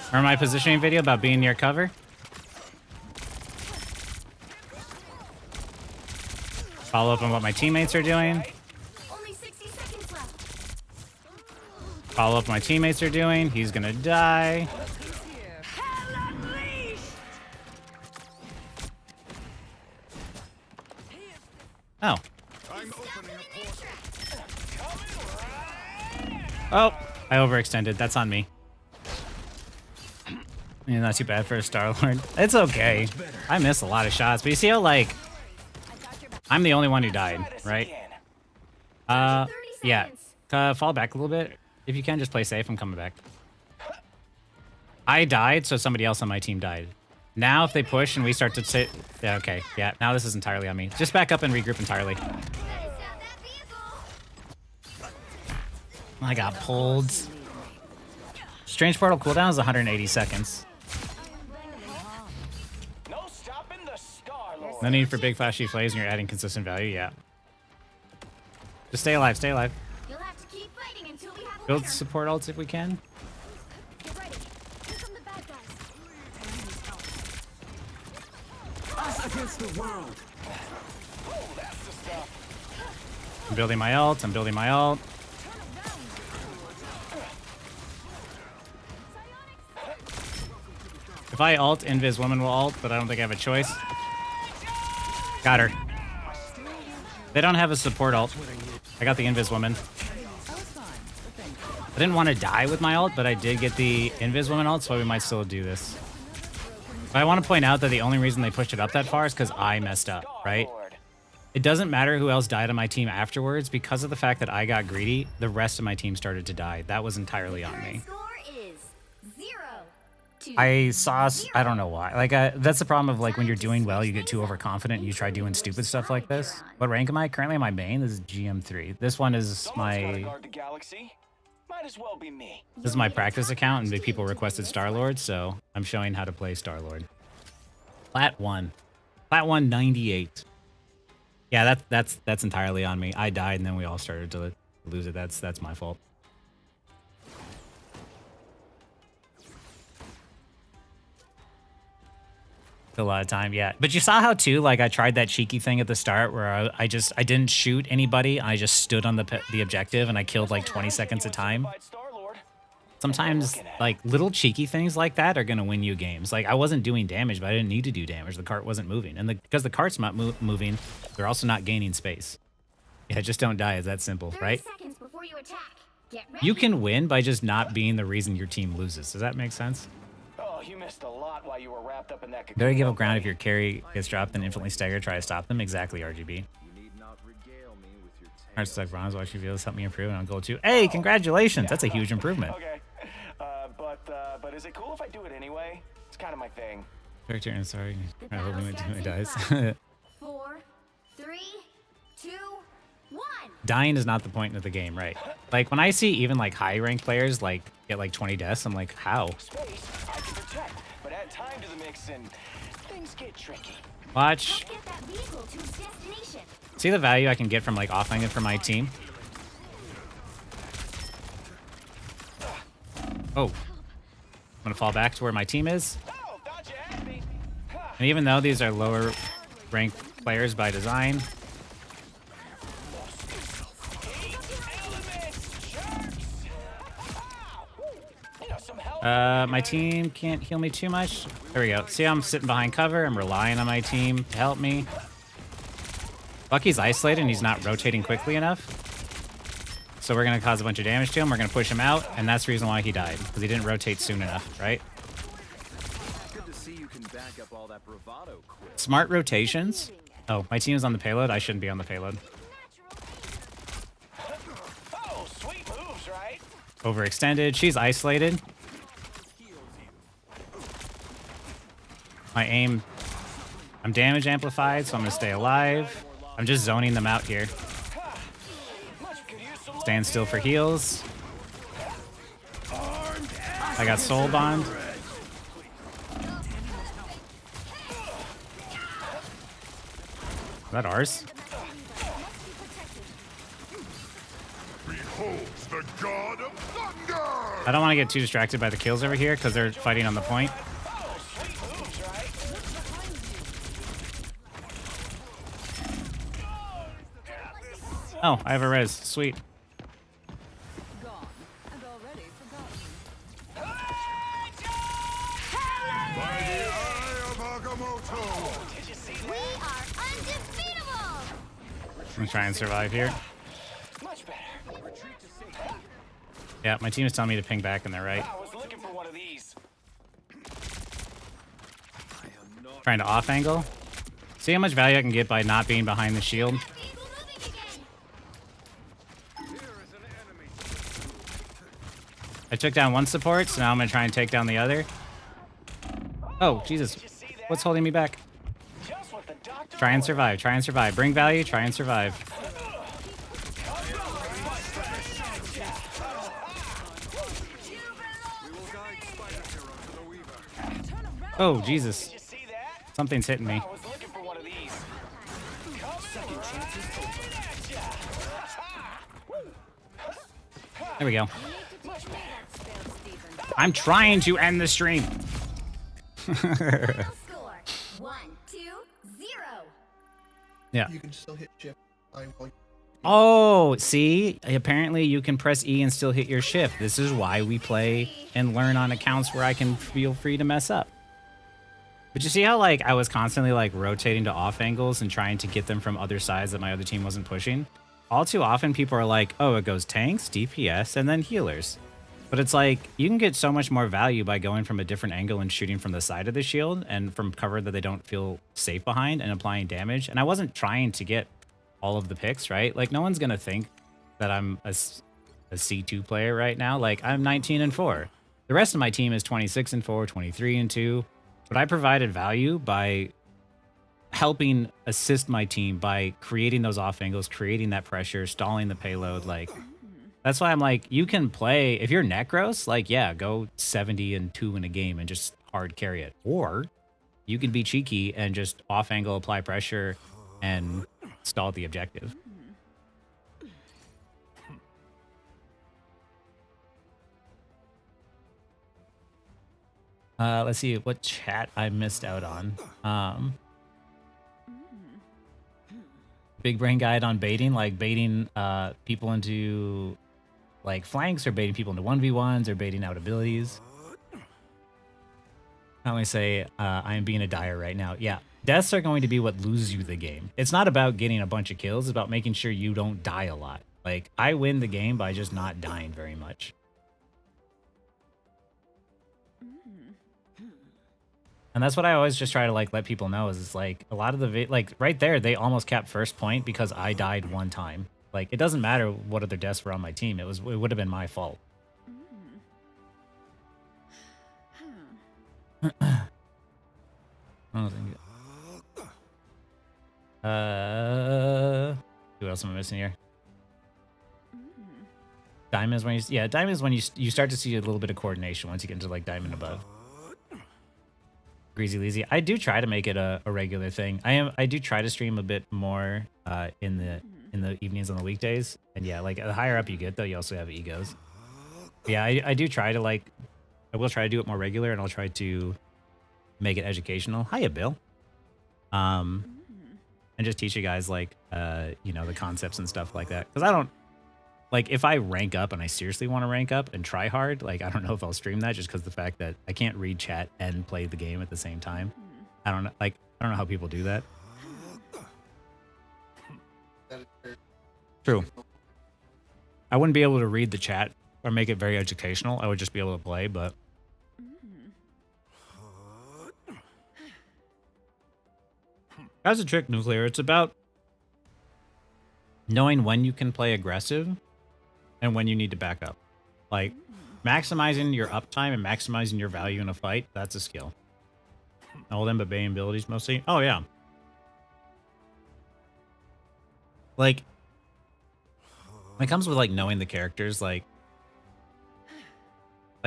Remember my positioning video about being near cover? Follow up on what my teammates are doing. Only 60 seconds left. Follow up what my teammates are doing. He's gonna die. Oh. Oh, I overextended. That's on me. Yeah, not too bad for a Star-Lord. It's okay. I miss a lot of shots, but you see how, like, I'm the only one who died, right? Yeah. Fall back a little bit. If you can, just play safe. I'm coming back. I died, so somebody else on my team died. Now, if they push and we start to sit... Yeah, okay. Yeah, now this is entirely on me. Just back up and regroup entirely. I got pulled. Strange Portal cooldown is 180 seconds. No need for big flashy plays and you're adding consistent value, yeah. Just stay alive, stay alive. You'll have to keep fighting until we have a Build winner. support ults if we can. Get ready. Here come the bad guys. Us against the world. I'm building my ult, I'm building my ult. If I ult, Invis Woman will ult, but I don't think I have a choice. Got her. They don't have a support ult. I got the Invis Woman. I didn't want to die with my ult, but I did get the Invis Woman ult, so we might still do this. But I want to point out that the only reason they pushed it up that far is because I messed up, right? It doesn't matter who else died on my team afterwards. Because of the fact that I got greedy, the rest of my team started to die. That was entirely on me. Score is 0-2. I saw, I don't know why. Like, that's the problem of, like, when you're doing well, you get too overconfident and you try doing stupid stuff like this. What rank am I? Currently, my main is GM3. This one is my... This is my practice account, and the people requested Star-Lord, so I'm showing how to play Star-Lord. Plat 1. Plat 1, 98. Yeah, that's entirely on me. I died, and then we all started to lose it. That's my fault. A lot of time, yeah. But you saw how, too, like, I tried that cheeky thing at the start where I didn't shoot anybody. I just stood on the objective, and I killed, like, 20 seconds a time. Sometimes, like, little cheeky things like that are going to win you games. Like, I wasn't doing damage, but I didn't need to do damage. The cart wasn't moving. And because the cart's not moving, they're also not gaining space. Yeah, just don't die. It's that simple, 30 right? seconds before you attack. Get ready. You can win by just not being the reason your team loses. Does that make sense? Oh, you missed a lot while you were wrapped up in that. Better give up ground if your carry gets dropped and infinitely stagger. Try to stop them. Exactly, RGB. You need not regale me with your Heart stuck bronze. Watch you videos help me improve, and I'll go too. Hey, congratulations! That's a huge improvement. Okay. But is it cool if I do it anyway? It's kind of my thing. Character and sorry. The I hope battle my starts teammate in dies. 4, 3, 2, 1. Dying is not the point of the game, right? Like when I see even like high ranked players like get like 20 deaths, I'm like, how? Space, I can protect, but add time to the mix and things get tricky. Watch. Let's get that vehicle to its destination. See the value I can get from like offline it for my team? Oh. I'm gonna fall back to where my team is. Oh, thought you had me. And even though these are lower ranked players by design, my team can't heal me too much. There we go. See how I'm sitting behind cover? I'm relying on my team to help me. Bucky's isolated and he's not rotating quickly enough. So we're going to cause a bunch of damage to him. We're going to push him out, and that's the reason why he died, because he didn't rotate soon enough, right? Good to see you can back up all that bravado quick. Smart rotations. Oh, my team is on the payload. I shouldn't be on the payload. Oh, sweet moves, right? Overextended. She's isolated. My aim... I'm damage amplified, so I'm going to stay alive. I'm just zoning them out here. Stand still for heals. I got soul bond. Is that ours? I don't want to get too distracted by the kills over here because they're fighting on the point. Oh, I have a res. Sweet. Gone and already forgotten. We are undefeatable! I'm gonna try and survive here. Much better. Yeah, my team is telling me to ping back and they're right. I was looking for one of these. Trying to off angle. See how much value I can get by not being behind the shield? I took down one support, so now I'm gonna try and take down the other. Oh, Jesus. What's holding me back? Try and survive, try and survive. Bring value, try and survive. Oh, Jesus. Something's hitting me. There we go. I'm trying to end the stream. Score 1-2-0. Yeah. You can still hit shift while you... Oh, see? Apparently you can press E and still hit your shift. This is why we play and learn on accounts where I can feel free to mess up. But you see how, like, I was constantly, like, rotating to off angles and trying to get them from other sides that my other team wasn't pushing? All too often people are like, oh, it goes tanks, DPS, and then healers. But it's like, you can get so much more value by going from a different angle and shooting from the side of the shield and from cover that they don't feel safe behind and applying damage. And I wasn't trying to get all of the picks, right? Like, no one's going to think that I'm a C2 player right now. Like, I'm 19-4. The rest of my team is 26-4, 23-2. But I provided value by helping assist my team by creating those off angles, creating that pressure, stalling the payload. Like, that's why I'm like, you can play, if you're Necros, like, yeah, go 70-2 in a game and just hard carry it. Or you can be cheeky and just off angle, apply pressure, and stall the objective. Let's see what chat I missed out on. Big brain guide on baiting, like baiting people into like flanks, or baiting people into 1v1s, or baiting out abilities. I always say I am being a dire right now. Yeah, deaths are going to be what loses you the game. It's not about getting a bunch of kills. It's about making sure you don't die a lot. Like, I win the game by just not dying very much. And that's what I always just try to, like, let people know is it's like a lot of the like right there, they almost capped first point because I died one time. Like, it doesn't matter what other deaths were on my team. It would have been my fault. Who else am I missing here? Diamond is when diamond is when you start to see a little bit of coordination once you get into like diamond above. Greasy Leasy. I do try to make it a regular thing. I do try to stream a bit more in the evenings on the weekdays. And yeah, like the higher up you get though, you also have egos. Yeah, I do try to like, I will try to do it more regular, and I'll try to make it educational. Hiya, Bill. And just teach you guys like you know, the concepts and stuff like that. Because I don't like, if I rank up and I seriously want to rank up and try hard, like, I don't know if I'll stream that, just because the fact that I can't read chat and play the game at the same time. I don't know, like, I don't know how people do that. That is fair. True. I wouldn't be able to read the chat or make it very educational. I would just be able to play, but that's a trick, Nuclear. It's about knowing when you can play aggressive and when you need to back up. Like, maximizing your uptime and maximizing your value in a fight, that's a skill. All them but Bane abilities mostly. Oh, yeah. Like, when it comes with, like, knowing the characters, like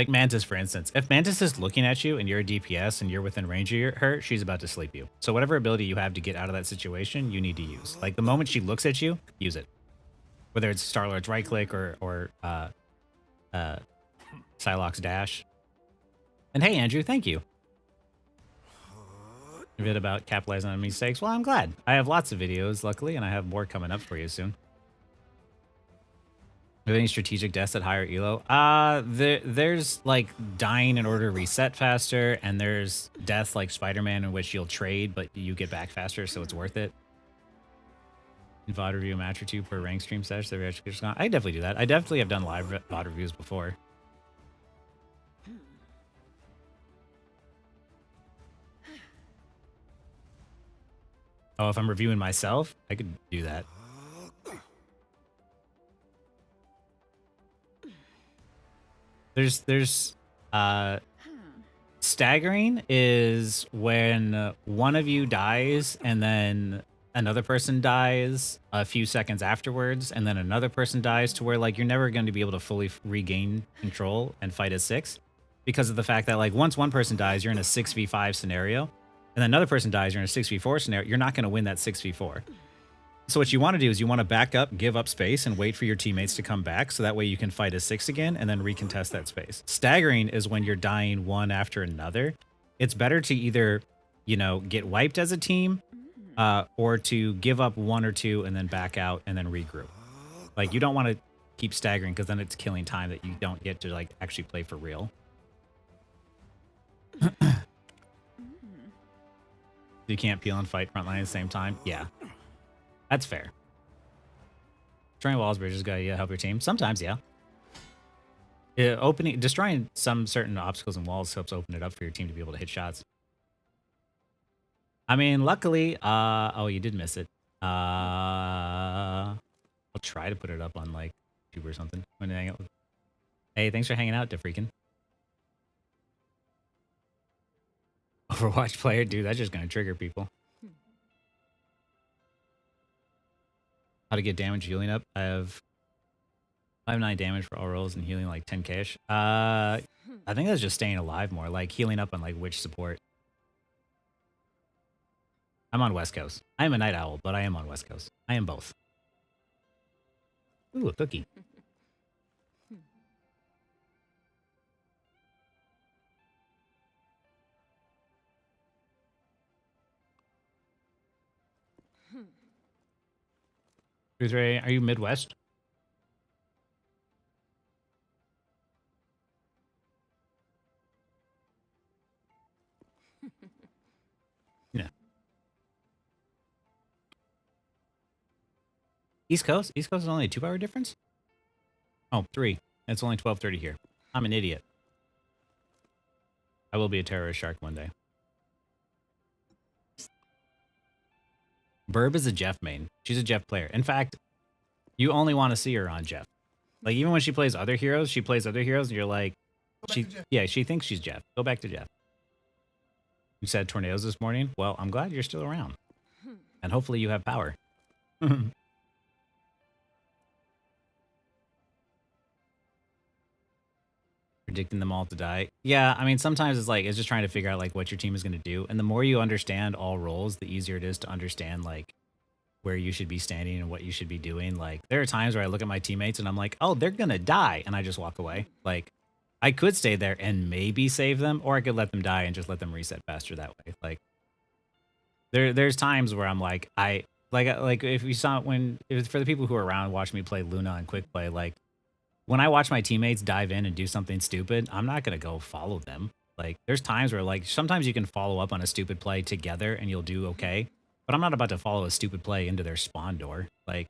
Mantis, for instance. If Mantis is looking at you and you're a DPS and you're within range of her, she's about to sleep you. So whatever ability you have to get out of that situation, you need to use. Like, the moment she looks at you, use it. Whether it's Star-Lord's right-click or Psylock's dash. And hey, Andrew, thank you. A bit about capitalizing on mistakes. Well, I'm glad. I have lots of videos, luckily, and I have more coming up for you soon. Are there any strategic deaths at higher elo? There's like dying in order to reset faster, and there's death like Spider-Man in which you'll trade, but you get back faster, so it's worth it. VOD review a match or two per rank stream session. I definitely do that. I definitely have done live VOD reviews before. Oh, if I'm reviewing myself, I could do that. There's staggering is when one of you dies and then another person dies a few seconds afterwards, and then another person dies, to where like you're never going to be able to fully regain control and fight as 6, because of the fact that like once one person dies, you're in a 6v5 scenario, and then another person dies, you're in a 6v4 scenario. You're not going to win that 6v4. So what you want to do is you want to back up, give up space, and wait for your teammates to come back, so that way you can fight as 6 again and then recontest that space. Staggering is when you're dying one after another. It's better to either, you know, get wiped as a team, or to give up 1 or 2 and then back out and then regroup. Like, you don't want to keep staggering, because then it's killing time that you don't get to like actually play for real. You can't peel and fight frontline at the same time. Yeah. That's fair. Destroying walls, bridges, gotta help your team. Sometimes, yeah. Destroying some certain obstacles and walls helps open it up for your team to be able to hit shots. I mean, luckily, oh, you did miss it. I'll try to put it up on like YouTube or something. When hang out. Hey, thanks for hanging out, DeFreakin. Overwatch player, dude, that's just gonna trigger people. How to get damage healing up? I have 5-9 damage for all rolls and healing like 10k-ish. I think that's just staying alive more, like healing up on like witch support. I'm on West Coast. I am a night owl, but I am on West Coast. I am both. Ooh, a cookie. Truth Ray, are you Midwest? Yeah. East Coast? East Coast is only a 2-hour difference? Oh, 3. It's only 12:30 here. I'm an idiot. I will be a terrorist shark one day. Burb is a Jeff main. She's a Jeff player. In fact, you only want to see her on Jeff. Like, even when she plays other heroes, and you're like, she thinks she's Jeff. Go back to Jeff. You said tornadoes this morning? Well, I'm glad you're still around. And hopefully you have power. Predicting them all to die. Yeah, I mean, sometimes it's just trying to figure out like what your team is going to do. And the more you understand all roles, the easier it is to understand like where you should be standing and what you should be doing. Like, there are times where I look at my teammates and I'm like, oh, they're going to die. And I just walk away. Like, I could stay there and maybe save them, or I could let them die and just let them reset faster that way. Like, there's times where I'm like, if you saw for the people who are around watching me play Luna and Quick Play, like, when I watch my teammates dive in and do something stupid, I'm not going to go follow them. Like, there's times where, like, sometimes you can follow up on a stupid play together and you'll do okay. But I'm not about to follow a stupid play into their spawn door. Like,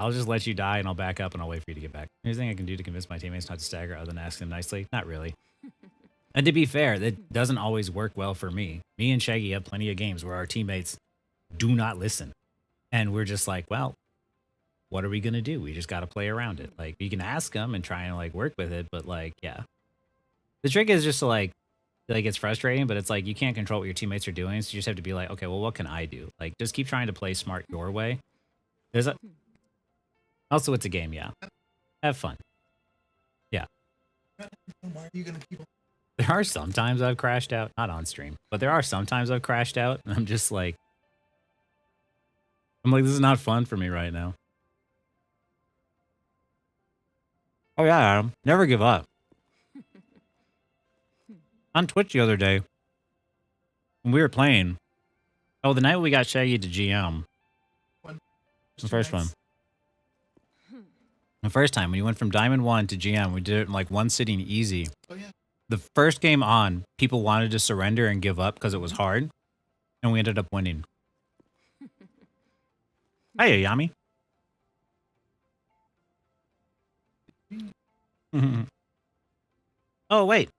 I'll just let you die and I'll back up and I'll wait for you to get back. Anything I can do to convince my teammates not to stagger other than ask them nicely? Not really. And to be fair, that doesn't always work well for me. Me and Shaggy have plenty of games where our teammates do not listen. And we're just like, well, what are we going to do? We just got to play around it. Like, you can ask them and try and like work with it. But like, yeah. The trick is just to like it's frustrating, but it's like you can't control what your teammates are doing. So you just have to be like, okay, well, what can I do? Like, just keep trying to play smart your way. Also, it's a game, yeah. Have fun. Yeah. Why are you gonna keep? There are some times I've crashed out, not on stream, but there are some times I've crashed out, and I'm just like, this is not fun for me right now. Oh yeah, Adam, never give up. On Twitch the other day, when we were playing, the night we got Shaggy to GM, the first one. The first time, when you went from Diamond 1 to GM, we did it in like one sitting easy. Oh yeah. The first game on, people wanted to surrender and give up because it was hard, and we ended up winning. Hey, Yami. Oh, wait.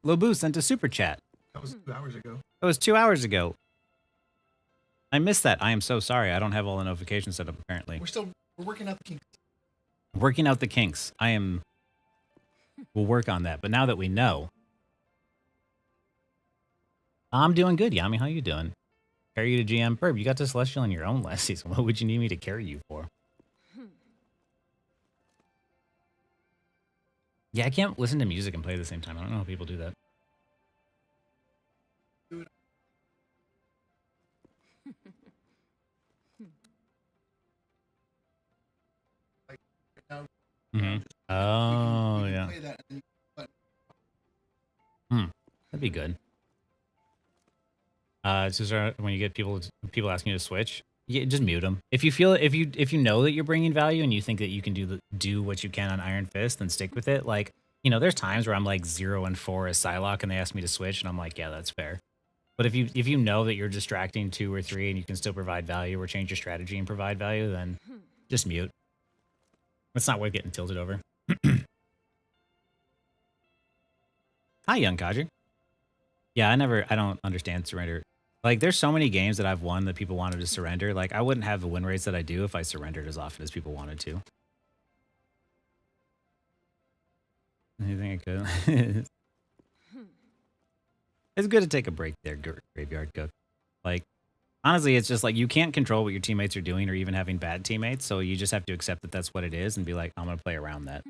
Lobu sent a super chat. That was 2 hours ago. That was 2 hours ago. I missed that. I am so sorry. I don't have all the notifications set up, apparently. We're working out the kinks. Working out the kinks. We'll work on that. But now that we know. I'm doing good, Yami. How you doing? Carry you to GM. Burb, you got to Celestial in your own last season. What would you need me to carry you for? Yeah, I can't listen to music and play at the same time. I don't know how people do that. Oh, yeah. That'd be good. So when you get people asking you to switch, yeah, just mute them. If you know that you're bringing value and you think that you can do what you can on Iron Fist, then stick with it. Like, there's times where I'm like 0-4 as Psylock and they ask me to switch, and I'm like, yeah, that's fair. But if you know that you're distracting 2 or 3 and you can still provide value or change your strategy and provide value, then just mute. It's not worth getting tilted over. Hi, young Kaji. Yeah, I don't understand surrender. Like, there's so many games that I've won that people wanted to surrender. Like, I wouldn't have the win rates that I do if I surrendered as often as people wanted to. Anything I could. It's good to take a break there, Graveyard Cook. Like, honestly, it's just like you can't control what your teammates are doing or even having bad teammates, so you just have to accept that that's what it is and be like, I'm going to play around that.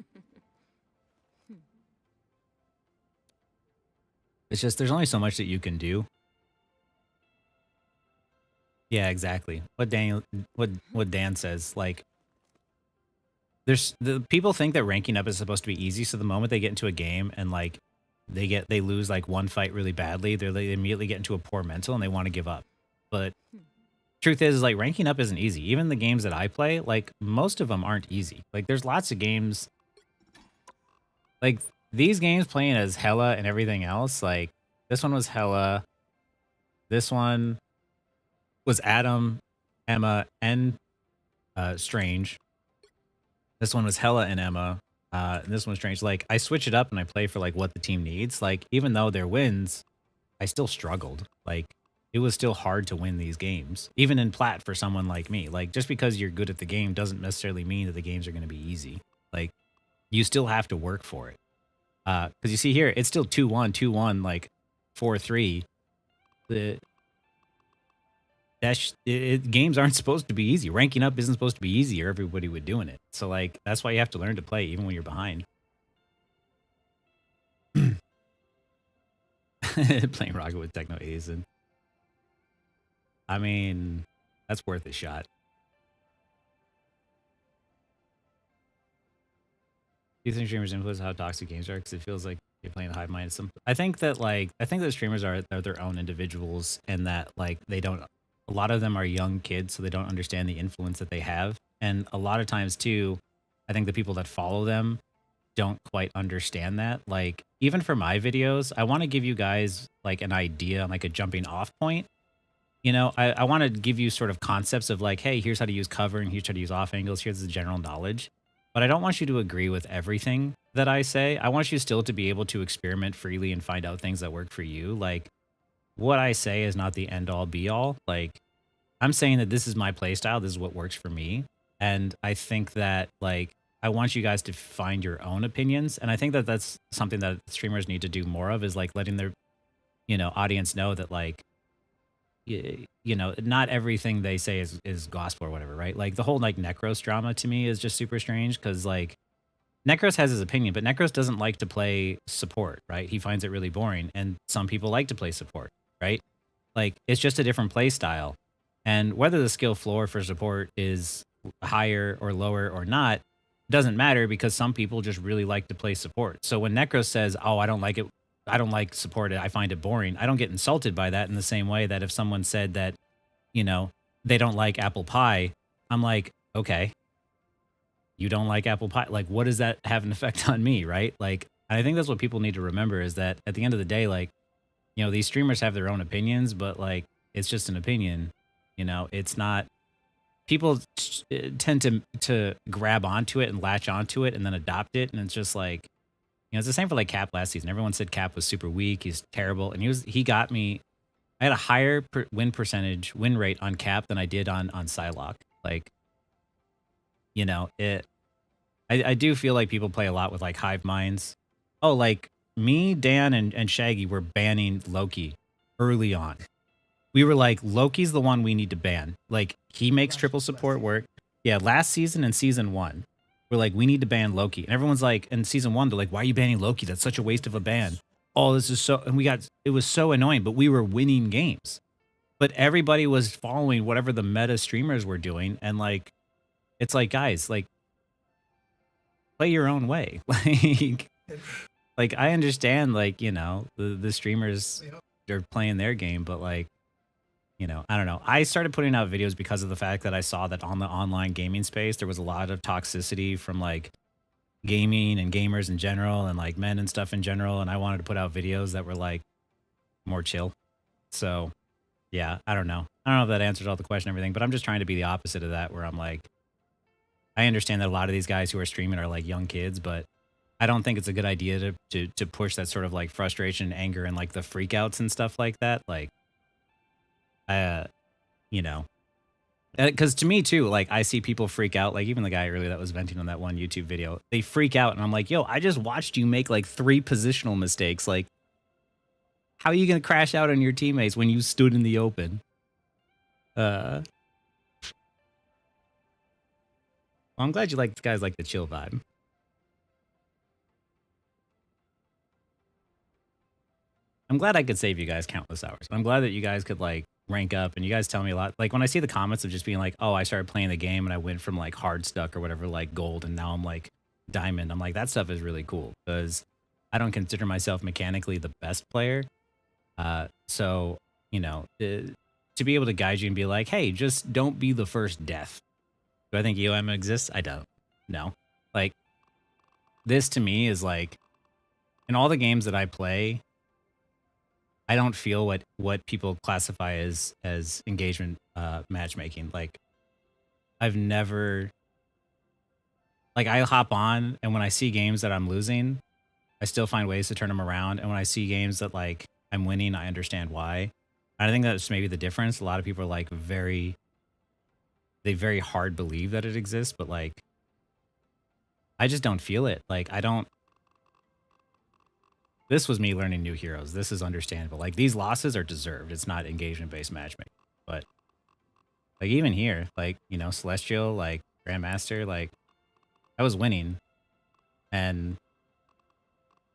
It's just, there's only so much that you can do. Yeah, exactly. What Dan says, like, the people think that ranking up is supposed to be easy, so the moment they get into a game and like they lose like one fight really badly, they immediately get into a poor mental and they want to give up. But truth is, like, ranking up isn't easy. Even the games that I play, like, most of them aren't easy. Like, there's lots of games, like, these games playing as Hella and everything else, like, this one was Hella, this one was Adam, Emma, and Strange. This one was Hella and Emma, and this one's Strange. Like, I switch it up and I play for, like, what the team needs. Like, even though they're wins, I still struggled. Like, it was still hard to win these games, even in Plat for someone like me. Like, just because you're good at the game doesn't necessarily mean that the games are going to be easy. Like, you still have to work for it. Because you see here, it's still 2-1, 2-1, like 4-3. Games aren't supposed to be easy. Ranking up isn't supposed to be easy or everybody would doing it. So, like, that's why you have to learn to play even when you're behind. Playing Rocket with Techno Azen. I mean, that's worth a shot. Do you think streamers influence how toxic games are? Because it feels like you're playing the hive mind. I think that streamers are their own individuals, and that, like, they don't. A lot of them are young kids, so they don't understand the influence that they have. And a lot of times too, I think the people that follow them don't quite understand that. Like, even for my videos, I want to give you guys like an idea, like a jumping off point. you know, I want to give you sort of concepts of like, hey, here's how to use cover and here's how to use off angles. Here's the general knowledge. But I don't want you to agree with everything that I say. I want you still to be able to experiment freely and find out things that work for you. Like, what I say is not the end all be all. Like, I'm saying that this is my play style. This is what works for me. And I think that, like, I want you guys to find your own opinions. And I think that that's something that streamers need to do more of, is like letting their, you know, audience know that, like, you know, not everything they say is gospel or whatever, right? Like the whole like Necros drama to me is just super strange, because like Necros has his opinion, but Necros doesn't like to play support, right? He finds it really boring, and some people like to play support, right? Like it's just a different play style. And whether the skill floor for support is higher or lower or not doesn't matter, because some people just really like to play support. So when Necros says, "Oh, I don't like it. I don't like support. I find it boring," I don't get insulted by that in the same way that if someone said that, you know, they don't like apple pie, I'm like, okay, you don't like apple pie. Like, what does that have an effect on me, right? Like, I think that's what people need to remember, is that at the end of the day, like, you know, these streamers have their own opinions, but like, it's just an opinion. You know, it's not. People tend to grab onto it and latch onto it and then adopt it, and it's just like, you know, it's the same for like Cap last season. Everyone said Cap was super weak. He's terrible. And he got me. I had a higher win rate on Cap than I did on Psylock. Like, you know, I do feel like people play a lot with like hive minds. Oh, like me, Dan, and Shaggy were banning Loki early on. We were like, Loki's the one we need to ban. Like, he makes triple support work. Yeah, last season and season 1. We're like, we need to ban Loki. And everyone's like, in season 1, they're like, why are you banning Loki? That's such a waste of a ban. Oh, this is so, and it was so annoying, but we were winning games. But everybody was following whatever the meta streamers were doing. And like, it's like, guys, like, play your own way. Like, I understand, like, you know, the streamers are playing their game, but like, you know, I don't know. I started putting out videos because of the fact that I saw that on the online gaming space, there was a lot of toxicity from like gaming and gamers in general, and like men and stuff in general. And I wanted to put out videos that were like more chill. So yeah, I don't know. I don't know if that answers all the question and everything, but I'm just trying to be the opposite of that, where I'm like, I understand that a lot of these guys who are streaming are like young kids, but I don't think it's a good idea to push that sort of like frustration, anger, and like the freakouts and stuff like that. Like, you know, because to me too, like I see people freak out, like even the guy earlier that was venting on that one YouTube video, they freak out, and I'm like, yo, I just watched you make like 3 positional mistakes. Like, how are you going to crash out on your teammates when you stood in the open? Well, I'm glad you guys like the chill vibe. I'm glad I could save you guys countless hours. I'm glad that you guys could like rank up, and you guys tell me a lot. Like when I see the comments of just being like, oh, I started playing the game and I went from like hard stuck or whatever, like gold, and now I'm like diamond. I'm like, that stuff is really cool, because I don't consider myself mechanically the best player. So, you know, to be able to guide you and be like, hey, just don't be the first death. Do I think EOM exists? I don't. No. Like, this to me is like, in all the games that I play, I don't feel what people classify as engagement matchmaking. Like, I've never, like, I hop on, and when I see games that I'm losing, I still find ways to turn them around. And when I see games that like I'm winning, I understand why. And I think that's maybe the difference. A lot of people are like they very hard believe that it exists, but like, I just don't feel it. Like, this was me learning new heroes. This is understandable. Like, these losses are deserved. It's not engagement-based matchmaking. But like, even here, like, you know, Celestial, like Grandmaster, like, I was winning, and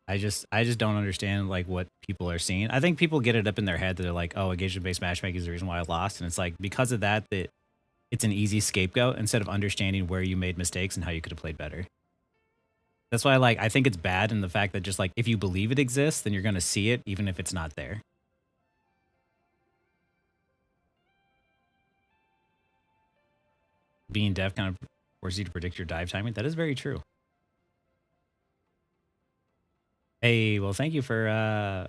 I just don't understand like what people are seeing. I think people get it up in their head that they're like, oh, engagement-based matchmaking is the reason why I lost. And it's like, because of that it's an easy scapegoat instead of understanding where you made mistakes and how you could have played better. That's why, like, I think it's bad in the fact that just like, if you believe it exists, then you're going to see it even if it's not there. Being deaf kind of forces you to predict your dive timing. That is very true. Hey, well, thank you for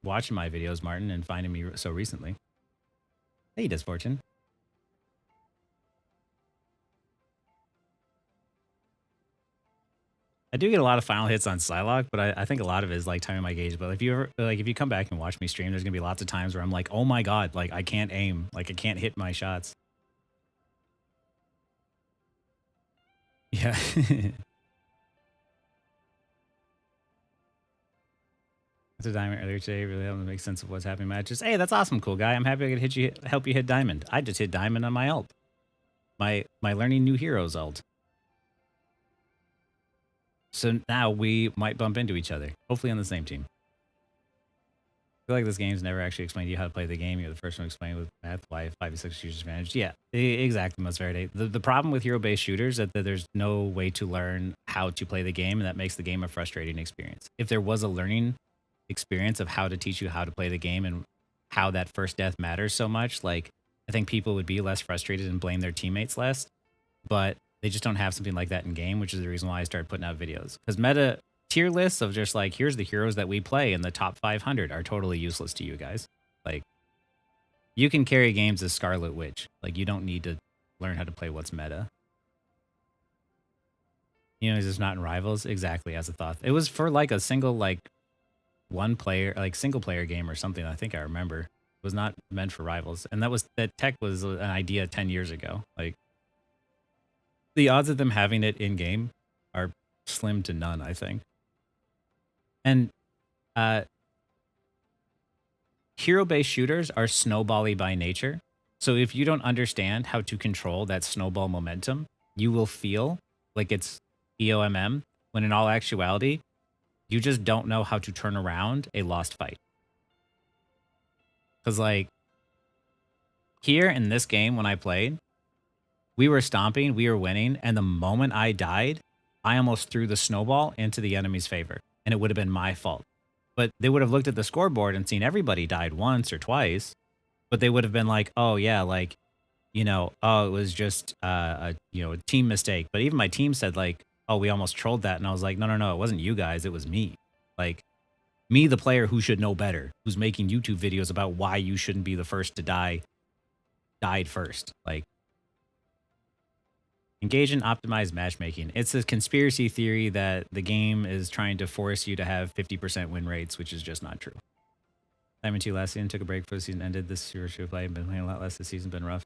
watching my videos, Martin, and finding me so recently. Hey, Disfortune. I do get a lot of final hits on Psylock, but I think a lot of it is like timing my gauge. But if you ever if you come back and watch me stream, there's gonna be lots of times where I'm like, oh my god, like I can't aim, like I can't hit my shots. Yeah. That's a diamond earlier today. Really helped me make sense of what's happening in matches. Hey, that's awesome, cool guy. I'm happy I could help you hit diamond. I just hit diamond on my ult. My learning new heroes ult. So now we might bump into each other. Hopefully on the same team. I feel like this game's never actually explained to you how to play the game. You're the first one to explain with math why 5v6 users advantage. Yeah, exactly, most Verde. The problem with hero-based shooters is that there's no way to learn how to play the game, and that makes the game a frustrating experience. If there was a learning experience of how to teach you how to play the game and how that first death matters so much, like I think people would be less frustrated and blame their teammates less, but they just don't have something like that in game, which is the reason why I started putting out videos. Because meta tier lists of just like, here's the heroes that we play in the top 500 are totally useless to you guys. Like, you can carry games as Scarlet Witch. Like, you don't need to learn how to play what's meta. You know, it's just not in Rivals. Exactly, as a thought. It was for like a single, like, one player, like single player game or something. I think I remember. It was not meant for Rivals. And that tech was an idea 10 years ago. Like, the odds of them having it in game are slim to none, I think. And hero-based shooters are snowbally by nature. So if you don't understand how to control that snowball momentum, you will feel like it's EOMM, when in all actuality, you just don't know how to turn around a lost fight. Because like, here in this game when I played, we were stomping, we were winning, and the moment I died, I almost threw the snowball into the enemy's favor, and it would have been my fault. But they would have looked at the scoreboard and seen everybody died once or twice, but they would have been like, oh yeah, like, you know, oh, it was just a team mistake. But even my team said like, oh, we almost trolled that, and I was like, no, it wasn't you guys, it was me. Like, me, the player who should know better, who's making YouTube videos about why you shouldn't be the first to die, died first. Like, engage in optimized matchmaking. It's a conspiracy theory that the game is trying to force you to have 50% win rates, which is just not true. Diamond 2 last season took a break before the season ended. This year should play. Been playing a lot less this season. Been rough.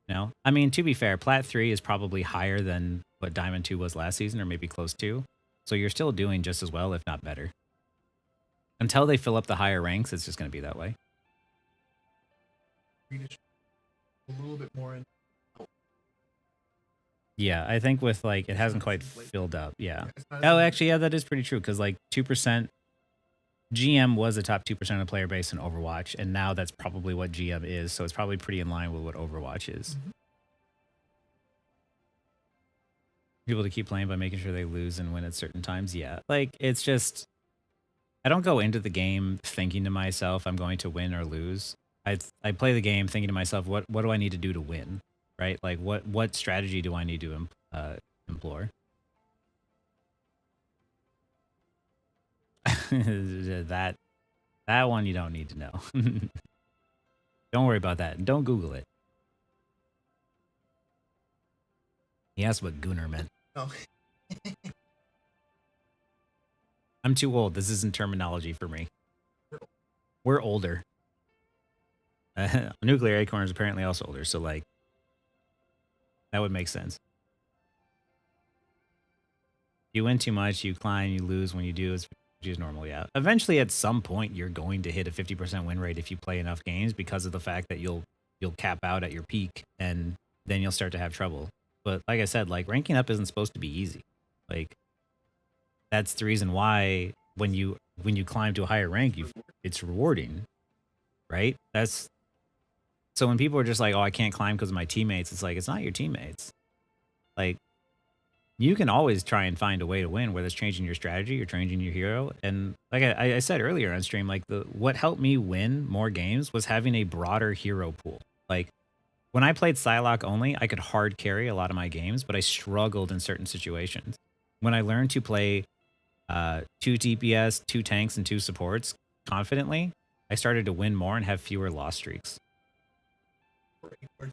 No, I mean, to be fair, Plat 3 is probably higher than what Diamond 2 was last season, or maybe close to. So you're still doing just as well, if not better. Until they fill up the higher ranks, it's just going to be that way. A little bit more in. Yeah, I think with like, it hasn't quite filled up. Yeah. Oh, actually, yeah, that is pretty true. Because like 2%, GM was the top 2% of the player base in Overwatch. And now that's probably what GM is. So it's probably pretty in line with what Overwatch is. Mm-hmm. People to keep playing by making sure they lose and win at certain times. Yeah. Like, it's just, I don't go into the game thinking to myself, I'm going to win or lose. I play the game thinking to myself, what do I need to do to win? Right? Like, what strategy do I need to employ? that one you don't need to know. Don't worry about that. Don't Google it. He asked what Gunnar meant. Oh. I'm too old. This isn't terminology for me. We're older. Nuclear Acorn is apparently also older, so like, that would make sense. You win too much, you climb, you lose. When you do, it's normal, yeah. Eventually, at some point, you're going to hit a 50% win rate if you play enough games, because of the fact that you'll cap out at your peak, and then you'll start to have trouble. But like I said, like, ranking up isn't supposed to be easy. Like, that's the reason why when you climb to a higher rank, it's rewarding, right? So when people are just like, oh, I can't climb because of my teammates, it's like, it's not your teammates. Like, you can always try and find a way to win, whether it's changing your strategy or changing your hero. And like I said earlier on stream, like, what helped me win more games was having a broader hero pool. Like, when I played Psylock only, I could hard carry a lot of my games, but I struggled in certain situations. When I learned to play 2 DPS, 2 tanks, and 2 supports confidently, I started to win more and have fewer loss streaks. or Acorn.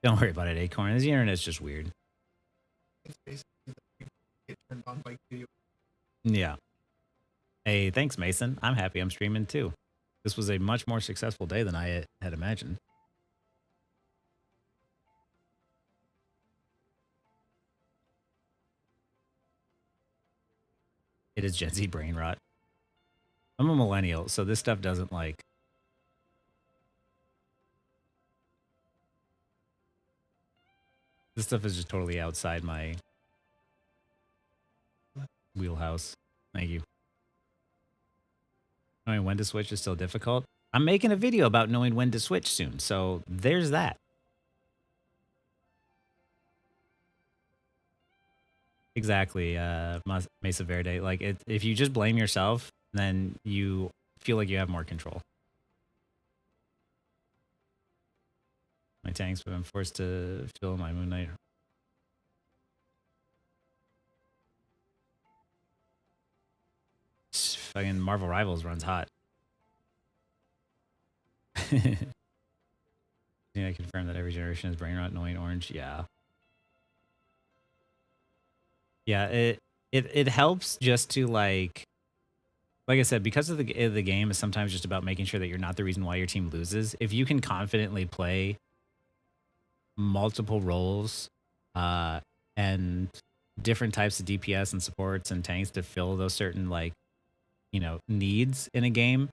Don't worry about it, Acorn. The internet's just weird. It's basically the people get turned on by video. Yeah. Hey, thanks, Mason. I'm happy I'm streaming too. This was a much more successful day than I had imagined. It is Gen Z brain rot. I'm a millennial, so this stuff doesn't like... This stuff is just totally outside my wheelhouse. Thank you. Knowing when to switch is still difficult. I'm making a video about knowing when to switch soon, so there's that. Exactly, Mesa Verde. Like, if you just blame yourself, then you feel like you have more control. My tanks, but I'm forced to fill my Moon Knight. Fucking Marvel Rivals runs hot. Yeah, I confirm that every generation is brain rot, annoying orange. Yeah. Yeah, it helps just to like I said, because of the game is sometimes just about making sure that you're not the reason why your team loses. If you can confidently play multiple roles and different types of DPS and supports and tanks to fill those certain like, you know, needs in a game,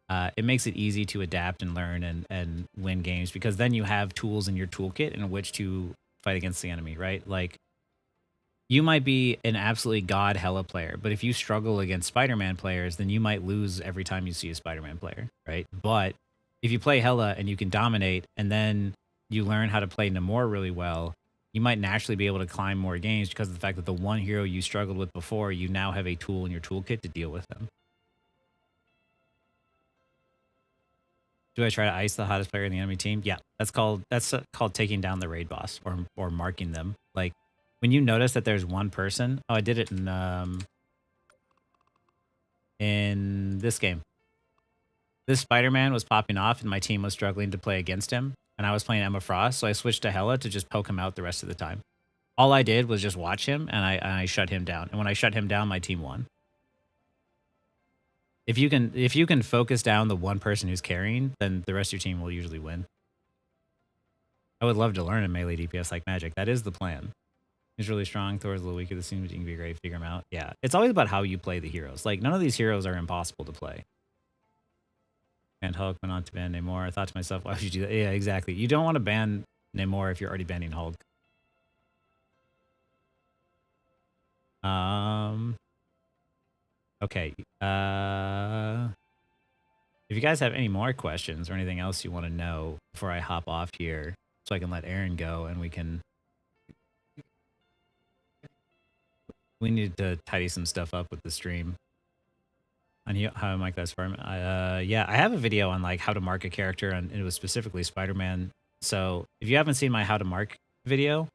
it makes it easy to adapt and learn and win games, because then you have tools in your toolkit in which to fight against the enemy, right? Like, you might be an absolutely god Hela player, but if you struggle against Spider-Man players, then you might lose every time you see a Spider-Man player, right? But if you play Hela and you can dominate, and then you learn how to play Namor really well, you might naturally be able to climb more games because of the fact that the one hero you struggled with before, you now have a tool in your toolkit to deal with them. Do I try to ice the hottest player in the enemy team? Yeah, that's called taking down the raid boss or marking them. Like, when you notice that there's one person, I did it in this game. This Spider-Man was popping off and my team was struggling to play against him, and I was playing Emma Frost, so I switched to Hela to just poke him out the rest of the time. All I did was just watch him, and I shut him down. And when I shut him down, my team won. If you can focus down the one person who's carrying, then the rest of your team will usually win. I would love to learn a melee DPS like magic. That is the plan. He's really strong. Thor's a little weaker. This seems to be great. Figure him out. Yeah, it's always about how you play the heroes. Like, none of these heroes are impossible to play. And Hulk went on to ban Namor. I thought to myself, why would you do that? Yeah, exactly. You don't want to ban Namor if you're already banning Hulk. Okay. If you guys have any more questions or anything else you want to know before I hop off here, so I can let Aaron go and we need to tidy some stuff up with the stream. On how to mark that farm. Yeah, I have a video on like how to mark a character, and it was specifically Spider-Man. So if you haven't seen my how to mark video,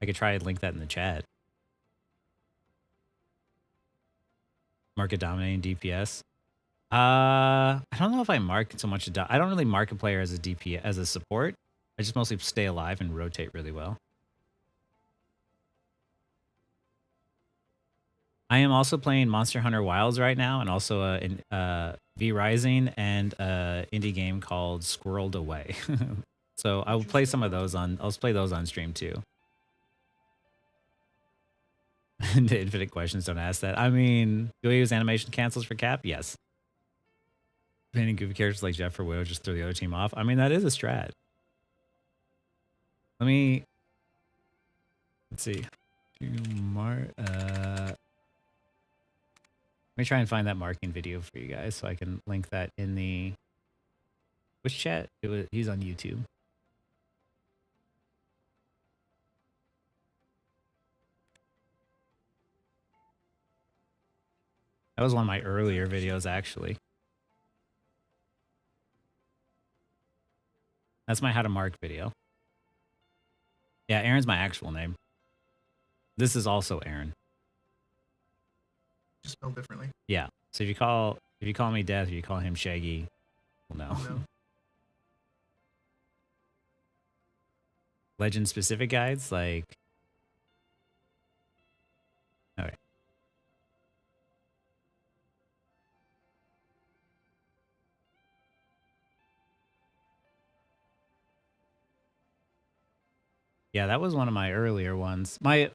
I could try and link that in the chat. Market dominating DPS. I don't know if I mark so much. I don't really mark a player as a DPS, as a support. I just mostly stay alive and rotate really well. I am also playing Monster Hunter Wilds right now, and also V Rising and indie game called Squirreled Away. So I will play some of those on. I'll play those on stream too. The infinite questions, don't ask that. I mean, do I use animation cancels for cap? Yes. Painting goofy characters like Jeff or Widow just throw the other team off. I mean, that is a strat. Let's see. Let me try and find that marking video for you guys so I can link that in the... Which chat? He's on YouTube. That was one of my earlier videos, actually. That's my how to mark video. Yeah, Aaron's my actual name. This is also Aaron. Just spelled differently. Yeah. So if you call me Death or you call him Shaggy, well, no. Oh, no. legend specific guides, like. Okay. Yeah, that was one of my earlier ones. My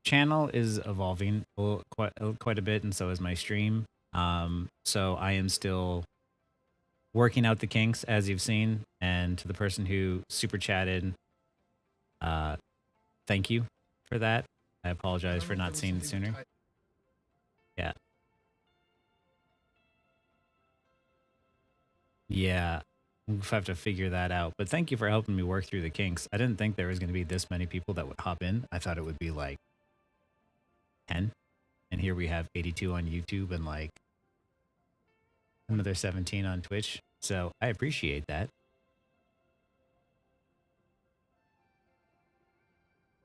channel is evolving quite a bit, and so is my stream. So I am still working out the kinks, as you've seen. And to the person who super chatted, thank you for that. I apologize for not seeing it sooner. Yeah. Yeah. We'll have to figure that out. But thank you for helping me work through the kinks. I didn't think there was going to be this many people that would hop in. I thought it would be like 10. And here we have 82 on YouTube and like another 17 on Twitch. So I appreciate that.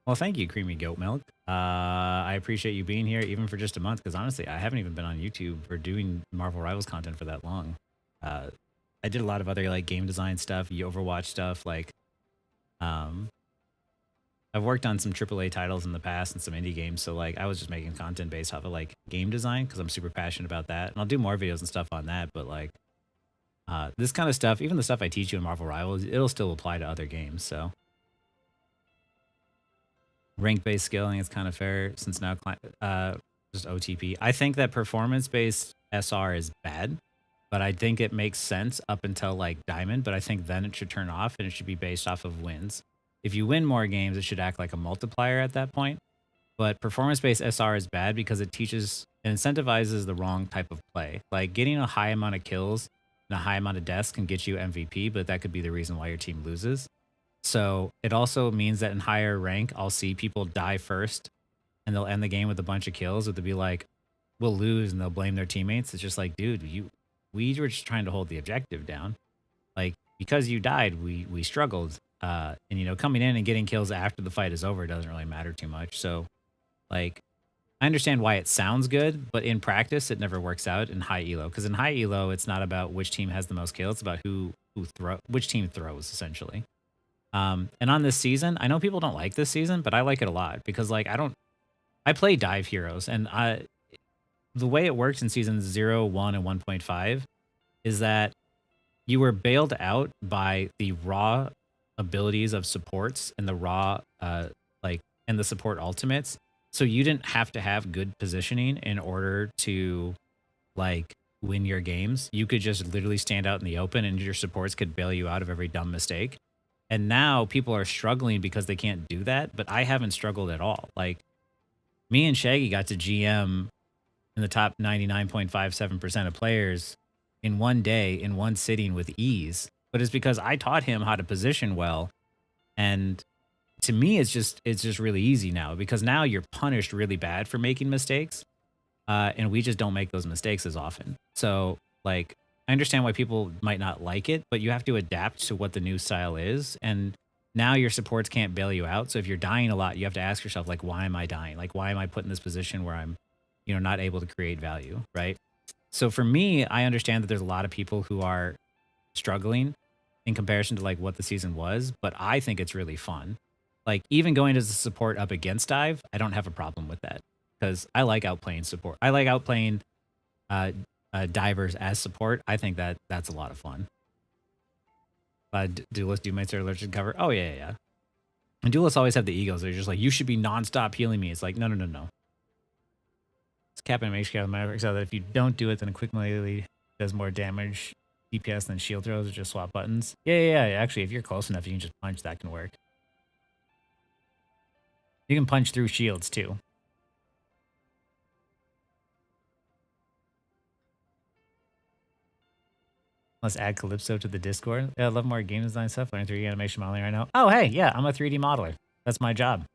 Well, thank you, Creamy Goat Milk. I appreciate you being here even for just a month, because honestly, I haven't even been on YouTube or doing Marvel Rivals content for that long. I did a lot of other like game design stuff, Overwatch stuff. Like, I've worked on some AAA titles in the past and some indie games. So like, I was just making content based off of like game design because I'm super passionate about that, and I'll do more videos and stuff on that. But like, this kind of stuff, even the stuff I teach you in Marvel Rivals, it'll still apply to other games. So rank-based scaling is kind of fair since now just OTP. I think that performance-based SR is bad. But I think it makes sense up until like Diamond, but I think then it should turn off and it should be based off of wins. If you win more games, it should act like a multiplier at that point. But performance-based SR is bad because it teaches and incentivizes the wrong type of play. Like getting a high amount of kills and a high amount of deaths can get you MVP, but that could be the reason why your team loses. So it also means that in higher rank, I'll see people die first and they'll end the game with a bunch of kills, or they'll be like, we'll lose, and they'll blame their teammates. It's just like, dude, we were just trying to hold the objective down. Like, because you died, we struggled. And, you know, coming in and getting kills after the fight is over doesn't really matter too much. So, like, I understand why it sounds good, but in practice, it never works out in high elo. Because in high elo, it's not about which team has the most kills. It's about which team throws, essentially. And on this season, I know people don't like this season, but I like it a lot. Because, like, I play dive heroes, and the way it works in seasons 0, 1, and 1.5 is that you were bailed out by the raw abilities of supports and the raw, and the support ultimates. So you didn't have to have good positioning in order to, like, win your games. You could just literally stand out in the open and your supports could bail you out of every dumb mistake. And now people are struggling because they can't do that, but I haven't struggled at all. Like, me and Shaggy got to GM in the top 99.57% of players in one day, in one sitting with ease. But it's because I taught him how to position well. And to me, it's just really easy now, because now you're punished really bad for making mistakes. And we just don't make those mistakes as often. So, like, I understand why people might not like it, but you have to adapt to what the new style is. And now your supports can't bail you out. So if you're dying a lot, you have to ask yourself, like, why am I dying? Like, why am I put in this position where I'm, you know, not able to create value, right? So for me, I understand that there's a lot of people who are struggling in comparison to like what the season was, but I think it's really fun. Like, even going as a support up against dive, I don't have a problem with that, because I like outplaying support. I like outplaying divers as support. I think that that's a lot of fun. Duelist mates are allergic to cover. Oh yeah. And duelists always have the egos. They're just like, you should be nonstop healing me. It's like, no. It's cap and HK automatic, so that if you don't do it, then a quick melee does more damage, DPS than shield throws, or just swap buttons. Yeah. Actually, if you're close enough, you can just punch. That can work. You can punch through shields too. Let's add Calypso to the Discord. Yeah, I love more game design stuff. Learning 3D animation modeling right now. Oh, hey, yeah, I'm a 3D modeler. That's my job.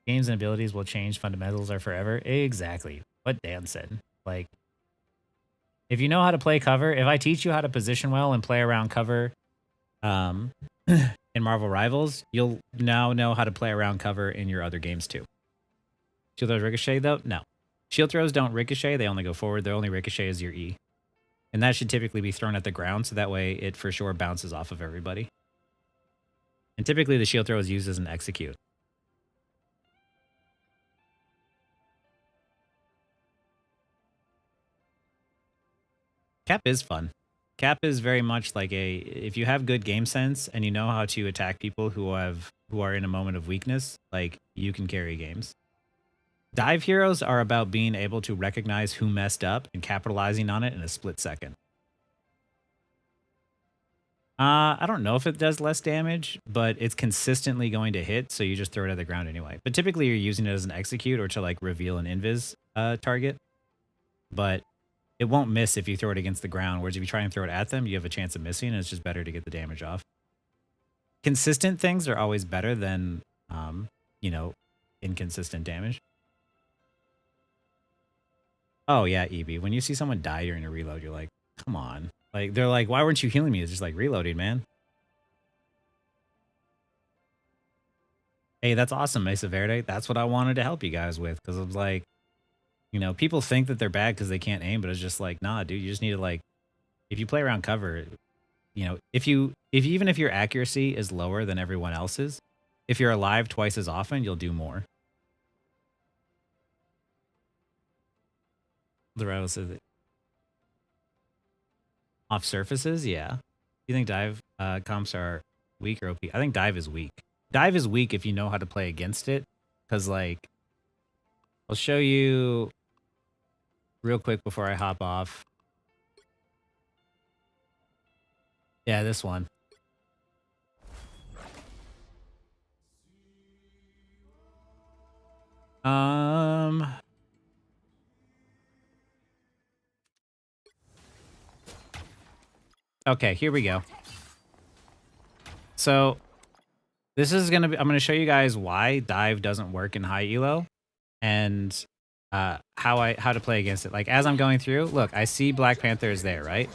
Games and abilities will change. Fundamentals are forever. Exactly what Dan said. Like, if you know how to play cover, if I teach you how to position well and play around cover in Marvel Rivals, you'll now know how to play around cover in your other games too. Shield throws ricochet though? No. Shield throws don't ricochet. They only go forward. Their only ricochet is your E. And that should typically be thrown at the ground, so that way it for sure bounces off of everybody. And typically the shield throw is used as an execute. Cap is fun. Cap is very much like if you have good game sense and you know how to attack people who are in a moment of weakness, like you can carry games. Dive heroes are about being able to recognize who messed up and capitalizing on it in a split second. I don't know if it does less damage, but it's consistently going to hit, so you just throw it at the ground anyway. But typically you're using it as an execute or to like reveal an invis target. But it won't miss if you throw it against the ground, whereas if you try and throw it at them, you have a chance of missing, and it's just better to get the damage off. Consistent things are always better than, you know, inconsistent damage. Oh, yeah, EB. When you see someone die during a reload, you're like, come on. Like, they're like, why weren't you healing me? It's just like reloading, man. Hey, that's awesome, Mesa Verde. That's what I wanted to help you guys with, because I was like, you know, people think that they're bad because they can't aim, but it's just like, nah, dude, you just need to, like, if you play around cover, you know, even if your accuracy is lower than everyone else's, if you're alive twice as often, you'll do more. Dorado says that off surfaces, yeah. You think dive comps are weak or OP? I think dive is weak. Dive is weak if you know how to play against it, because like, I'll show you real quick before I hop off. Yeah, this one. Okay, here we go. So this is gonna be, I'm gonna show you guys why dive doesn't work in high elo and how to play against it. Like as I'm going through, look, I see Black Panther is there, right?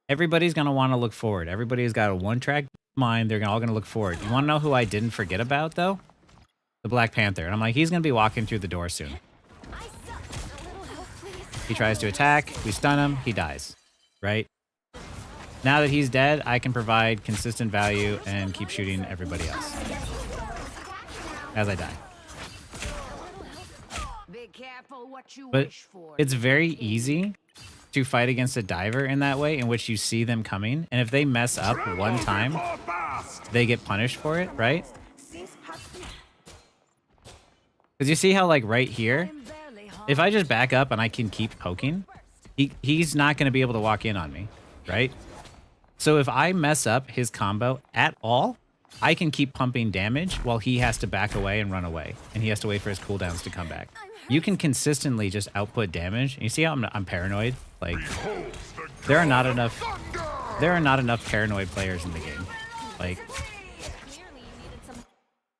Everybody's gonna want to look forward. Everybody's got a one-track mind. They're all gonna look forward. You want to know who I didn't forget about though? The Black Panther. And I'm like, he's gonna be walking through the door soon. He tries to attack. We stun him. He dies. Right? Now that he's dead, I can provide consistent value and keep shooting everybody else as I die. But it's very easy to fight against a diver in that way, in which you see them coming, and if they mess up one time, they get punished for it, right? Because you see how, like, right here, if I just back up and I can keep poking, he's not going to be able to walk in on me, right? So if I mess up his combo at all, I can keep pumping damage while he has to back away and run away, and he has to wait for his cooldowns to come back. You can consistently just output damage. And you see how I'm paranoid? Like, there are not enough paranoid players in the game. Like,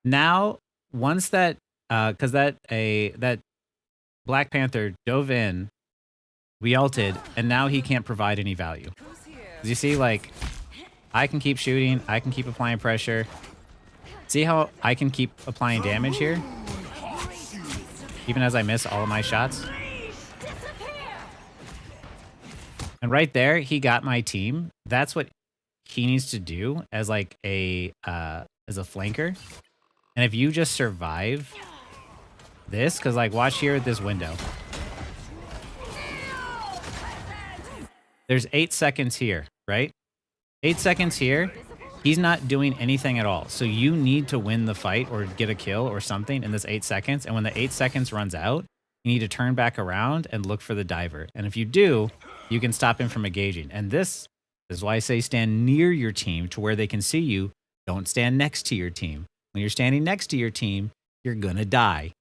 now once that because that Black Panther dove in, we ulted, and now he can't provide any value. You see, like, I can keep shooting, I can keep applying pressure. See how I can keep applying damage here? Even as I miss all of my shots. And right there, he got my team. That's what he needs to do as like as a flanker. And if you just survive this, because like watch here at this window. There's 8 seconds here, right? 8 seconds here. He's not doing anything at all. So you need to win the fight or get a kill or something in this 8 seconds. And when the 8 seconds runs out, you need to turn back around and look for the diver. And if you do, you can stop him from engaging. And this is why I say stand near your team to where they can see you. Don't stand next to your team. When you're standing next to your team, you're gonna die.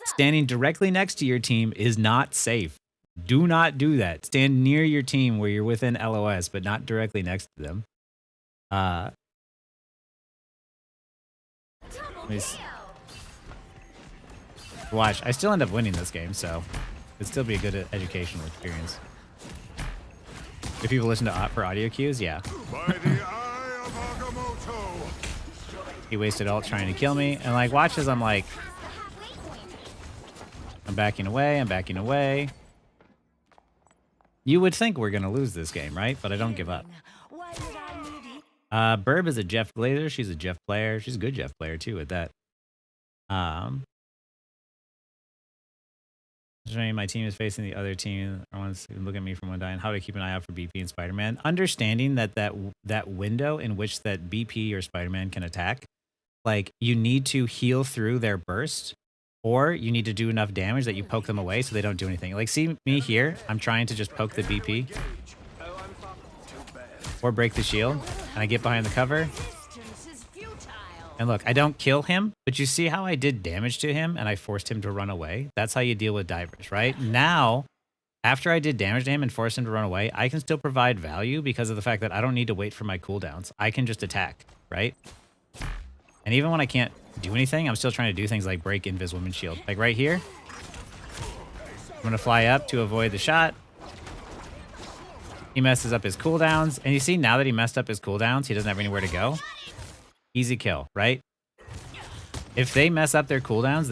Standing directly next to your team is not safe. Do not do that. Stand near your team where you're within LOS, but not directly next to them. Watch, I still end up winning this game, so it'd still be a good educational experience. If people listen to for audio cues, yeah. He wasted ult trying to kill me, and like, watch as I'm like, I'm backing away. I'm backing away. You would think we're going to lose this game, right? But I don't give up. Why would I need it? Burb is a Jeff Glazer. She's a Jeff player. She's a good Jeff player, too, at that. My team is facing the other team. I want to look at me from one die and how to keep an eye out for BP and Spider-Man. Understanding that window in which that BP or Spider-Man can attack, like you need to heal through their burst, or you need to do enough damage that you poke them away so they don't do anything. Like see me here, I'm trying to just poke the BP or break the shield, and I get behind the cover. Distance is futile. And look, I don't kill him, but you see how I did damage to him and I forced him to run away? That's how you deal with divers, right? Now, after I did damage to him and forced him to run away, I can still provide value because of the fact that I don't need to wait for my cooldowns. I can just attack, right? And even when I can't do anything, I'm still trying to do things like break Invis Woman's shield. Like right here, I'm going to fly up to avoid the shot. He messes up his cooldowns. And you see now that he messed up his cooldowns, he doesn't have anywhere to go. Easy kill, right? If they mess up their cooldowns,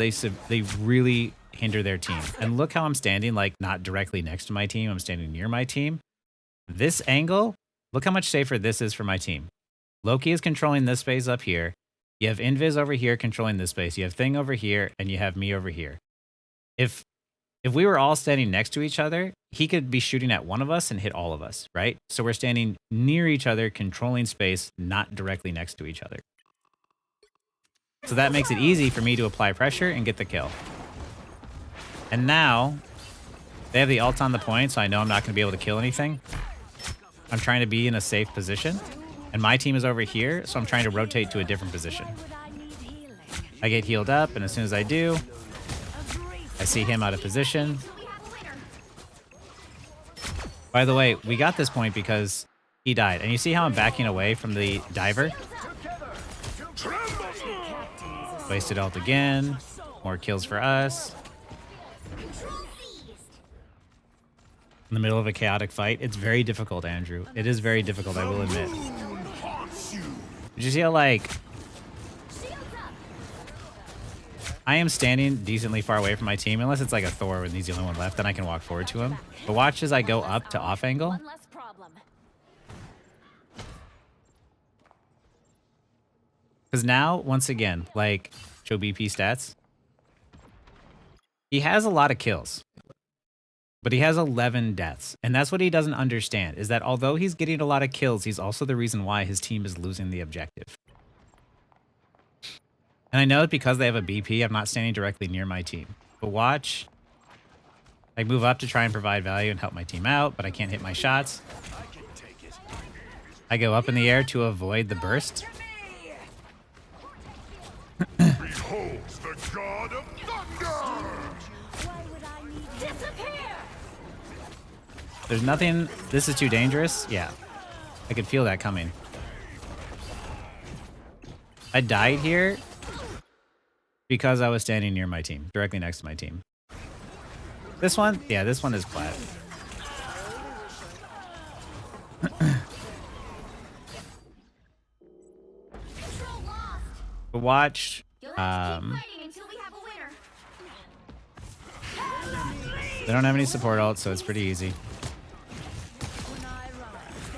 they really hinder their team. And look how I'm standing, like not directly next to my team. I'm standing near my team. This angle, look how much safer this is for my team. Loki is controlling this space up here. You have Invis over here controlling this space. You have Thing over here, and you have me over here. If we were all standing next to each other, he could be shooting at one of us and hit all of us, right? So we're standing near each other, controlling space, not directly next to each other. So that makes it easy for me to apply pressure and get the kill. And now, they have the ult on the point, so I know I'm not going to be able to kill anything. I'm trying to be in a safe position. And my team is over here, so I'm trying to rotate to a different position. Why would I need healing? I get healed up, and as soon as I do, I see him out of position. By the way, we got this point because he died. And you see how I'm backing away from the diver? Wasted ult again. More kills for us. In the middle of a chaotic fight. It's very difficult, Andrew. It is very difficult, I will admit. Did you see how, like... I am standing decently far away from my team, unless it's like a Thor and he's the only one left, then I can walk forward to him. But watch as I go up to off angle. One less problem. Because now, once again, like, show BP stats. He has a lot of kills. But he has 11 deaths. And that's what he doesn't understand, is that although he's getting a lot of kills, he's also the reason why his team is losing the objective. And I know it's because they have a BP, I'm not standing directly near my team. But watch. I move up to try and provide value and help my team out, but I can't hit my shots. I go up in the air to avoid the burst. Beholds the god of thunder! Why would I need disappear? There's nothing... This is too dangerous? Yeah. I could feel that coming. I died here because I was standing near my team, directly next to my team. This one? Yeah, this one is flat. But watch. You'll have to keep fighting until we have a winner. They don't have any support ults, so it's pretty easy.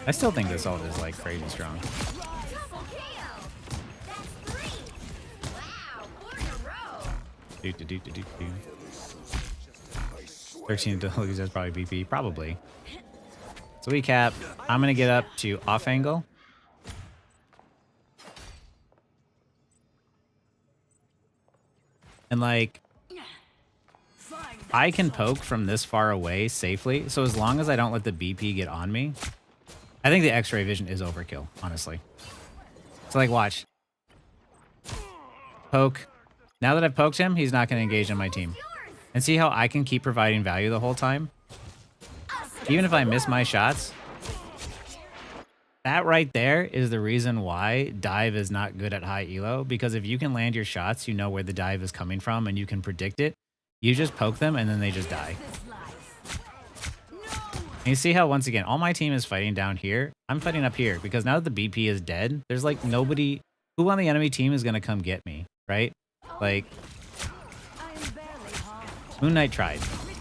I still think this ult is like crazy strong. Double kill. That's 3. Wow, 4 in a row. 13 abilities, that's probably BP. Probably. So we cap. I'm going to get up to off angle. And like, I can poke from this far away safely. So as long as I don't let the BP get on me, I think the X-ray vision is overkill, honestly. So like, watch. Poke. Now that I've poked him, he's not going to engage on my team. And see how I can keep providing value the whole time? Even if I miss my shots. That right there is the reason why dive is not good at high elo. Because if you can land your shots, you know where the dive is coming from and you can predict it. You just poke them and then they just die. And you see how, once again, all my team is fighting down here. I'm fighting up here because now that the BP is dead, there's like nobody who on the enemy team is going to come get me, right? Like, Moon Knight tried. Return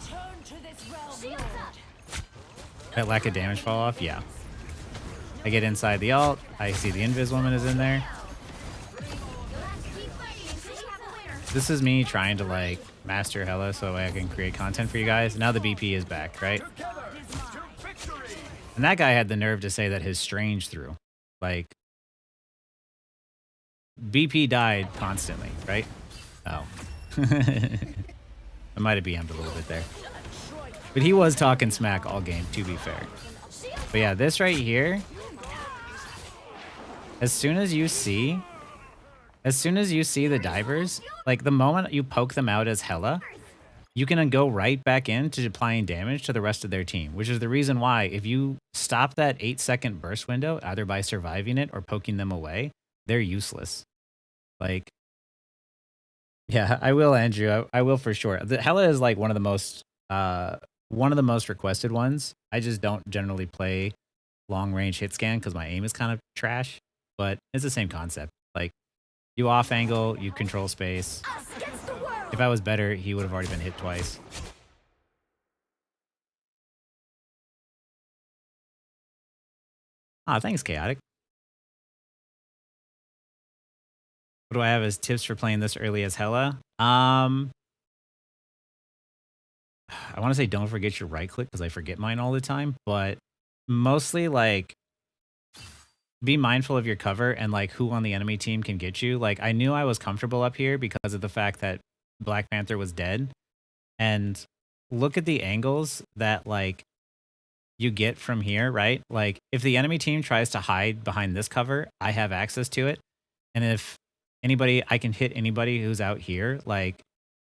to this realm, Lord. That lack of damage fall off, yeah. I get inside the alt. I see the Invis woman is in there. This is me trying to like master Hela so I can create content for you guys. Now the BP is back, right? And that guy had the nerve to say that his strange threw. Like, BP died constantly, right? Oh. I might have BM'd a little bit there. But he was talking smack all game, to be fair. But yeah, this right here, as soon as you see the divers, like the moment you poke them out as Hela, you can then go right back into applying damage to the rest of their team, which is the reason why if you stop that 8-second burst window, either by surviving it or poking them away, they're useless. Like, yeah, I will, Andrew. I will for sure. The Hela is like one of the most requested ones. I just don't generally play long range hit scan because my aim is kind of trash, but it's the same concept. Like, you off angle, you control space. If I was better, he would have already been hit twice. Ah, thanks, Chaotic. What do I have as tips for playing this early as Hela? I want to say don't forget your right click because I forget mine all the time, but mostly like be mindful of your cover and like who on the enemy team can get you. Like I knew I was comfortable up here because of the fact that Black Panther was dead, and look at the angles that like you get from here, right? Like if the enemy team tries to hide behind this cover, I have access to it. And if I can hit anybody who's out here. Like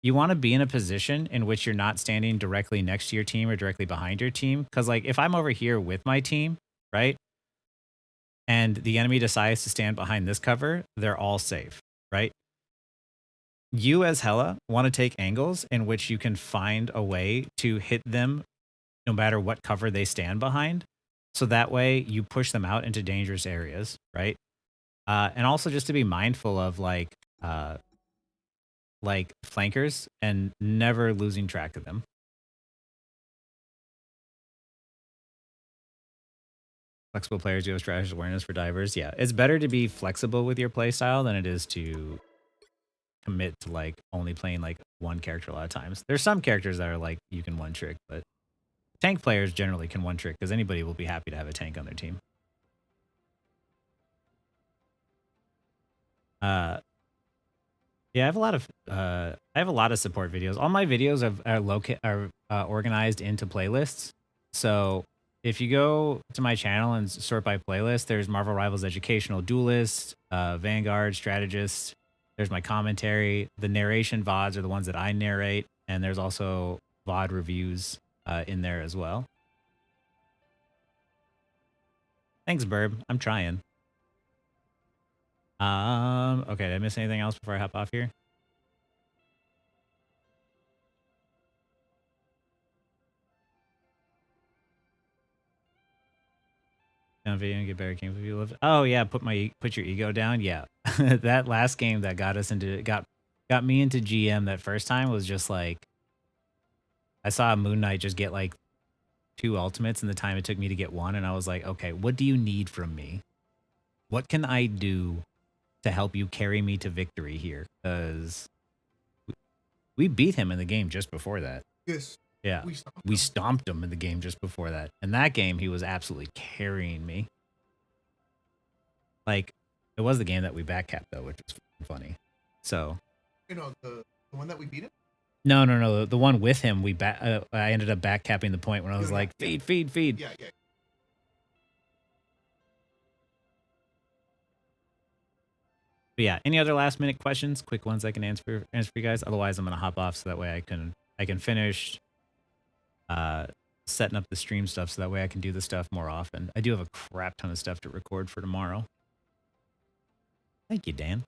you want to be in a position in which you're not standing directly next to your team or directly behind your team. Because like if I'm over here with my team, right? And the enemy decides to stand behind this cover, they're all safe, right? You as Hela want to take angles in which you can find a way to hit them no matter what cover they stand behind. So that way you push them out into dangerous areas, right? And also just to be mindful of like flankers and never losing track of them. Flexible players do have strategy awareness for divers. Yeah, it's better to be flexible with your playstyle than it is to commit to like only playing like one character a lot of times. There's some characters that are like you can one trick, but tank players generally can one trick because anybody will be happy to have a tank on their team. Yeah, I have a lot of support videos. All my videos are organized into playlists. So if you go to my channel and sort by playlist, there's Marvel Rivals Educational Duelist, Vanguard Strategist. There's my commentary. The narration VODs are the ones that I narrate. And there's also VOD reviews in there as well. Thanks, Burb. I'm trying. Okay, did I miss anything else before I hop off here? Down video and get better games if you live. Oh yeah, put your ego down. Yeah, that last game that got me into GM that first time was just like I saw Moon Knight just get like 2 ultimates in the time it took me to get 1, and I was like, okay, what do you need from me? What can I do to help you carry me to victory here? Because we beat him in the game just before that. Yes. Yeah, we stomped him in the game just before that. In that game, he was absolutely carrying me. Like, it was the game that we backcapped, though, which was funny. So, you know, the one that we beat him? No. The one with him, I ended up backcapping the point when I was like, feed. Yeah. But yeah, any other last minute questions? Quick ones I can answer for you guys. Otherwise, I'm gonna hop off so that way I can finish setting up the stream stuff so that way I can do the stuff more often. I do have a crap ton of stuff to record for tomorrow. Thank you, Dan.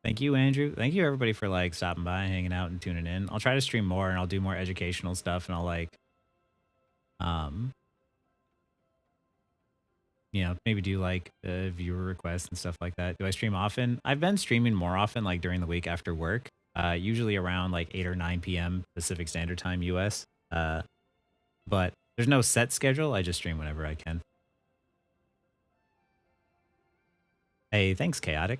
Thank you, Andrew. Thank you, everybody, for like stopping by, hanging out, and tuning in. I'll try to stream more, and I'll do more educational stuff, and I'll like, maybe do like viewer requests and stuff like that. Do I stream often? I've been streaming more often, like during the week after work, usually around like 8 or 9 p.m. Pacific Standard Time, US. But there's no set schedule. I just stream whenever I can. Hey, thanks, Chaotic.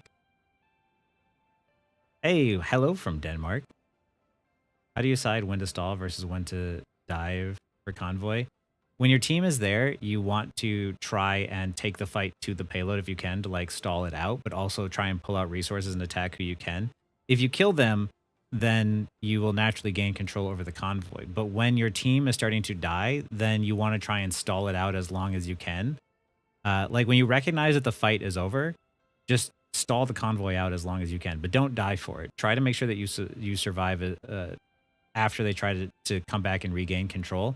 Hey, hello from Denmark. How do you decide when to stall versus when to dive for convoy? When your team is there, you want to try and take the fight to the payload if you can to like stall it out, but also try and pull out resources and attack who you can. If you kill them, then you will naturally gain control over the convoy. But when your team is starting to die, then you want to try and stall it out as long as you can. Like when you recognize that the fight is over, just stall the convoy out as long as you can, but don't die for it. Try to make sure that you survive after they try to come back and regain control,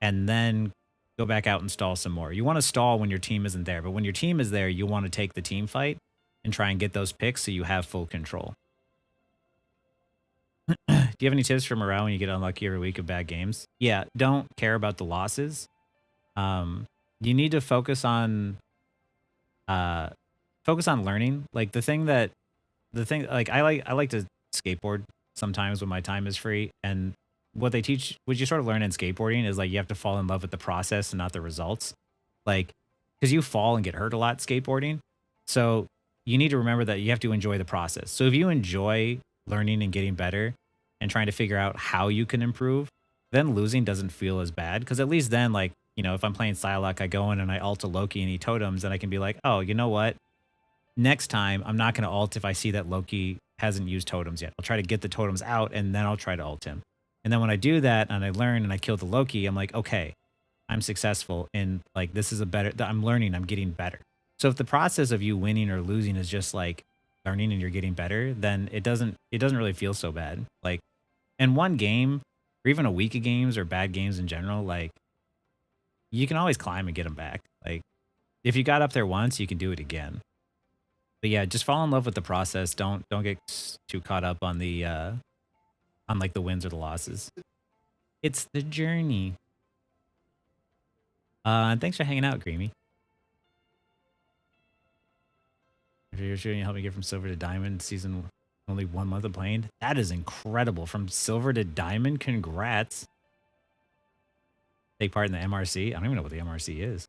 and then go back out and stall some more. You want to stall when your team isn't there, but when your team is there, you want to take the team fight and try and get those picks so you have full control. Do you have any tips for morale when you get unlucky every week of bad games? Yeah, don't care about the losses. You need to focus on learning. Like the thing like I like to skateboard sometimes when my time is free, and what you sort of learn in skateboarding is like you have to fall in love with the process and not the results. Like, because you fall and get hurt a lot skateboarding, so you need to remember that you have to enjoy the process. So if you enjoy learning and getting better and trying to figure out how you can improve, then losing doesn't feel as bad, because at least then, like, if I'm playing Psylock, I go in and I ult a Loki and he totems, and I can be like, oh, you know what? Next time, I'm not going to ult if I see that Loki hasn't used totems yet. I'll try to get the totems out, and then I'll try to ult him. And then when I do that and I learn and I kill the Loki, I'm like, okay, I'm successful in, like, I'm learning, I'm getting better. So if the process of you winning or losing is just like learning and you're getting better, then it doesn't really feel so bad. Like, in one game, or even a week of games or bad games in general, like, you can always climb and get them back. Like, if you got up there once, you can do it again. But yeah, just fall in love with the process. Don't get too caught up on the on like the wins or the losses. It's the journey. And thanks for hanging out, Creamy. If you're shooting, help me get from silver to diamond season, only 1 month of playing. That is incredible. From silver to diamond, congrats. Take part in the MRC. I don't even know what the MRC is.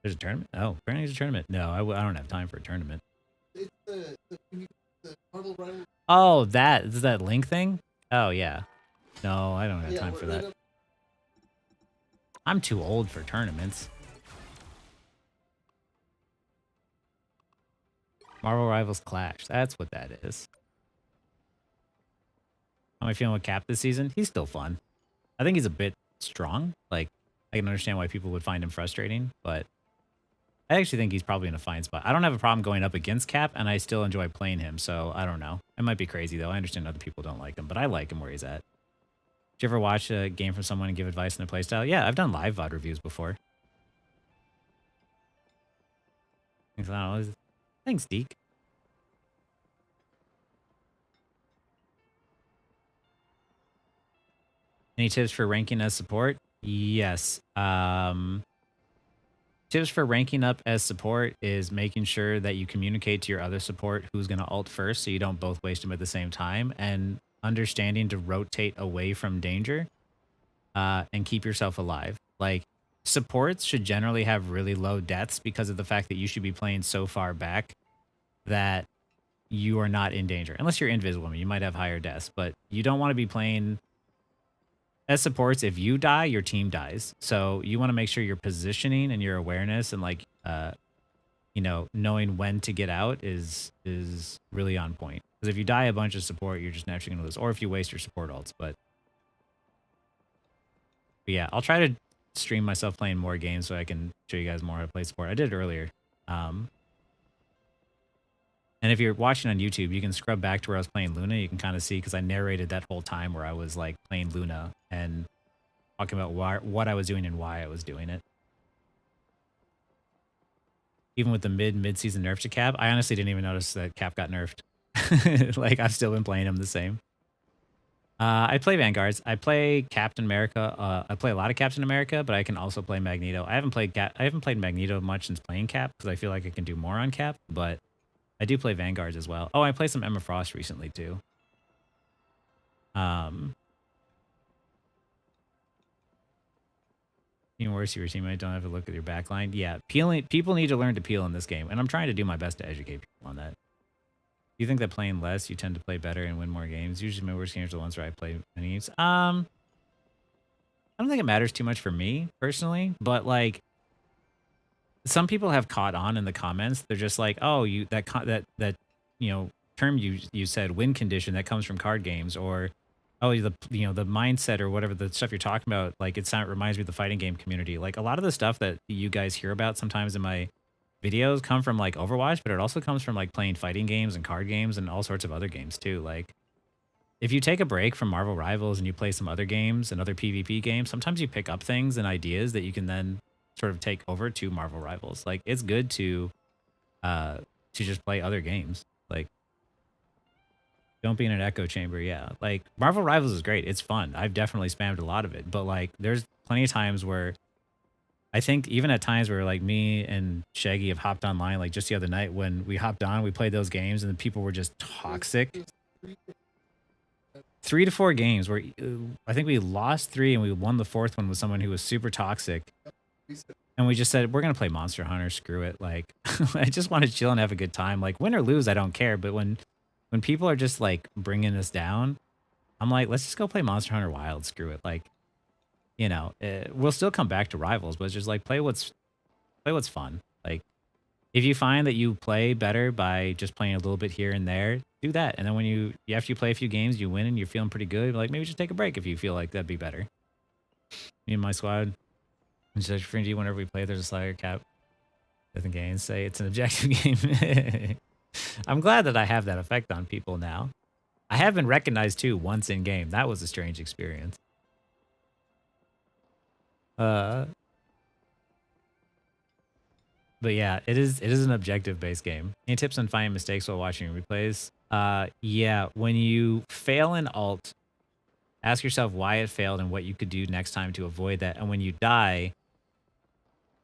There's a tournament? Oh, apparently there's a tournament. No, I don't have time for a tournament. It's the Marvel Rival. Oh, is that link thing? Oh, yeah. No, I don't have time for that. I'm too old for tournaments. Marvel Rivals Clash. That's what that is. How am I feeling with Cap this season? He's still fun. I think he's a bit strong. Like, I can understand why people would find him frustrating, but I actually think he's probably in a fine spot. I don't have a problem going up against Cap, and I still enjoy playing him, so I don't know. It might be crazy, though. I understand other people don't like him, but I like him where he's at. Did you ever watch a game from someone and give advice on their playstyle? Yeah, I've done live VOD reviews before. Thanks, Deke. Any tips for ranking as support? Yes. Tips for ranking up as support is making sure that you communicate to your other support who's going to ult first so you don't both waste them at the same time, and understanding to rotate away from danger and keep yourself alive. Like, supports should generally have really low deaths because of the fact that you should be playing so far back that you are not in danger. Unless you're invisible, you might have higher deaths, but you don't want to be playing as supports. If you die, your team dies. So you want to make sure your positioning and your awareness and like, knowing when to get out is really on point. Because if you die a bunch of support, you're just naturally going to lose. Or if you waste your support ults. But yeah, I'll try to stream myself playing more games so I can show you guys more how to play support. I did it earlier. And if you're watching on YouTube, you can scrub back to where I was playing Luna. You can kind of see, because I narrated that whole time where I was like playing Luna and talking about what I was doing and why I was doing it. Even with the mid-season nerf to Cap, I honestly didn't even notice that Cap got nerfed. Like, I've still been playing him the same. I play Vanguards. I play Captain America. I play a lot of Captain America, but I can also play Magneto. I haven't played Magneto much since playing Cap because I feel like I can do more on Cap, but I do play Vanguards as well. Oh, I played some Emma Frost recently too. Even worse, your teammate don't have a look at your backline. Yeah, peeling. People need to learn to peel in this game, and I'm trying to do my best to educate people on that. Do you think that playing less, you tend to play better and win more games? Usually my worst games are the ones where I play many games. I don't think it matters too much for me personally, but like some people have caught on in the comments. They're just like, "Oh, that term you said, win condition, that comes from card games," or "Oh, the mindset or whatever the stuff you're talking about, like reminds me of the fighting game community." Like a lot of the stuff that you guys hear about sometimes in my videos come from like Overwatch, but it also comes from like playing fighting games and card games and all sorts of other games too. Like if you take a break from Marvel Rivals and you play some other games and other PvP games, sometimes you pick up things and ideas that you can then sort of take over to Marvel Rivals. Like it's good to just play other games. Like don't be in an echo chamber. Yeah. Like Marvel Rivals is great. It's fun. I've definitely spammed a lot of it, but like there's plenty of times where I think even at times where like me and Shaggy have hopped online, like just the other night when we hopped on, we played those games and the people were just toxic. 3 to 4 games where I think we lost 3 and we won the 4th one with someone who was super toxic. And we just said, we're going to play Monster Hunter. Screw it. Like, I just want to chill and have a good time. Like win or lose, I don't care. But when people are just like bringing us down, I'm like, let's just go play Monster Hunter Wild. Screw it. Like, we'll still come back to Rivals, but it's just like play what's fun. Like if you find that you play better by just playing a little bit here and there, do that. And then when after you play a few games, you win and you're feeling pretty good, like maybe just take a break if you feel like that'd be better. Me and my squad, and just fringy whenever we play, there's a Slayer cap. Doesn't games say it's an objective game. I'm glad that I have that effect on people now. I have been recognized too once in game. That was a strange experience. But yeah, it is an objective based game. Any tips on finding mistakes while watching replays? Yeah, when you fail an alt, ask yourself why it failed and what you could do next time to avoid that. And when you die,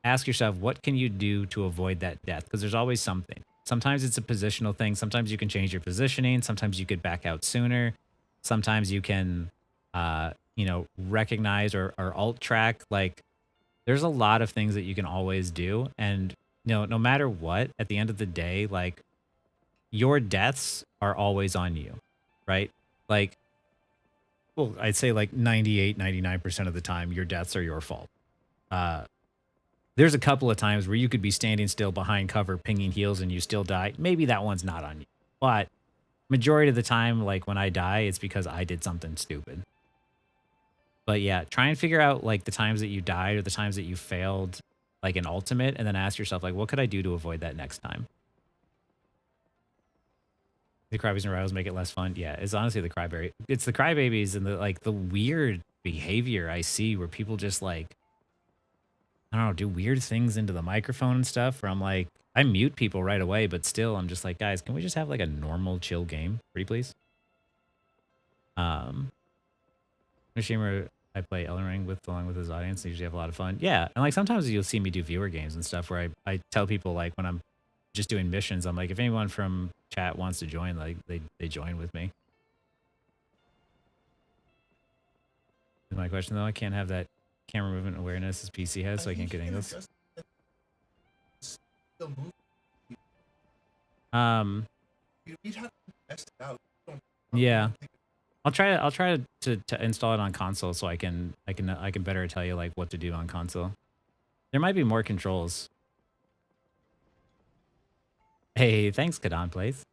ask yourself what can you do to avoid that death? Because there's always something. Sometimes it's a positional thing. Sometimes you can change your positioning. Sometimes you could back out sooner. Sometimes you can recognize or alt track. Like there's a lot of things that you can always do. And no matter what, at the end of the day, like your deaths are always on you, right? Like, well, I'd say like 99% of the time, your deaths are your fault. There's a couple of times where you could be standing still behind cover, pinging heals, and you still die. Maybe that one's not on you. But majority of the time, like when I die, it's because I did something stupid. But yeah, try and figure out like the times that you died or the times that you failed like an ultimate, and then ask yourself like, what could I do to avoid that next time? The crybabies and rivals make it less fun. Yeah, it's honestly the crybaby. It's the crybabies and the weird behavior I see where people just like, I don't know, do weird things into the microphone and stuff where I'm like, I mute people right away, but still I'm just like, guys, can we just have like a normal chill game? Pretty please? Streamer I play Elden Ring with along with his audience. They usually have a lot of fun. Yeah, and like sometimes you'll see me do viewer games and stuff where I tell people like when I'm just doing missions, I'm like, if anyone from chat wants to join, like they join with me. Is my question though, I can't have that camera movement awareness as PC has, so I can't get angles. We'd have to test it out. Yeah. I'll try to install it on console so I can better tell you like what to do on console. There might be more controls. Hey, thanks, Kadon Plays.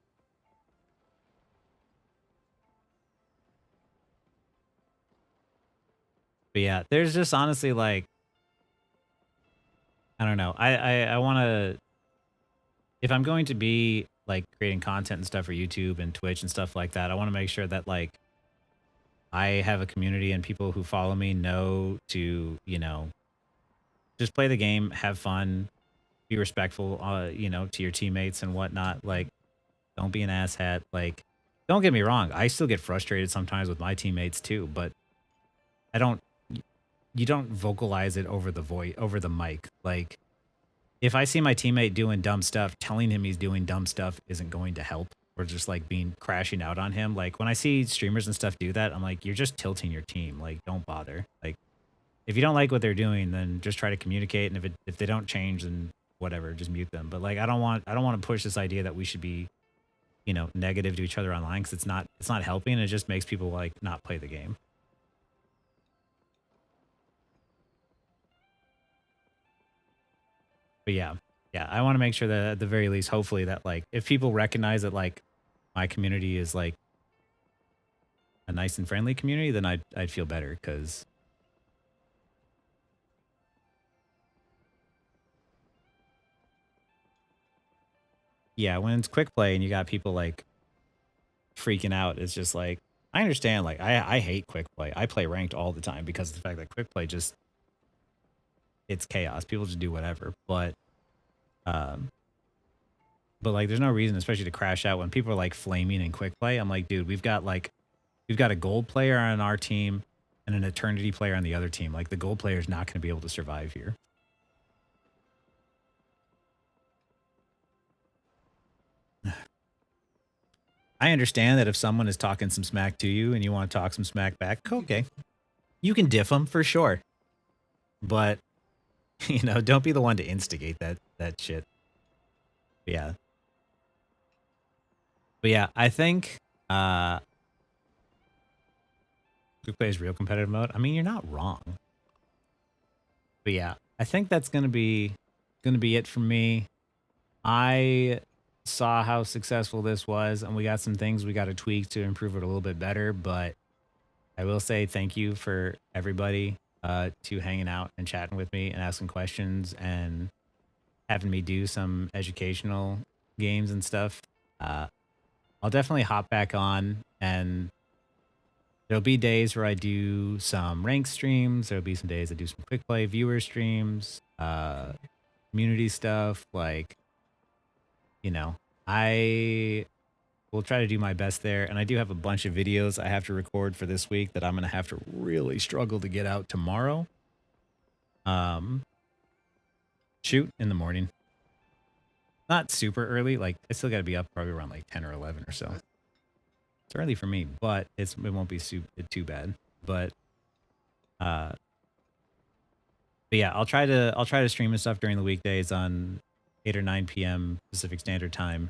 But yeah, there's just honestly like, I don't know. I want to, if I'm going to be like creating content and stuff for YouTube and Twitch and stuff like that, I want to make sure that like I have a community and people who follow me know to, just play the game, have fun, be respectful, to your teammates and whatnot. Like, don't be an asshat. Like, don't get me wrong. I still get frustrated sometimes with my teammates too, but I don't, you don't vocalize it over the mic. Like, if I see my teammate doing dumb stuff, telling him he's doing dumb stuff isn't going to help. Or just like crashing out on him. Like when I see streamers and stuff do that, I'm like, you're just tilting your team. Like, don't bother. Like, if you don't like what they're doing, then just try to communicate. And if they don't change, then whatever, just mute them. But like, I don't want to push this idea that we should be, you know, negative to each other online, because it's not helping. It just makes people like not play the game. But yeah, I want to make sure that at the very least, hopefully that like, if people recognize that like my community is like a nice and friendly community, then I'd feel better, because yeah, when it's quick play and you got people like freaking out, it's just like, I understand. Like I hate quick play. I play ranked all the time because of the fact that quick play just, it's chaos. People just do whatever. But like, there's no reason, especially to crash out when people are like flaming in quick play. I'm like, dude, we've got a gold player on our team and an eternity player on the other team. Like, the gold player is not going to be able to survive here. I understand that if someone is talking some smack to you and you want to talk some smack back, okay, you can diff them for sure. But, you know, don't be the one to instigate that shit. But yeah, I think quick play is real competitive mode. I mean, you're not wrong. But yeah, I think that's gonna be it for me. I saw how successful this was, and we got some things we got to tweak to improve it a little bit better. But I will say thank you for everybody to hanging out and chatting with me and asking questions and having me do some educational games and stuff. I'll definitely hop back on, and there'll be days where I do some ranked streams. There'll be some days I do some quick play viewer streams, community stuff. Like, you know, I will try to do my best there. And I do have a bunch of videos I have to record for this week that I'm going to have to really struggle to get out tomorrow. Shoot in the morning. Not super early. Like, I still got to be up probably around like 10 or 11 or so. It's early for me, but it won't be too bad. But yeah, I'll try to stream and stuff during the weekdays on 8 or 9 p.m. Pacific Standard Time.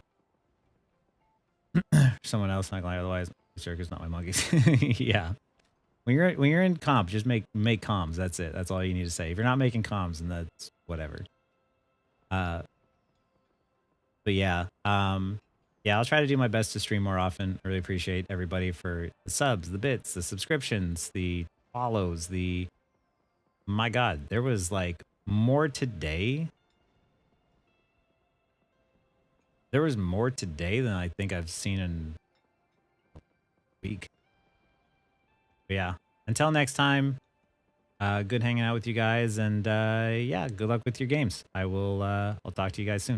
Someone else, not gonna lie, otherwise circus, not my monkeys. Yeah. When you're in comp, just make comms. That's it. That's all you need to say. If you're not making comms, then that's whatever. But yeah, yeah, I'll try to do my best to stream more often. I really appreciate everybody for the subs, the bits, the subscriptions, the follows, my God, there was like more today. There was more today than I think I've seen in a week. But yeah, until next time, good hanging out with you guys, and yeah, good luck with your games. I'll talk to you guys soon.